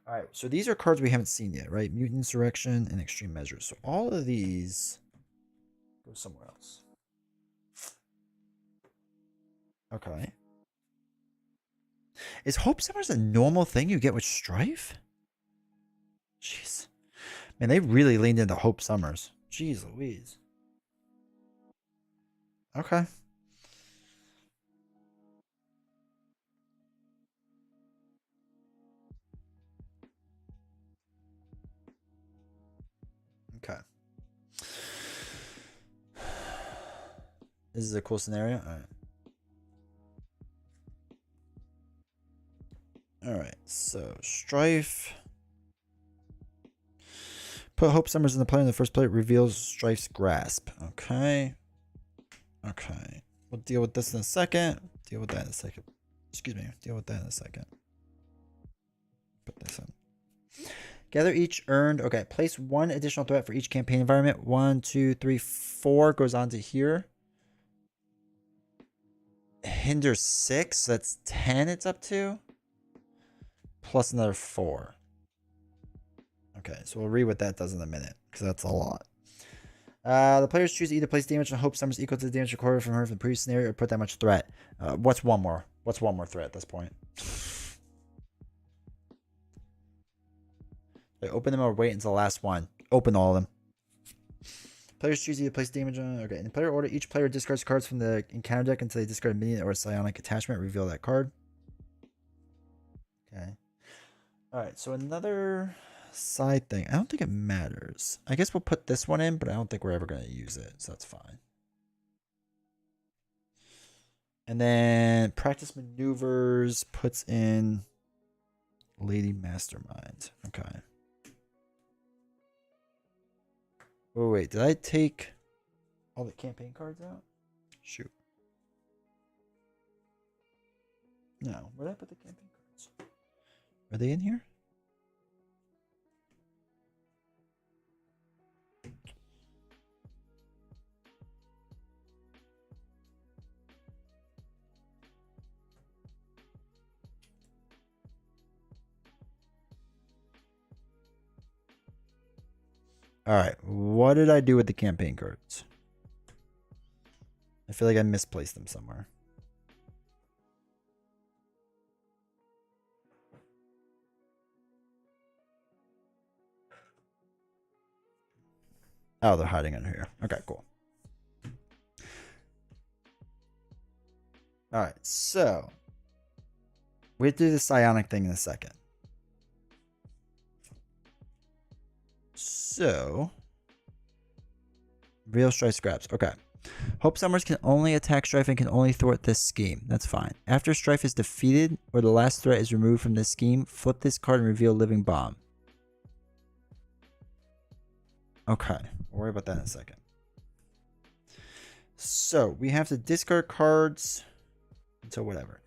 Alright, so these are cards we haven't seen yet, right? Mutant Insurrection and Extreme Measures. So all of these go somewhere else. Okay. Is Hope Summers a normal thing you get with Strife? Jeez. Man, they really leaned into Hope Summers. Jeez Louise. Okay. Okay. This is a cool scenario. All right. All right. So Strife. Put Hope Summers in the play, and the first play reveals Strife's grasp. Okay. Okay. We'll deal with this in a second. Deal with that in a second. Excuse me. Deal with that in a second. Put this in. Gather each earned. Okay. Place 1 additional threat for each campaign environment. 1, 2, 3, 4 goes on to here. Hinder 6. So that's 10 it's up to. Plus another 4. Okay, so we'll read what that does in a minute, because that's a lot. The players choose to either place damage on Hope Summers equal to the damage recorded from her from the previous scenario, or put that much threat. What's one more? What's one more threat at this point? Open them or wait until the last one. Open all of them. Players choose either place damage on. Okay, in player order, each player discards cards from the encounter deck until they discard a minion or a psionic attachment. Reveal that card. Okay. All right, so another side thing. I don't think it matters. I guess we'll put this one in, but I don't think we're ever going to use it, so that's fine. And then practice maneuvers puts in Lady Mastermind. Okay. Oh wait, did I take all the campaign cards out? Shoot. No, where did I put the campaign cards? Are they in here? All right, what did I do with the campaign cards? I feel like I misplaced them somewhere. Oh, they're hiding under here. Okay, cool. All right, so we have to do the psionic thing in a second. So Real Strife scraps. Okay. Hope Summers can only attack Strife and can only thwart this scheme. That's fine. After Strife is defeated or the last threat is removed from this scheme, flip this card and reveal Living Bomb. Okay. We'll worry about that in a second. So, we have to discard cards until whatever.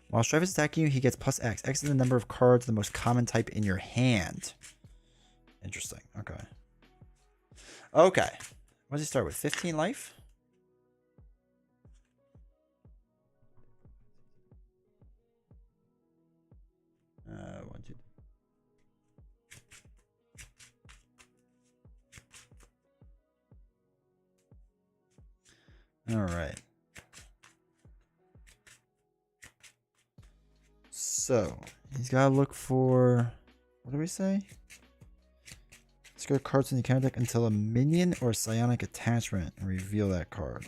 While Strife is attacking you, he gets plus X. X is the number of cards, the most common type in your hand. Interesting. Okay. Okay. What does he start with? 15 life? One, two. All right. So he's got to look for, what do we say? Discard cards in the counter deck until a minion or psionic attachment and reveal that card.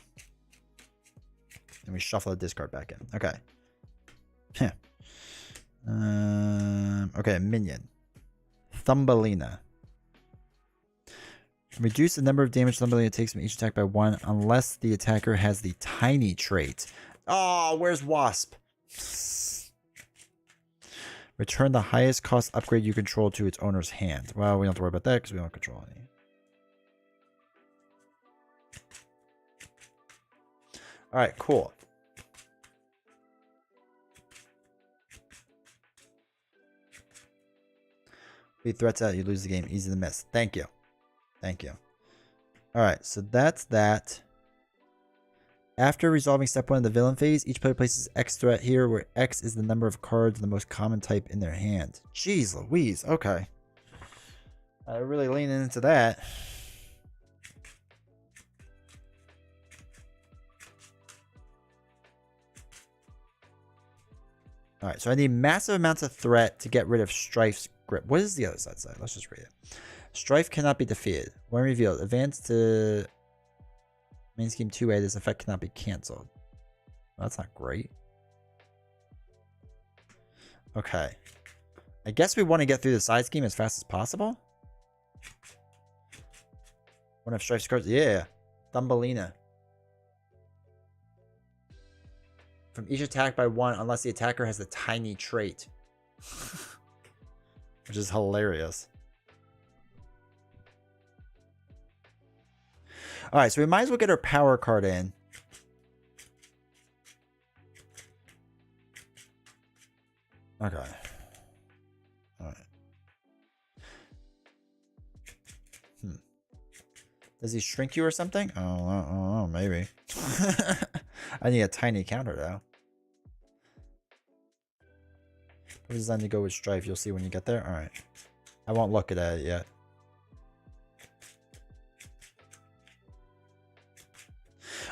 And we shuffle the discard back in. Okay. Yeah. Okay, minion. Thumbelina. Reduce the number of damage Thumbelina takes from each attack by 1 unless the attacker has the tiny trait. Oh, where's Wasp? Return the highest cost upgrade you control to its owner's hand. Well, we don't have to worry about that because we don't control any. Alright, cool. Beat threats out, you lose the game. Easy to miss. Thank you. Thank you. Alright, so that's that. After resolving step 1 of the villain phase, each player places X threat here, where X is the number of cards, the most common type in their hand. Jeez Louise, okay. I really leaning into that. Alright, so I need massive amounts of threat to get rid of Strife's grip. What does the other side say? Let's just read it. Strife cannot be defeated. When revealed, advance to main scheme 2A, this effect cannot be cancelled. Well, that's not great. Okay. I guess we want to get through the side scheme as fast as possible. One of Strife's cards. Yeah. Thumbelina. From each attack by 1 unless the attacker has the tiny trait. Which is hilarious. Alright, so we might as well get our power card in. Okay. Alright. Does he shrink you or something? Oh, maybe. I need a tiny counter, though. It's designed to go with Strife. You'll see when you get there. Alright. I won't look at it yet.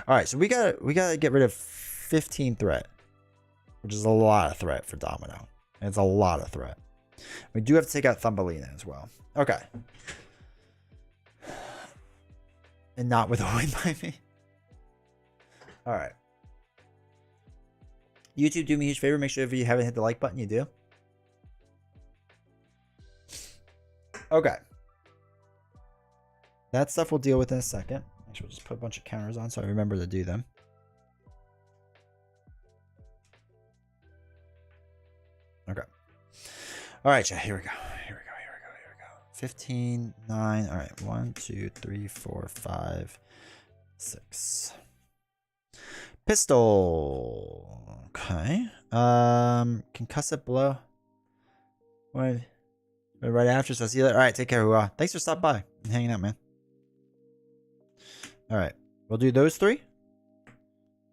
Alright, so we gotta get rid of 15 threat. Which is a lot of threat for Domino. It's a lot of threat. We do have to take out Thumbelina as well. Okay. And not with a win by me. Alright. YouTube, do me a huge favor. Make sure if you haven't hit the like button, you do. Okay. That stuff we'll deal with in a second. Actually, we'll just put a bunch of counters on so I remember to do them. Okay. Alright, chat. Here we go. 15, 9. Alright. 1, 2, 3, 4, 5, 6. Pistol. Okay. Concussive blow. Right after, so I'll see you later. Alright, take care, Hua. Thanks for stopping by and hanging out, man. Alright. We'll do those 3.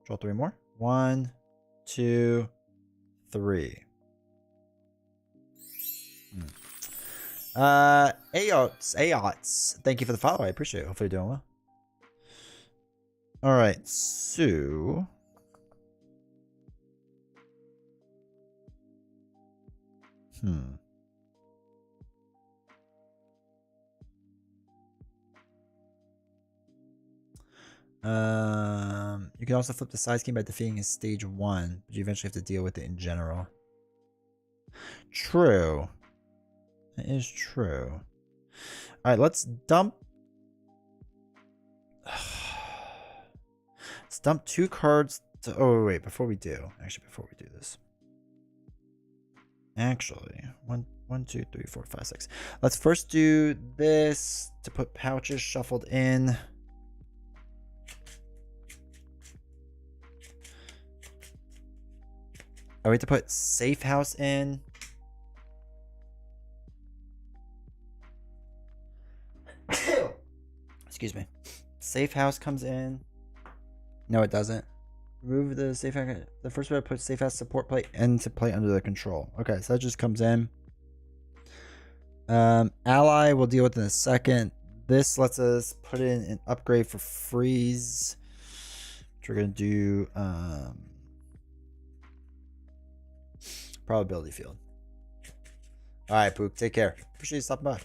Draw 3 more. 1, 2, 3. Ayots. Thank you for the follow. I appreciate it. Hopefully you're doing well. Alright, so you can also flip the side scheme by defeating his stage 1, but you eventually have to deal with it in general. True. That is true. Alright, let's dump Let's dump 2 cards to... Oh, wait, before we do. Actually, before we do this. Actually, 1, 2, 3, 4, 5, 6. Let's first do this to put pouches shuffled in. Oh, we have to put safe house in. Excuse me. Safe house comes in. No, it doesn't. Remove the safe house. The first way to put safe house support plate into play under the control. Okay, so that just comes in. Ally we'll deal with in a second. This lets us put in an upgrade for freeze. Which we're gonna do probability field. Alright, Pook, take care. Appreciate you stopping by.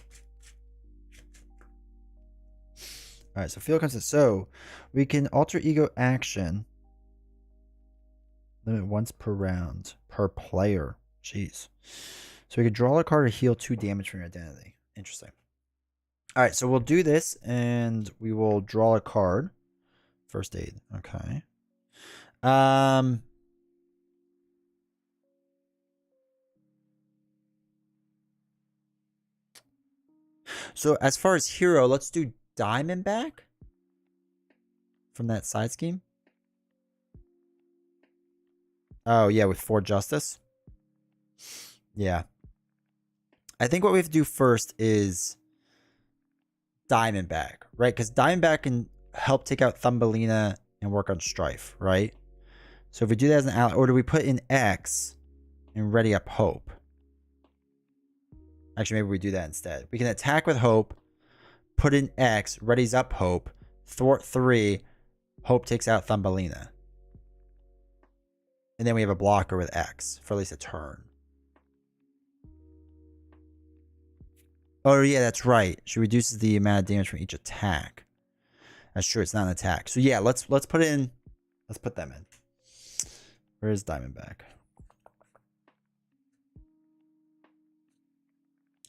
Alright, so field comes in. So we can alter ego action. Limit once per round. Per player. Jeez. So we can draw a card or heal 2 damage from your identity. Interesting. Alright, so we'll do this and we will draw a card. First aid. Okay. So as far as hero, let's do Diamondback from that side scheme. Oh, yeah, with 4 justice. Yeah. I think what we have to do first is Diamondback, right? Because Diamondback can help take out Thumbelina and work on Strife, right? So if we do that as an ally, or do we put in X and ready up Hope? Actually, maybe we do that instead. We can attack with Hope, put in X, readies up Hope, thwart 3, Hope takes out Thumbelina. And then we have a blocker with X for at least a turn. Oh, yeah, that's right. She reduces the amount of damage from each attack. That's true. It's not an attack. So, yeah, let's put in... Let's put them in. Where is Diamondback?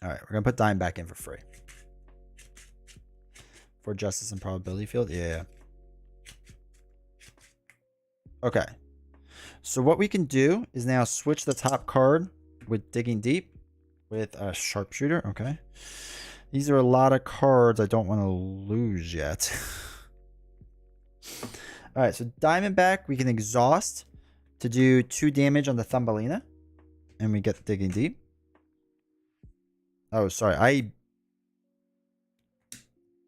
All right, we're going to put Diamondback in for free. For justice and probability field? Yeah. Okay. So what we can do is now switch the top card with Digging Deep with a Sharpshooter. Okay. These are a lot of cards I don't want to lose yet. All right, so Diamondback, we can exhaust to do 2 damage on the Thumbelina. And we get Digging Deep. Oh, sorry. I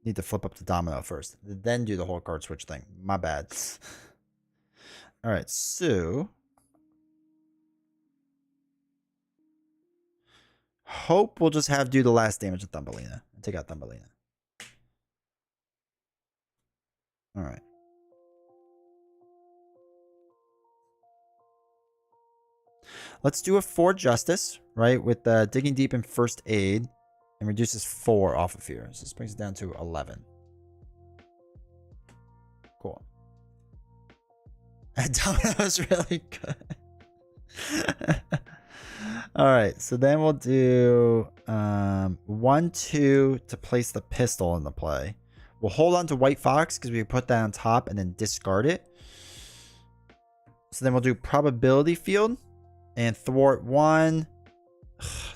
need to flip up the domino first. Then do the whole card switch thing. My bad. All right, so... Hope we'll just have do the last damage to Thumbelina. Take out Thumbelina. All right. Let's do a 4 justice, right? With Digging Deep and First Aid. And reduces 4 off of here. So this brings it down to 11. Cool. Domino's really good. All right, so then we'll do 1, 2 to place the pistol in the play. We'll hold on to White Fox because we can put that on top and then discard it. So then we'll do probability field and thwart 1,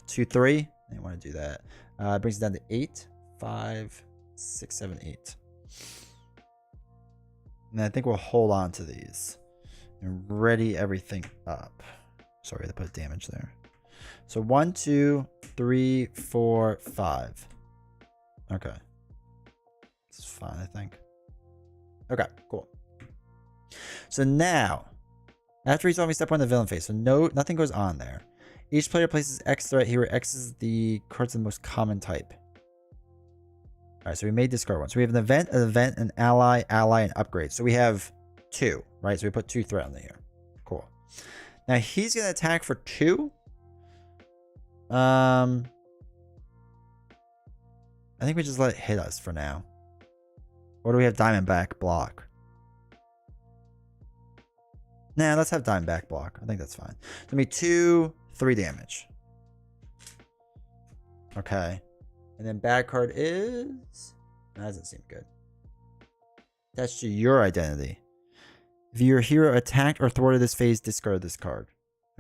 2, 3. I didn't want to do that. It brings it down to 8, 5, 6, 7, 8. And I think we'll hold on to these and ready everything up. Sorry, I put damage there. So 1, 2, 3, 4, 5. Okay. This is fine, I think. Okay, cool. So now, after resolving step 1 of the villain phase, so nothing goes on there. Each player places X threat here, where X is the cards of the most common type. Alright, so we made discard 1. So we have an event, an ally, and upgrade. So we have 2, right? So we put 2 threat on here. Cool. Now he's going to attack for 2. I think we just let it hit us for now. Or do we have Diamondback block? Nah, let's have Diamondback block. I think that's fine. It's going to be 2, 3 damage. Okay. And then bad card is... That doesn't seem good. Attached to your identity. If your hero attacked or thwarted this phase, discard this card.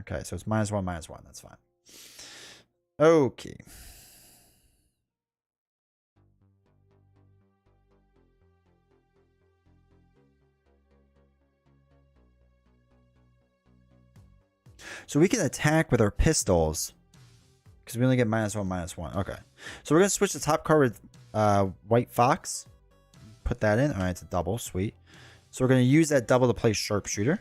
Okay, so it's -1/-1. That's fine. Okay. So we can attack with our pistols. Because we only get -1/-1. Okay. So we're going to switch the top card with White Fox. Put that in. Alright, it's a double. Sweet. So we're going to use that double to play Sharpshooter.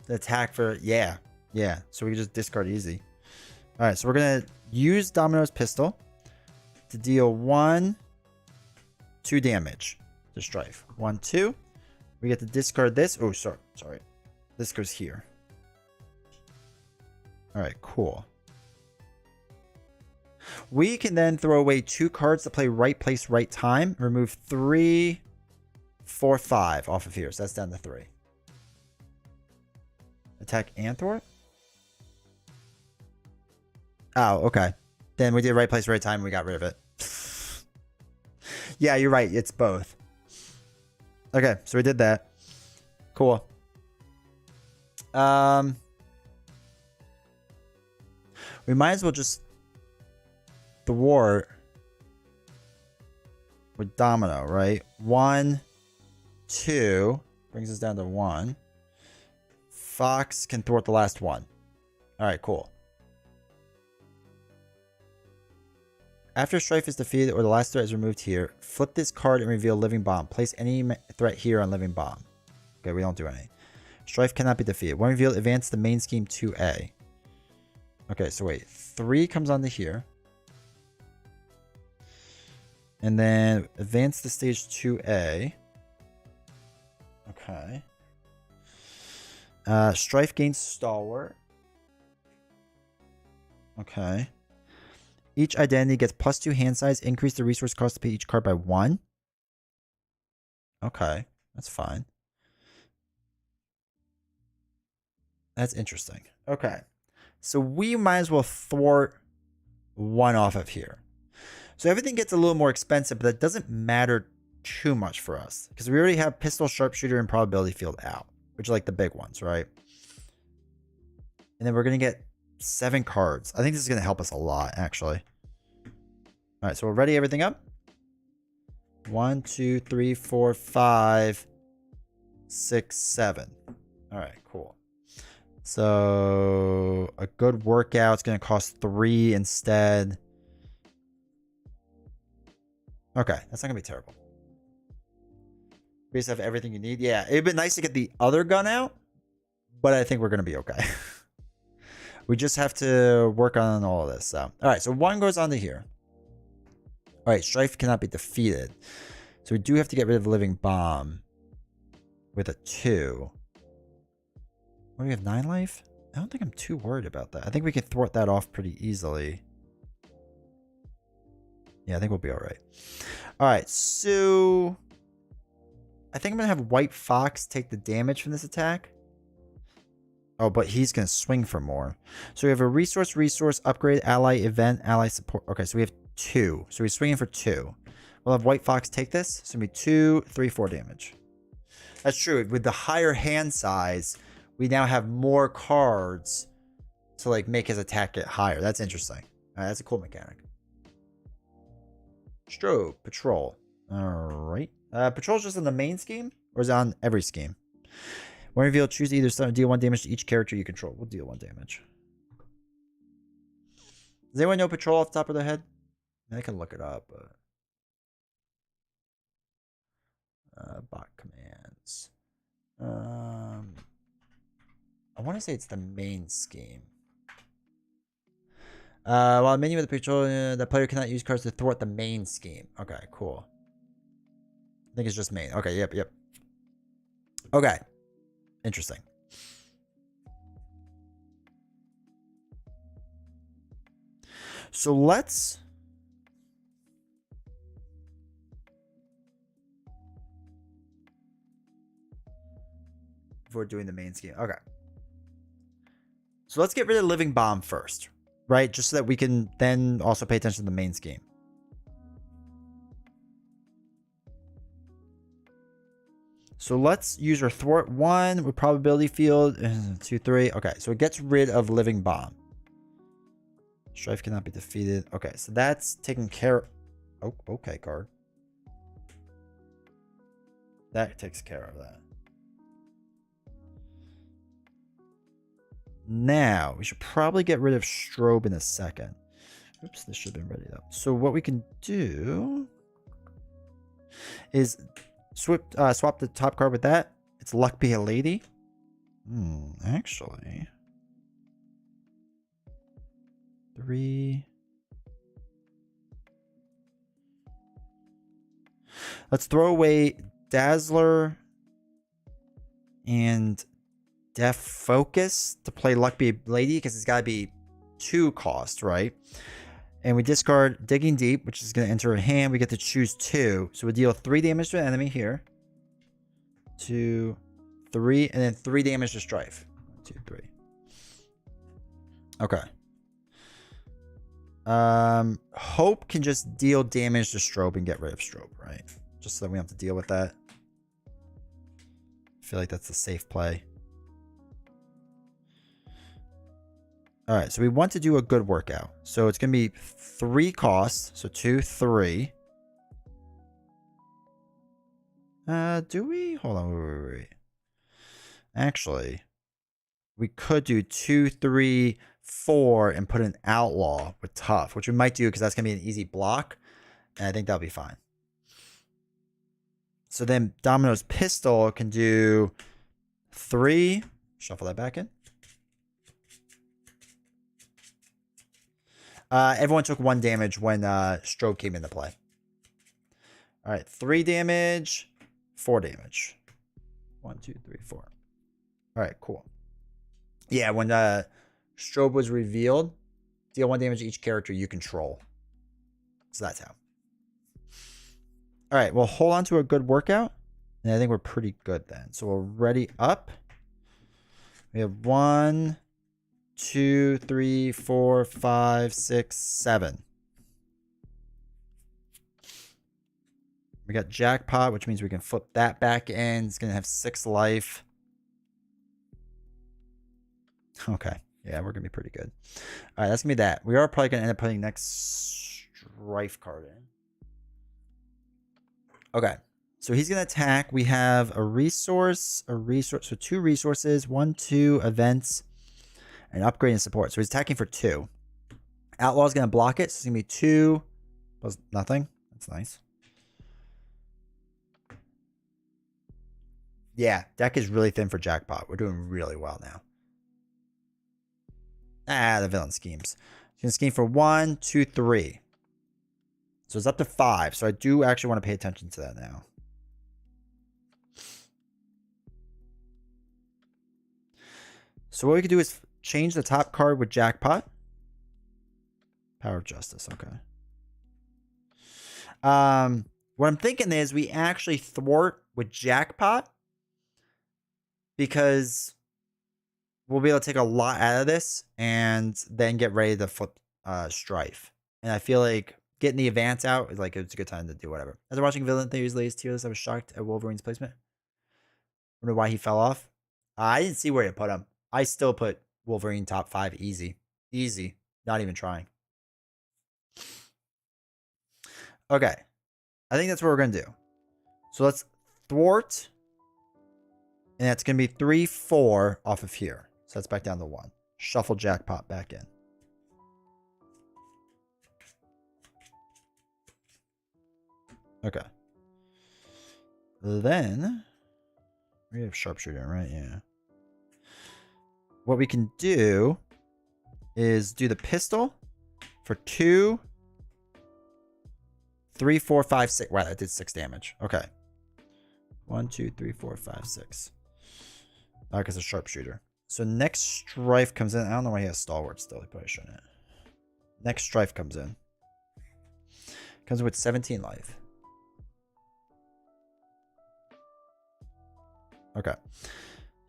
The attack for... Yeah. Yeah. So we can just discard easy. Alright, so we're going to use Domino's pistol to deal 1, 2 damage to Strife. 1, 2. We get to discard this. Oh, sorry. This goes here. Alright, cool. We can then throw away 2 cards to play right place, right time. Remove 3, 4, 5 off of here. So that's down to 3. Attack and thwart? Oh, okay. Then we did right place, right time, and we got rid of it. Yeah, you're right. It's both. Okay, so we did that. Cool. We might as well just thwart with Domino, right? 1, 2 brings us down to 1. Fox can thwart the last one. All right, cool. After Strife is defeated or the last threat is removed here, flip this card and reveal Living Bomb. Place any threat here on Living Bomb. Okay, we don't do any. Strife cannot be defeated. When revealed, advance the main scheme 2A. Okay, so wait. 3 comes onto here. And then advance the stage 2A. Okay. Strife gains Stalwart. Okay. Each identity gets +2 hand size. Increase the resource cost to pay each card by 1. Okay. That's fine. That's interesting. Okay. So we might as well thwart 1 off of here. So everything gets a little more expensive, but that doesn't matter too much for us. Because we already have Pistol, Sharpshooter, and Probability Field out. Which are like the big ones, right? And then we're going to get 7 cards. I think this is going to help us a lot, actually. All right, so we'll ready everything up. 1, 2, 3, 4, 5, 6, 7. All right, cool. So a good workout's going to cost 3 instead. Okay, that's not going to be terrible. We just have everything you need. Yeah, it'd been nice to get the other gun out, but I think we're going to be okay. We just have to work on all of this. So, all right, so 1 goes onto here. All right, Strife cannot be defeated. So we do have to get rid of Living Bomb with a 2. What do we have, 9 life? I don't think I'm too worried about that. I think we can thwart that off pretty easily. Yeah, I think we'll be all right. All right, so I think I'm going to have White Fox take the damage from this attack. Oh, but he's going to swing for more. So we have a resource, upgrade, ally, event, ally support. Okay, so we have 2. So he's swinging for 2. We'll have White Fox take this. So it'll be 2, 3, 4 damage. That's true. With the higher hand size, we now have more cards to like make his attack get higher. That's interesting. All right, that's a cool mechanic. Strobe, Patrol. All right. Patrol's just in the main scheme? Or is it on every scheme? When revealed, choose to either deal 1 damage to each character you control. We'll deal 1 damage. Does anyone know Patrol off the top of their head? I can look it up, but... bot commands. I want to say it's the main scheme. While menu with the Patrol, the player cannot use cards to thwart the main scheme. Okay, cool. I think it's just main. Okay, yep. Okay. Interesting. So let's... Before doing the main scheme. Okay. So let's get rid of Living Bomb first. Right? Just so that we can then also pay attention to the main scheme. So let's use our thwart 1 with probability field. 2, 3. Okay, so it gets rid of living bomb. Strife cannot be defeated. Okay, so that's taken care. Oh, okay, card. That takes care of that. Now, we should probably get rid of strobe in a second. Oops, this should have been ready though. So what we can do is swap the top card with that. It's Luck Be a Lady. Actually. 3. Let's throw away Dazzler and Def Focus to play Luck Be a Lady because it's got to be 2 cost, right? And we discard Digging Deep, which is going to enter a hand. We get to choose 2. So we deal 3 damage to an enemy here. 2, 3, and then 3 damage to Strife. 1, 2, 3. Okay. Hope can just deal damage to Strobe and get rid of Strobe, right? Just so that we don't have to deal with that. I feel like that's a safe play. All right, so we want to do a good workout. So it's going to be 3 costs. So 2, 3. Do we? Hold on, wait. Actually, we could do 2, 3, 4 and put an outlaw with tough, which we might do because that's going to be an easy block. And I think that'll be fine. So then Domino's Pistol can do 3. Shuffle that back in. Everyone took 1 damage when Strobe came into play. All right, 3 damage, 4 damage. 1, 2, 3, 4. All right, cool. Yeah, when Strobe was revealed, deal 1 damage to each character you control. So that's how. All right, well, hold on to a good workout. And I think we're pretty good then. So we're ready up. We have 1, 2, 3, 4, 5, 6, 7. We got Jackpot, which means we can flip that back in. It's going to have 6 life. Okay. Yeah, we're going to be pretty good. All right, that's going to be that. We are probably going to end up putting next Strife card in. Okay. So he's going to attack. We have a resource. So 2 resources, 1, 2 events, and upgrade and support. So he's attacking for 2. Outlaw's going to block it. So it's going to be 2 plus nothing. That's nice. Yeah, deck is really thin for Jackpot. We're doing really well now. The villain schemes. He's going to scheme for 1, 2, 3. So it's up to 5. So I do actually want to pay attention to that now. So what we can do is change the top card with Jackpot. Power of Justice. Okay. What I'm thinking is we actually thwart with Jackpot because we'll be able to take a lot out of this and then get ready to flip Strife. And I feel like getting the advance out is like it's a good time to do whatever. As I'm watching Villain Theory's latest tier list, I was shocked at Wolverine's placement. Wonder why he fell off. I didn't see where you put him. I still put Wolverine top 5 easy. Easy. Not even trying. Okay. I think that's what we're going to do. So let's thwart. And that's going to be 3, 4 off of here. So that's back down to 1. Shuffle Jackpot back in. Okay. Then we have Sharpshooter, right? Yeah. What we can do is do the pistol for 2, 3, 4, 5, 6. Wow, that did 6 damage. Okay. 1, 2, 3, 4, 5, 6. Because it's Sharpshooter. So next Strife comes in. I don't know why he has Stalwart still. He probably shouldn't. Next Strife comes in. Comes in with 17 life. Okay.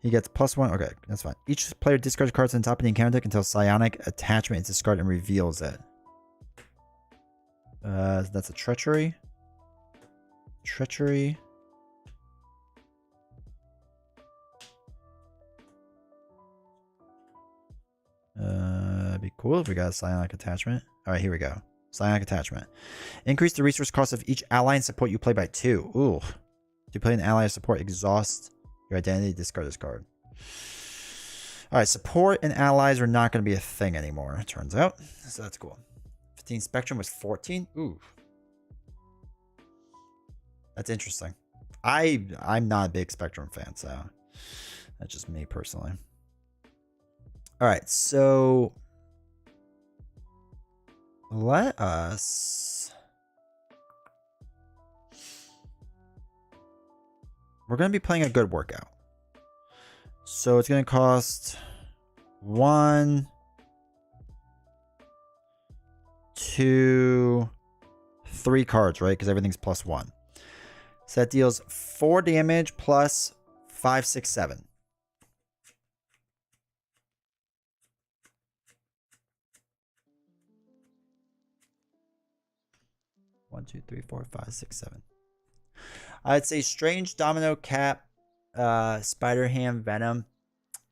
He gets +1. Okay, that's fine. Each player discards cards on top of the encounter deck until Psionic Attachment is discarded and reveals it. That's a Treachery. Treachery. cool if we got a psionic attachment. All right, here we go. Psionic attachment. Increase the resource cost of each ally and support you play by 2. Ooh. Do you play an ally or support? Exhaust your identity. Discard this card. All right, support and allies are not going to be a thing anymore, it turns out. So that's cool. 15 Spectrum was 14. Ooh. That's interesting. I'm not a big Spectrum fan, so that's just me personally. All right, so let us... We're going to be playing a good workout. So it's going to cost 1, 2, 3 cards, right? Because everything's +1. So that deals 4 damage plus 5, 6, 7. One, two, three, four, 5, 6, 7. I'd say Strange, Domino, Cap, Spider-Ham, Venom.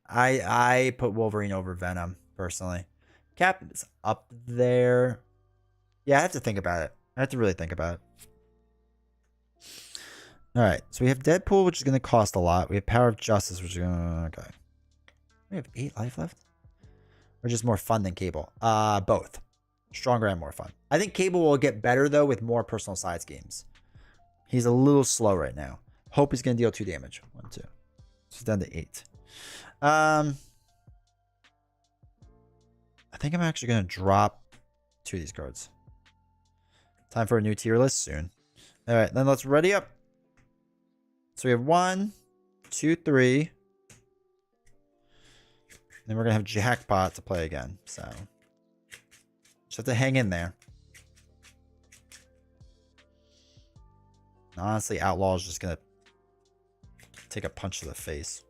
I put Wolverine over Venom, personally. Cap is up there. Yeah, I have to think about it. I have to really think about it. Alright, so we have Deadpool, which is going to cost a lot. We have Power of Justice, which is going to... Okay. We have 8 life left? Or just more fun than Cable? Both. Stronger and more fun. I think Cable will get better, though, with more personal side schemes. He's a little slow right now. Hope he's going to deal 2 damage. 1, 2. So it's down to 8. I think I'm actually going to drop 2 of these cards. Time for a new tier list soon. Alright, then let's ready up. So we have 1, 2, 3. Then we're going to have Jackpot to play again. So just have to hang in there. Honestly, Outlaw is just going to take a punch to the face.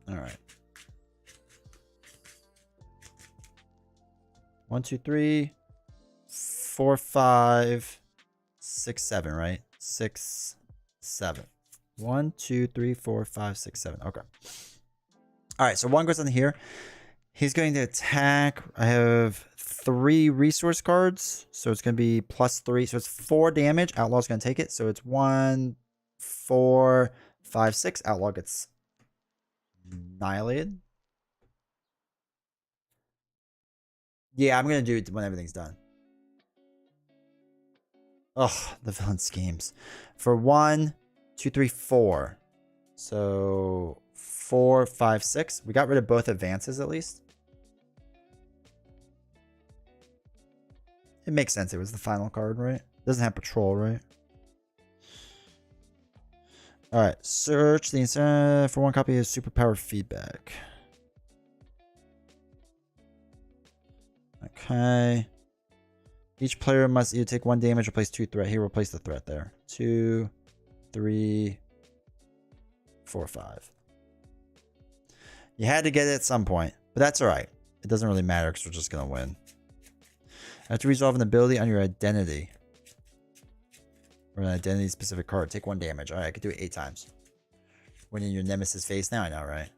All right. 1, 2, 3, 4, 5, 6, 7, right? 6, 7. 1, 2, 3, 4, 5, 6, 7. Okay. All right, so 1 goes on here. He's going to attack. I have 3 resource cards, so it's going to be +3. So it's 4 damage. Outlaw's going to take it. So it's 1, 4, 5, 6. Outlaw gets annihilated. Yeah, I'm going to do it when everything's done. Oh, the villain schemes. For 1, 2, 3, 4. So 4, 5, 6. We got rid of both advances at least. It makes sense. It was the final card, right? Doesn't have patrol, right? All right. Search the instant for 1 copy of superpower feedback. Okay. Each player must either take 1 damage or place 2 threat. Here, replace the threat there. 2, 3, 4, 5. You had to get it at some point, but that's all right. It doesn't really matter because we're just going to win. After resolve an ability on your identity or an identity specific card, take 1 damage. All right, I could do it 8 times. Winning your nemesis face now, I know, right?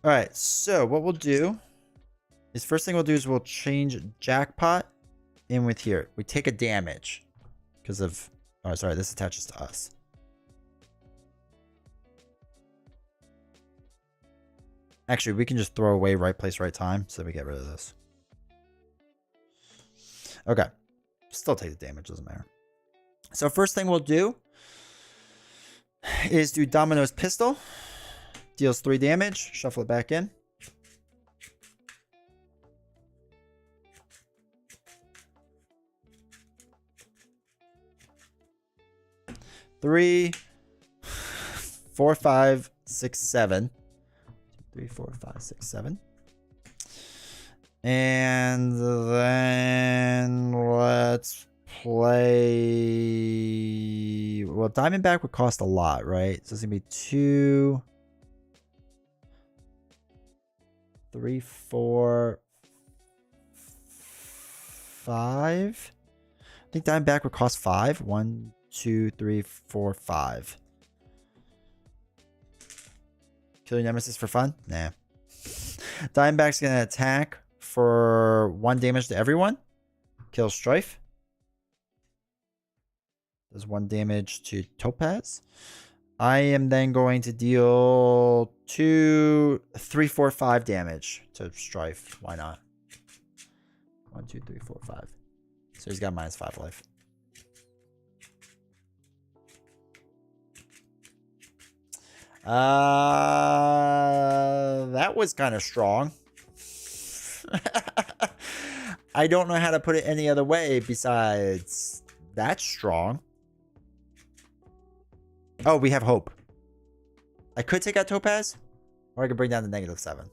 All right, so what we'll do is first thing we'll do is we'll change Jackpot in with here. We take a damage because of... Oh, sorry, this attaches to us. Actually, we can just throw away right place, right time, so we get rid of this. Okay. Still take the damage, doesn't matter. So first thing we'll do is do Domino's Pistol. Deals 3 damage. Shuffle it back in. Three, 4, 5, 6, 7. 3, 4, 5, 6, 7. And then let's play... Well, Diamondback would cost a lot, right? So it's going to be 2, 3, 4, 5. think Diamondback would cost 5. 1, 2, 3, 4, 5. Kill your nemesis for fun? Nah. Diamondback's gonna attack for 1 damage to everyone. Kill Strife. Does 1 damage to Topaz. I am then going to deal 2, 3, 4, 5 damage to Strife. Why not? 1, 2, 3, 4, 5. So he's got -5 life. That was kind of strong. I don't know how to put it any other way besides that's strong. Oh, we have hope. I could take out Topaz, or I could bring down to -7.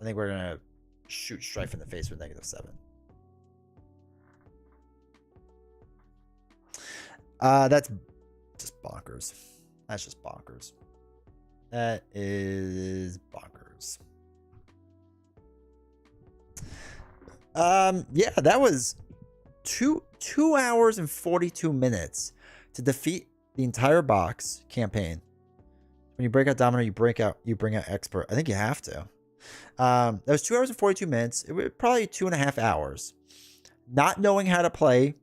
I think we're gonna shoot Strife in the face with -7. That's just bonkers. That's just bonkers. That is bonkers. Yeah, that was 2 hours and 42 minutes to defeat the entire box campaign. When you break out Domino, you bring out Expert. I think you have to. That was 2 hours and 42 minutes. It was probably 2.5 hours. Not knowing how to play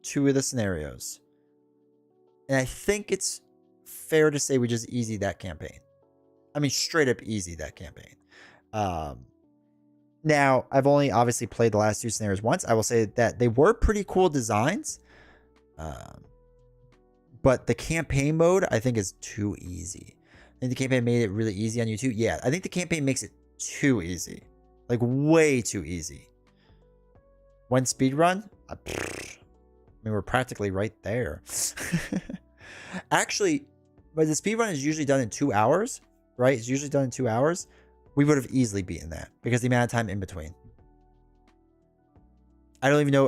2 of the scenarios. And I think it's fair to say we just easy that campaign. I mean, straight up easy that campaign. Now, I've only obviously played the last 2 scenarios once. I will say that they were pretty cool designs. But the campaign mode, I think, is too easy. I think the campaign made it really easy on you too. Yeah, I think the campaign makes it too easy. Like, way too easy. One speedrun? I mean, we're practically right there. Actually, but the speedrun is usually done in 2 hours, right? It's usually done in 2 hours. We would have easily beaten that because the amount of time in between. I don't even know.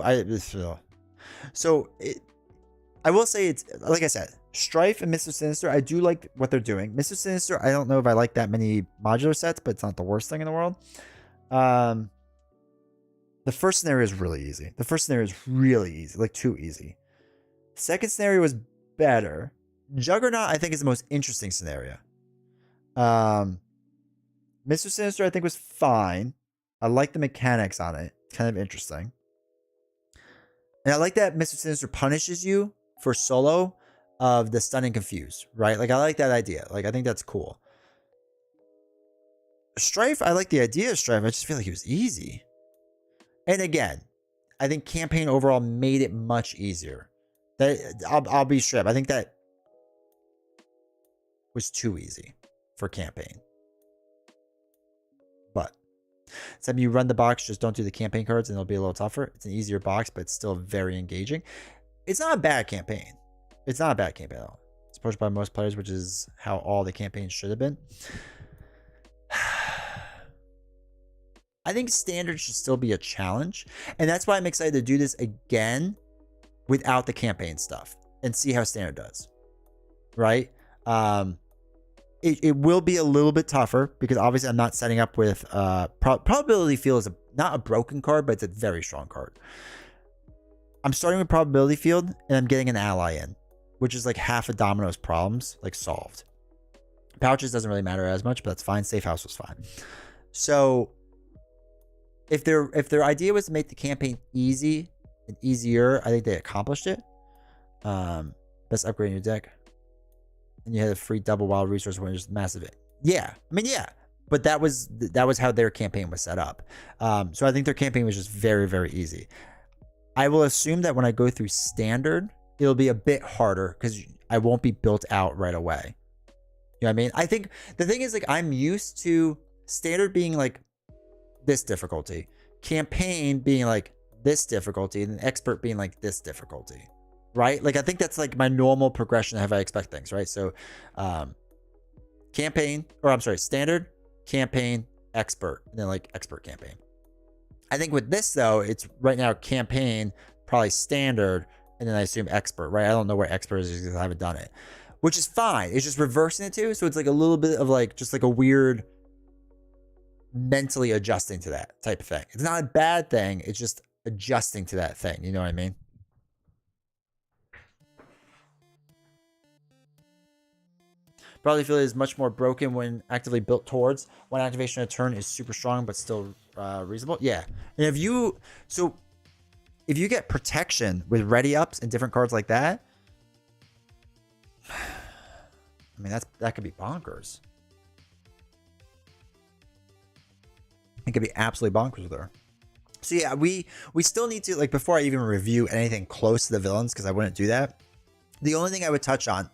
I will say it's, like I said, Strife and Mr. Sinister, I do like what they're doing. Mr. Sinister, I don't know if I like that many modular sets, but it's not the worst thing in the world. The first scenario is really easy. The first scenario is really easy, like too easy. Second scenario was better. Juggernaut, I think, is the most interesting scenario. Mr. Sinister, I think, was fine. I like the mechanics on it. It's kind of interesting. And I like that Mr. Sinister punishes you for solo of the stun and confuse, right? Like, I like that idea. Like, I think that's cool. Strife, I like the idea of Strife. I just feel like it was easy. And again, I think campaign overall made it much easier. That I'll be straight up. I think that was too easy for campaign. But some you run the box, just don't do the campaign cards, and it'll be a little tougher. It's an easier box, but it's still very engaging. It's not a bad campaign. It's not a bad campaign at all. It's approached by most players, which is how all the campaigns should have been. I think standard should still be a challenge, and that's why I'm excited to do this again without the campaign stuff and see how standard does. Right? It will be a little bit tougher because obviously I'm not setting up with probability field is not a broken card, but it's a very strong card. I'm starting with probability field and I'm getting an ally in, which is like half of Domino's problems like solved. Pouches doesn't really matter as much, but that's fine. Safe house was fine. So if their idea was to make the campaign easy and easier, I think they accomplished it. Best upgrade in your deck. And you had a free double wild resource when it's massive. Yeah. I mean, yeah. But that was how their campaign was set up. So I think their campaign was just very, very easy. I will assume that when I go through standard, it'll be a bit harder because I won't be built out right away. You know what I mean? I think the thing is, like, I'm used to standard being like this difficulty, campaign being like this difficulty, and expert being like this difficulty. Right? Like, I think that's like my normal progression of how I expect things, right? So, standard, campaign, expert, and then like expert campaign. I think with this though, it's right now campaign, probably standard, and then I assume expert, right? I don't know where expert is because I haven't done it, which is fine. It's just reversing it too. So it's like a little bit of like, just like a weird mentally adjusting to that type of thing. It's not a bad thing. It's just, adjusting to that thing. You know what I mean? Probably feel it is much more broken when actively built towards. One activation a turn is super strong, but still reasonable. Yeah. And if you get protection with ready ups and different cards like that, I mean that could be bonkers. It could be absolutely bonkers there. So yeah, we still need to, like, before I even review anything close to the villains, because I wouldn't do that. The only thing I would touch on,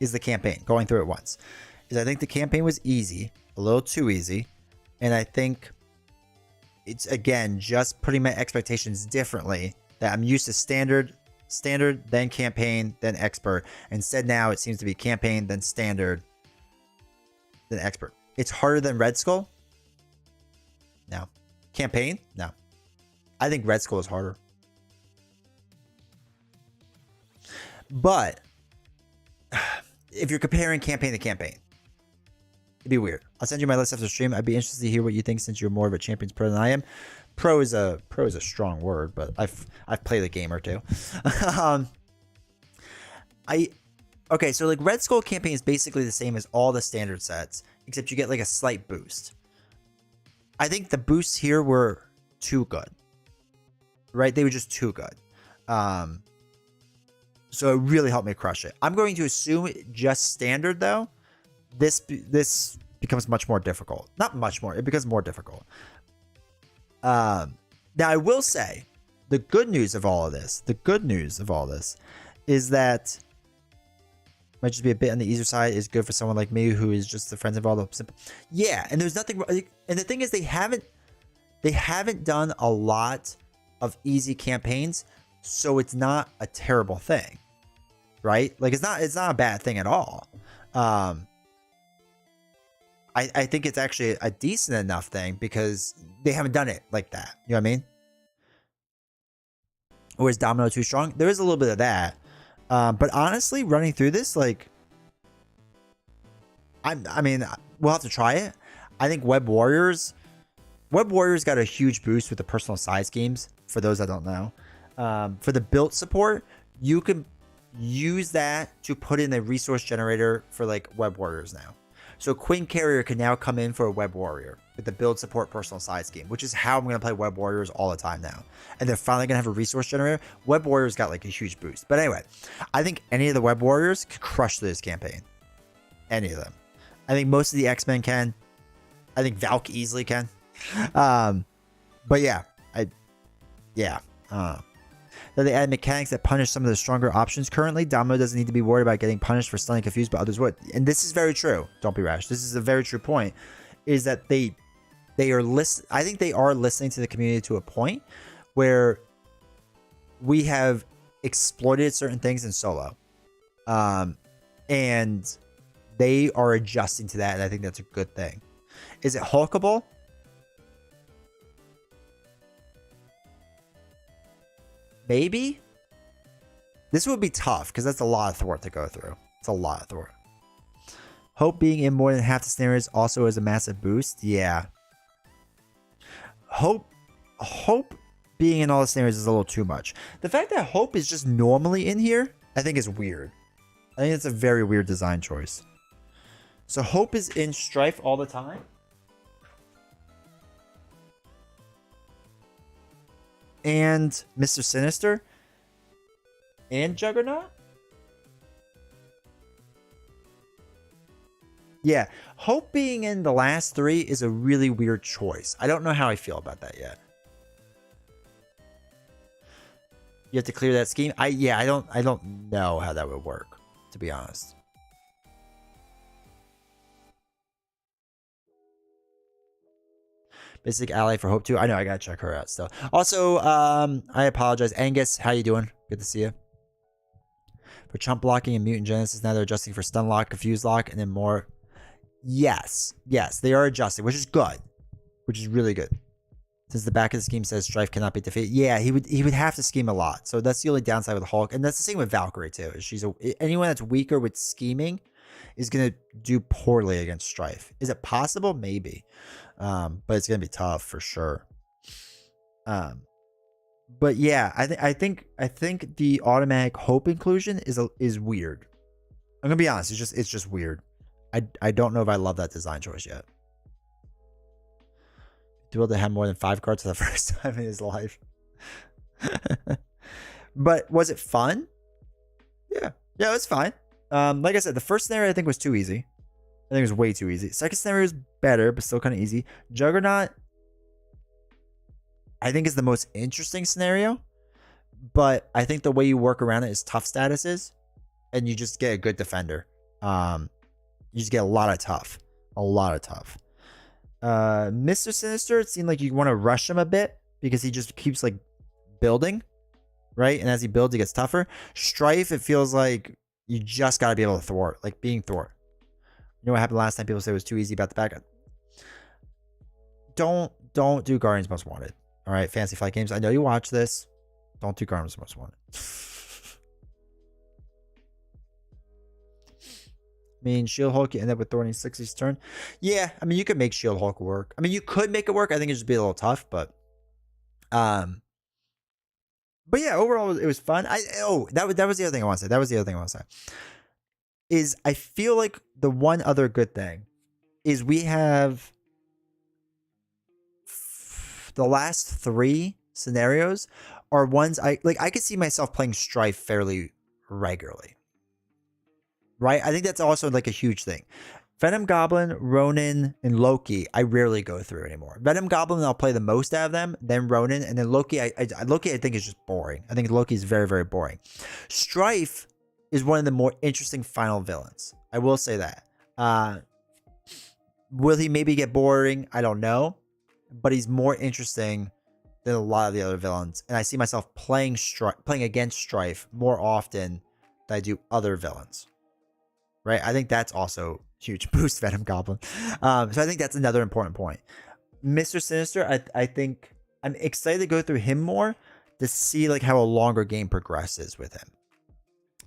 is the campaign, going through it once. Is I think the campaign was easy, a little too easy. And I think it's, again, just putting my expectations differently. That I'm used to standard, then campaign, then expert. Instead now it seems to be campaign, then standard, then expert. It's harder than Red Skull? No. Campaign? No. I think Red Skull is harder. But if you're comparing campaign to campaign, it'd be weird. I'll send you my list after stream. I'd be interested to hear what you think, since you're more of a Champions pro than I am. Pro is a strong word, but I've played a game or two. Okay, so like Red Skull campaign is basically the same as all the standard sets, except you get like a slight boost. I think the boosts here were too good. Right? They were just too good. So it really helped me crush it. I'm going to assume just standard, though. This becomes much more difficult. Not much more. It becomes more difficult. Now, I will say, the good news of all of this, is that might just be a bit on the easier side, is good for someone like me who is just the friends of all the simple. Yeah, and there's nothing. And the thing is, they haven't done a lot of easy campaigns, so it's not a terrible thing. Right? Like, it's not a bad thing at all. I think it's actually a decent enough thing, because they haven't done it like that. You know what I mean? Or is Domino too strong? There is a little bit of that. But honestly, running through this, like, I mean, we'll have to try it. I think Web Warriors got a huge boost with the personal side schemes. For those that don't know, for the built support, you can use that to put in a resource generator for like Web Warriors now. So Queen Carrier can now come in for a Web Warrior with the build support personal side scheme, which is how I'm going to play Web Warriors all the time now. And they're finally going to have a resource generator. Web Warriors got like a huge boost. But anyway, I think any of the Web Warriors could crush this campaign. Any of them. I think most of the X-Men can. I think Valk easily can. But yeah, Then they add mechanics that punish some of the stronger options currently. Domino doesn't need to be worried about getting punished for stunning confused, but others would. And this is very true. Don't be rash. This is a very true point. Is that they are I think they are listening to the community to a point where we have exploited certain things in solo. And they are adjusting to that, and I think that's a good thing. Is it hulkable? Maybe. This would be tough, because that's a lot of thwart to go through. It's a lot of thwart. Hope being in more than half the scenarios also is a massive boost. Yeah. Hope being in all the scenarios is a little too much. The fact that Hope is just normally in here, I think is weird. I think it's a very weird design choice. So Hope is in Strife all the time. And Mr. Sinister. And Juggernaut. Yeah, Hope being in the last three is a really weird choice. I don't know how I feel about that yet. You have to clear that scheme. I don't know how that would work, to be honest. Basic ally for Hope too. I know, I gotta check her out still. Also, I apologize. Angus, how you doing? Good to see you. For chump blocking and mutant genesis, now they're adjusting for stun lock, confuse lock, and then more. Yes, they are adjusting, which is good. Which is really good. Since the back of the scheme says Strife cannot be defeated. Yeah, he would have to scheme a lot. So that's the only downside with Hulk. And that's the same with Valkyrie too. Anyone that's weaker with scheming is gonna do poorly against Strife. Is it possible? Maybe. But it's gonna be tough for sure. But yeah, I think the automatic hope inclusion is weird. I'm gonna be honest, it's just weird. I don't know if I love that design choice yet. To be able to have more than 5 cards for the first time in his life. But was it fun? Yeah, it was fine. Like I said, the first scenario I think was too easy. I think it was way too easy. Second scenario is better, but still kind of easy. Juggernaut, I think is the most interesting scenario, but I think the way you work around it is tough statuses, and you just get a good defender. You just get a lot of tough. Mr. Sinister, it seemed like you want to rush him a bit because he just keeps like building, right? And as he builds, he gets tougher. Strife, it feels like you just got to be able to thwart, like being thwart. You know what happened last time? People say it was too easy about the back. Don't do Guardians Most Wanted. All right, Fantasy Flight Games. I know you watch this. Don't do Guardians Most Wanted. I mean, Shield Hulk, you end up with Thorny 60's turn. Yeah, I mean, you could make Shield Hulk work. I mean, you could make it work. I think it'd just be a little tough, but yeah, overall, it was fun. That was the other thing I want to say. Is I feel like the one other good thing is we have the last 3 scenarios are ones I could see myself playing Strife fairly regularly. Right? I think that's also like a huge thing. Venom Goblin, Ronin, and Loki, I rarely go through anymore. Venom Goblin, I'll play the most out of them, then Ronin, and then Loki. Loki, I think is just boring. I think Loki is very, very boring. Strife is one of the more interesting final villains. I will say that. Will he maybe get boring? I don't know, but he's more interesting than a lot of the other villains, and I see myself playing against Strife more often than I do other villains. Right? I think that's also huge boost Venom Goblin. So I think that's another important point. Mr. Sinister, I think I'm excited to go through him more to see like how a longer game progresses with him.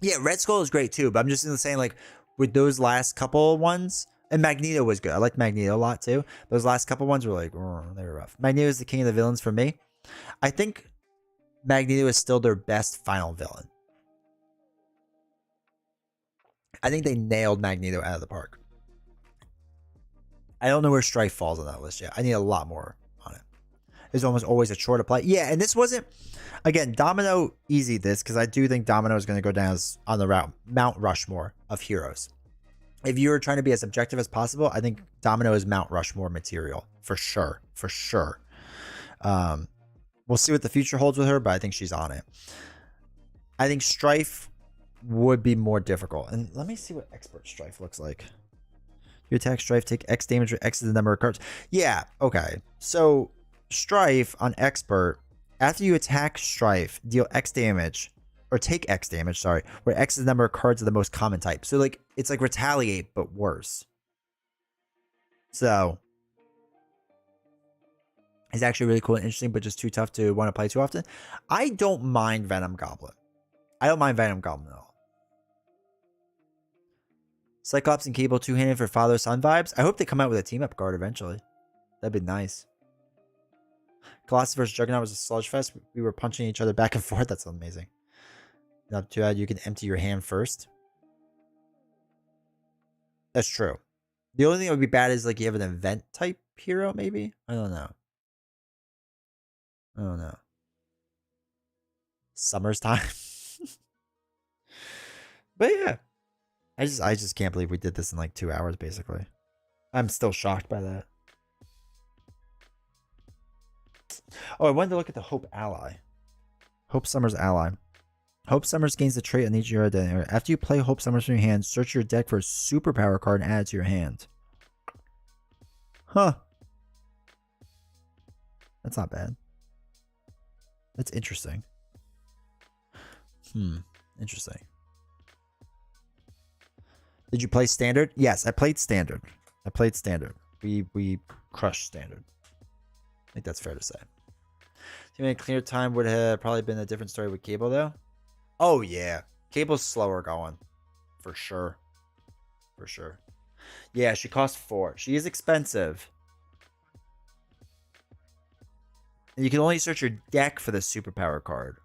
Yeah, Red Skull is great too, but I'm just saying like with those last couple ones, and Magneto was good. I like Magneto a lot too. Those last couple ones were like, they were rough. Magneto is the king of the villains for me. I think Magneto is still their best final villain. I think they nailed Magneto out of the park. I don't know where Strife falls on that list yet. I need a lot more on it. It's almost always a chore to play. Yeah, and this wasn't, again, Domino easy this, because I do think Domino is going to go down as on the route Mount Rushmore of heroes. If you're trying to be as objective as possible, I think Domino is Mount Rushmore material. For sure. We'll see what the future holds with her, but I think she's on it. I think Strife would be more difficult. And let me see what Expert Strife looks like. You attack Strife, take X damage, or X is the number of cards. Yeah, okay. So Strife on Expert, after you attack Strife, deal X damage, or take X damage, sorry, where X is the number of cards of the most common type. So like it's like Retaliate, but worse. So it's actually really cool and interesting, but just too tough to want to play too often. I don't mind Venom Goblin. I don't mind Venom Goblin at all. Cyclops and Cable two-handed for father-son vibes. I hope they come out with a team-up card eventually. That'd be nice. Colossus vs. Juggernaut was a sludge fest. We were punching each other back and forth. That's amazing. Not too bad. You can empty your hand first. That's true. The only thing that would be bad is like you have an event type hero, maybe? I don't know. Summer's time. But yeah. I just can't believe we did this in like 2 hours, basically. I'm still shocked by that. Oh, I wanted to look at the Hope Ally. Hope Summers Ally. Hope Summers gains the trait on each hero identity. After you play Hope Summers from your hand, search your deck for a superpower card and add it to your hand. Huh. That's not bad. That's interesting. Interesting. Did you play Standard? Yes, I played Standard. We crushed Standard. I think that's fair to say. Too many clear time would have probably been a different story with Cable, though. Oh, yeah. Cable's slower going. For sure. Yeah, she costs 4. She is expensive. And you can only search your deck for the superpower card,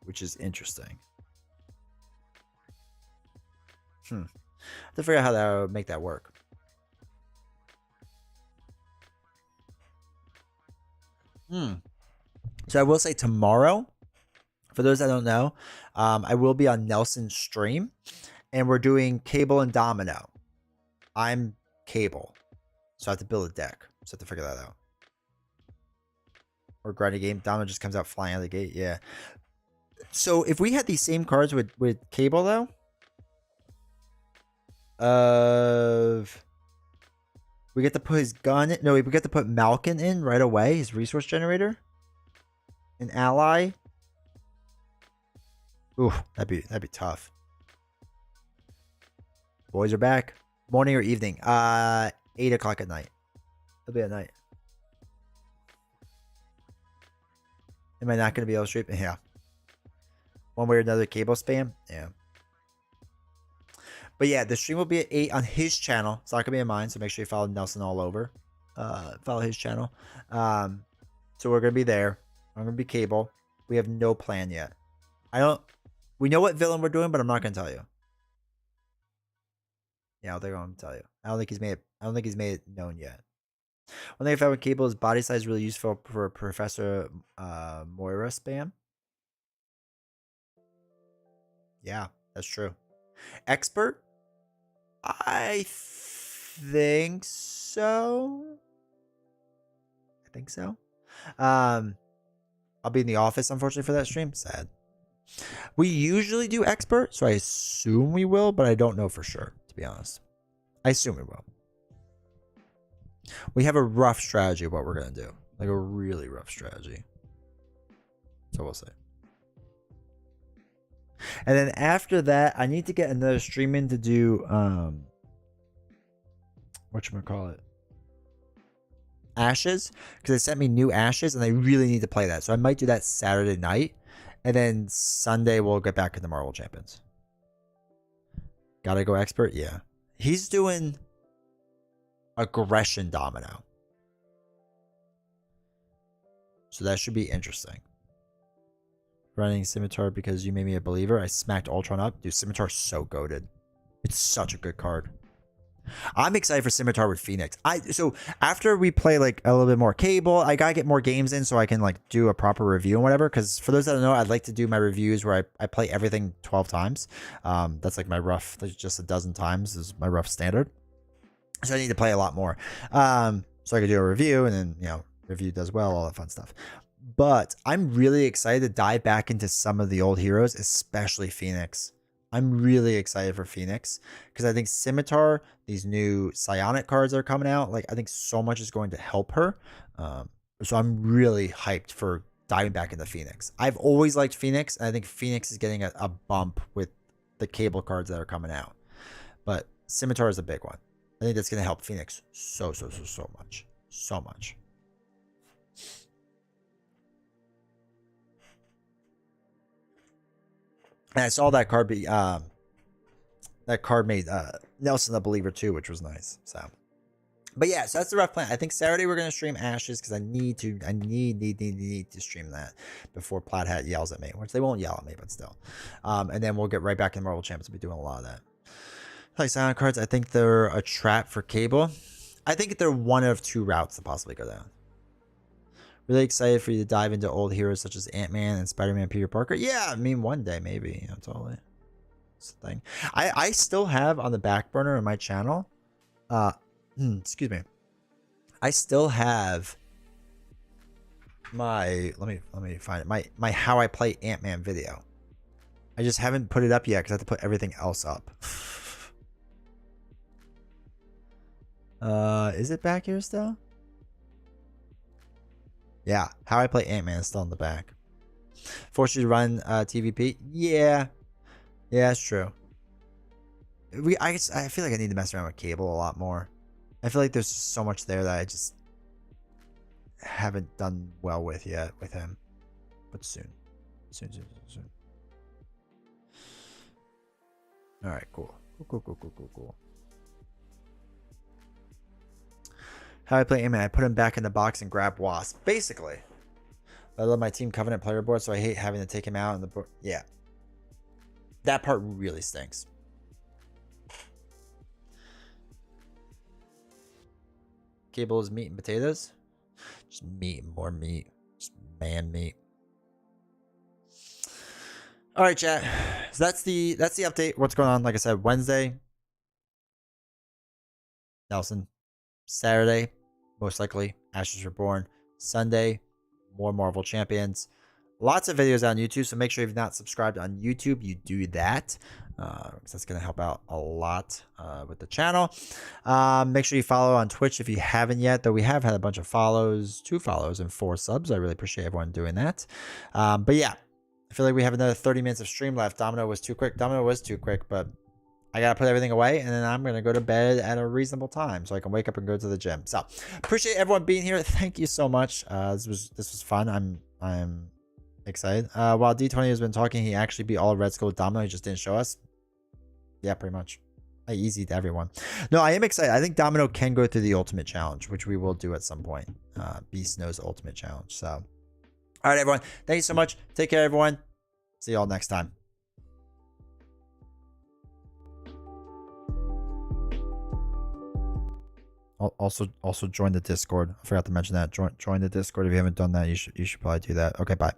which is interesting. I have to figure out how that would make that work. So I will say tomorrow, for those that don't know, I will be on Nelson's stream, and we're doing Cable and Domino. I'm Cable, so I have to build a deck. So I have to figure that out. Or grind a game. Domino just comes out flying out of the gate. Yeah. So if we had these same cards with Cable though, we get to put his gun in. No, we get to put Malkin in right away. His resource generator. An ally. Ooh, that'd be tough. Boys are back. Morning or evening? 8 o'clock at night. It'll be at night. Am I not going to be able to stream? Yeah. One way or another, Cable spam? Yeah. But yeah, the stream will be at 8 on his channel. It's not going to be on mine, so make sure you follow Nelson all over. Follow his channel. So we're going to be there. I'm going to be Cable. We have no plan yet. We know what villain we're doing, but I'm not going to tell you. Yeah, I don't think I'm going to tell you. I don't think he's made it known yet. One thing I found with Cable is body size really useful for Professor Moira spam. Yeah, that's true. Expert? I think so. I'll be in the office, unfortunately, for that stream. Sad. We usually do expert, so I assume we will, but I don't know for sure, to be honest. I assume we will. We have a rough strategy of what we're going to do. Like a really rough strategy. So we'll see. And then after that, I need to get another stream in to do whatchamacallit? Ashes. Because they sent me new Ashes and I really need to play that. So I might do that Saturday night. And then Sunday we'll get back to the Marvel Champions. Gotta go expert? Yeah. He's doing aggression domino. So that should be interesting. Running Scimitar because you made me a believer. I smacked Ultron up. Dude, Scimitar's so goated. It's such a good card. I'm excited for Scimitar with Phoenix. So after we play like a little bit more Cable, I gotta get more games in so I can like do a proper review and whatever. Because for those that don't know, I'd like to do my reviews where I play everything 12 times. That's like my rough, just a dozen times is my rough standard. So I need to play a lot more. So I could do a review and then, you know, review does well, all that fun stuff. But I'm really excited to dive back into some of the old heroes, especially Phoenix. I'm really excited for Phoenix because I think Scimitar, these new psionic cards that are coming out, like I think so much is going to help her. So I'm really hyped for diving back into Phoenix. I've always liked Phoenix, and I think Phoenix is getting a bump with the Cable cards that are coming out. But Scimitar is a big one. I think that's going to help Phoenix so much. So much. And I saw that card be made Nelson a believer too, which was nice. So, but yeah, so that's the rough plan. I think Saturday we're gonna stream Ashes because I need to stream that before Plaid Hat yells at me, which they won't yell at me, but still. And then we'll get right back in Marvel Champions. We'll be doing a lot of that. Like silent cards, I think they're a trap for Cable. I think they're one of two routes to possibly go down. Really excited for you to dive into old heroes such as Ant-Man and Spider-Man Peter Parker. Yeah, I mean, one day, maybe. You know, totally. It's the thing. I still have on the back burner of my channel. Excuse me. I still have my... Let me find it. My How I Play Ant-Man video. I just haven't put it up yet because I have to put everything else up. Is it back here still? Yeah, How I Play Ant-Man is still in the back. Force you to run TVP? Yeah. Yeah, that's true. I feel like I need to mess around with Cable a lot more. I feel like there's so much there that I just haven't done well with yet with him. But soon. Soon. Alright, cool. Cool. How I Play Ant-Man, I put him back in the box and grab Wasp. Basically. I love my Team Covenant player board, so I hate having to take him out in the board. Yeah. That part really stinks. Cable is meat and potatoes. Just meat and more meat. Just man meat. All right, chat. So that's the update. What's going on? Like I said, Wednesday, Nelson. Saturday, most likely, Ashes Reborn. Sunday, more Marvel Champions. Lots of videos on YouTube, so make sure if you've not subscribed on YouTube, you do that. Because that's going to help out a lot with the channel. Make sure you follow on Twitch if you haven't yet, though we have had a bunch of follows, 2 follows and 4 subs. I really appreciate everyone doing that. But yeah, I feel like we have another 30 minutes of stream left. Domino was too quick. Domino was too quick, but I gotta put everything away, and then I'm gonna go to bed at a reasonable time so I can wake up and go to the gym. So appreciate everyone being here. Thank you so much. This was fun. I'm excited. While D20 has been talking, he actually beat all Red Skull Domino. He just didn't show us. Yeah, pretty much. I easied everyone. No, I am excited. I think Domino can go through the ultimate challenge, which we will do at some point. Beast knows ultimate challenge. So, all right, everyone. Thank you so much. Take care, everyone. See y'all next time. Also join the Discord. I forgot to mention that. Join the Discord if you haven't done that. You should probably do that. Okay, bye.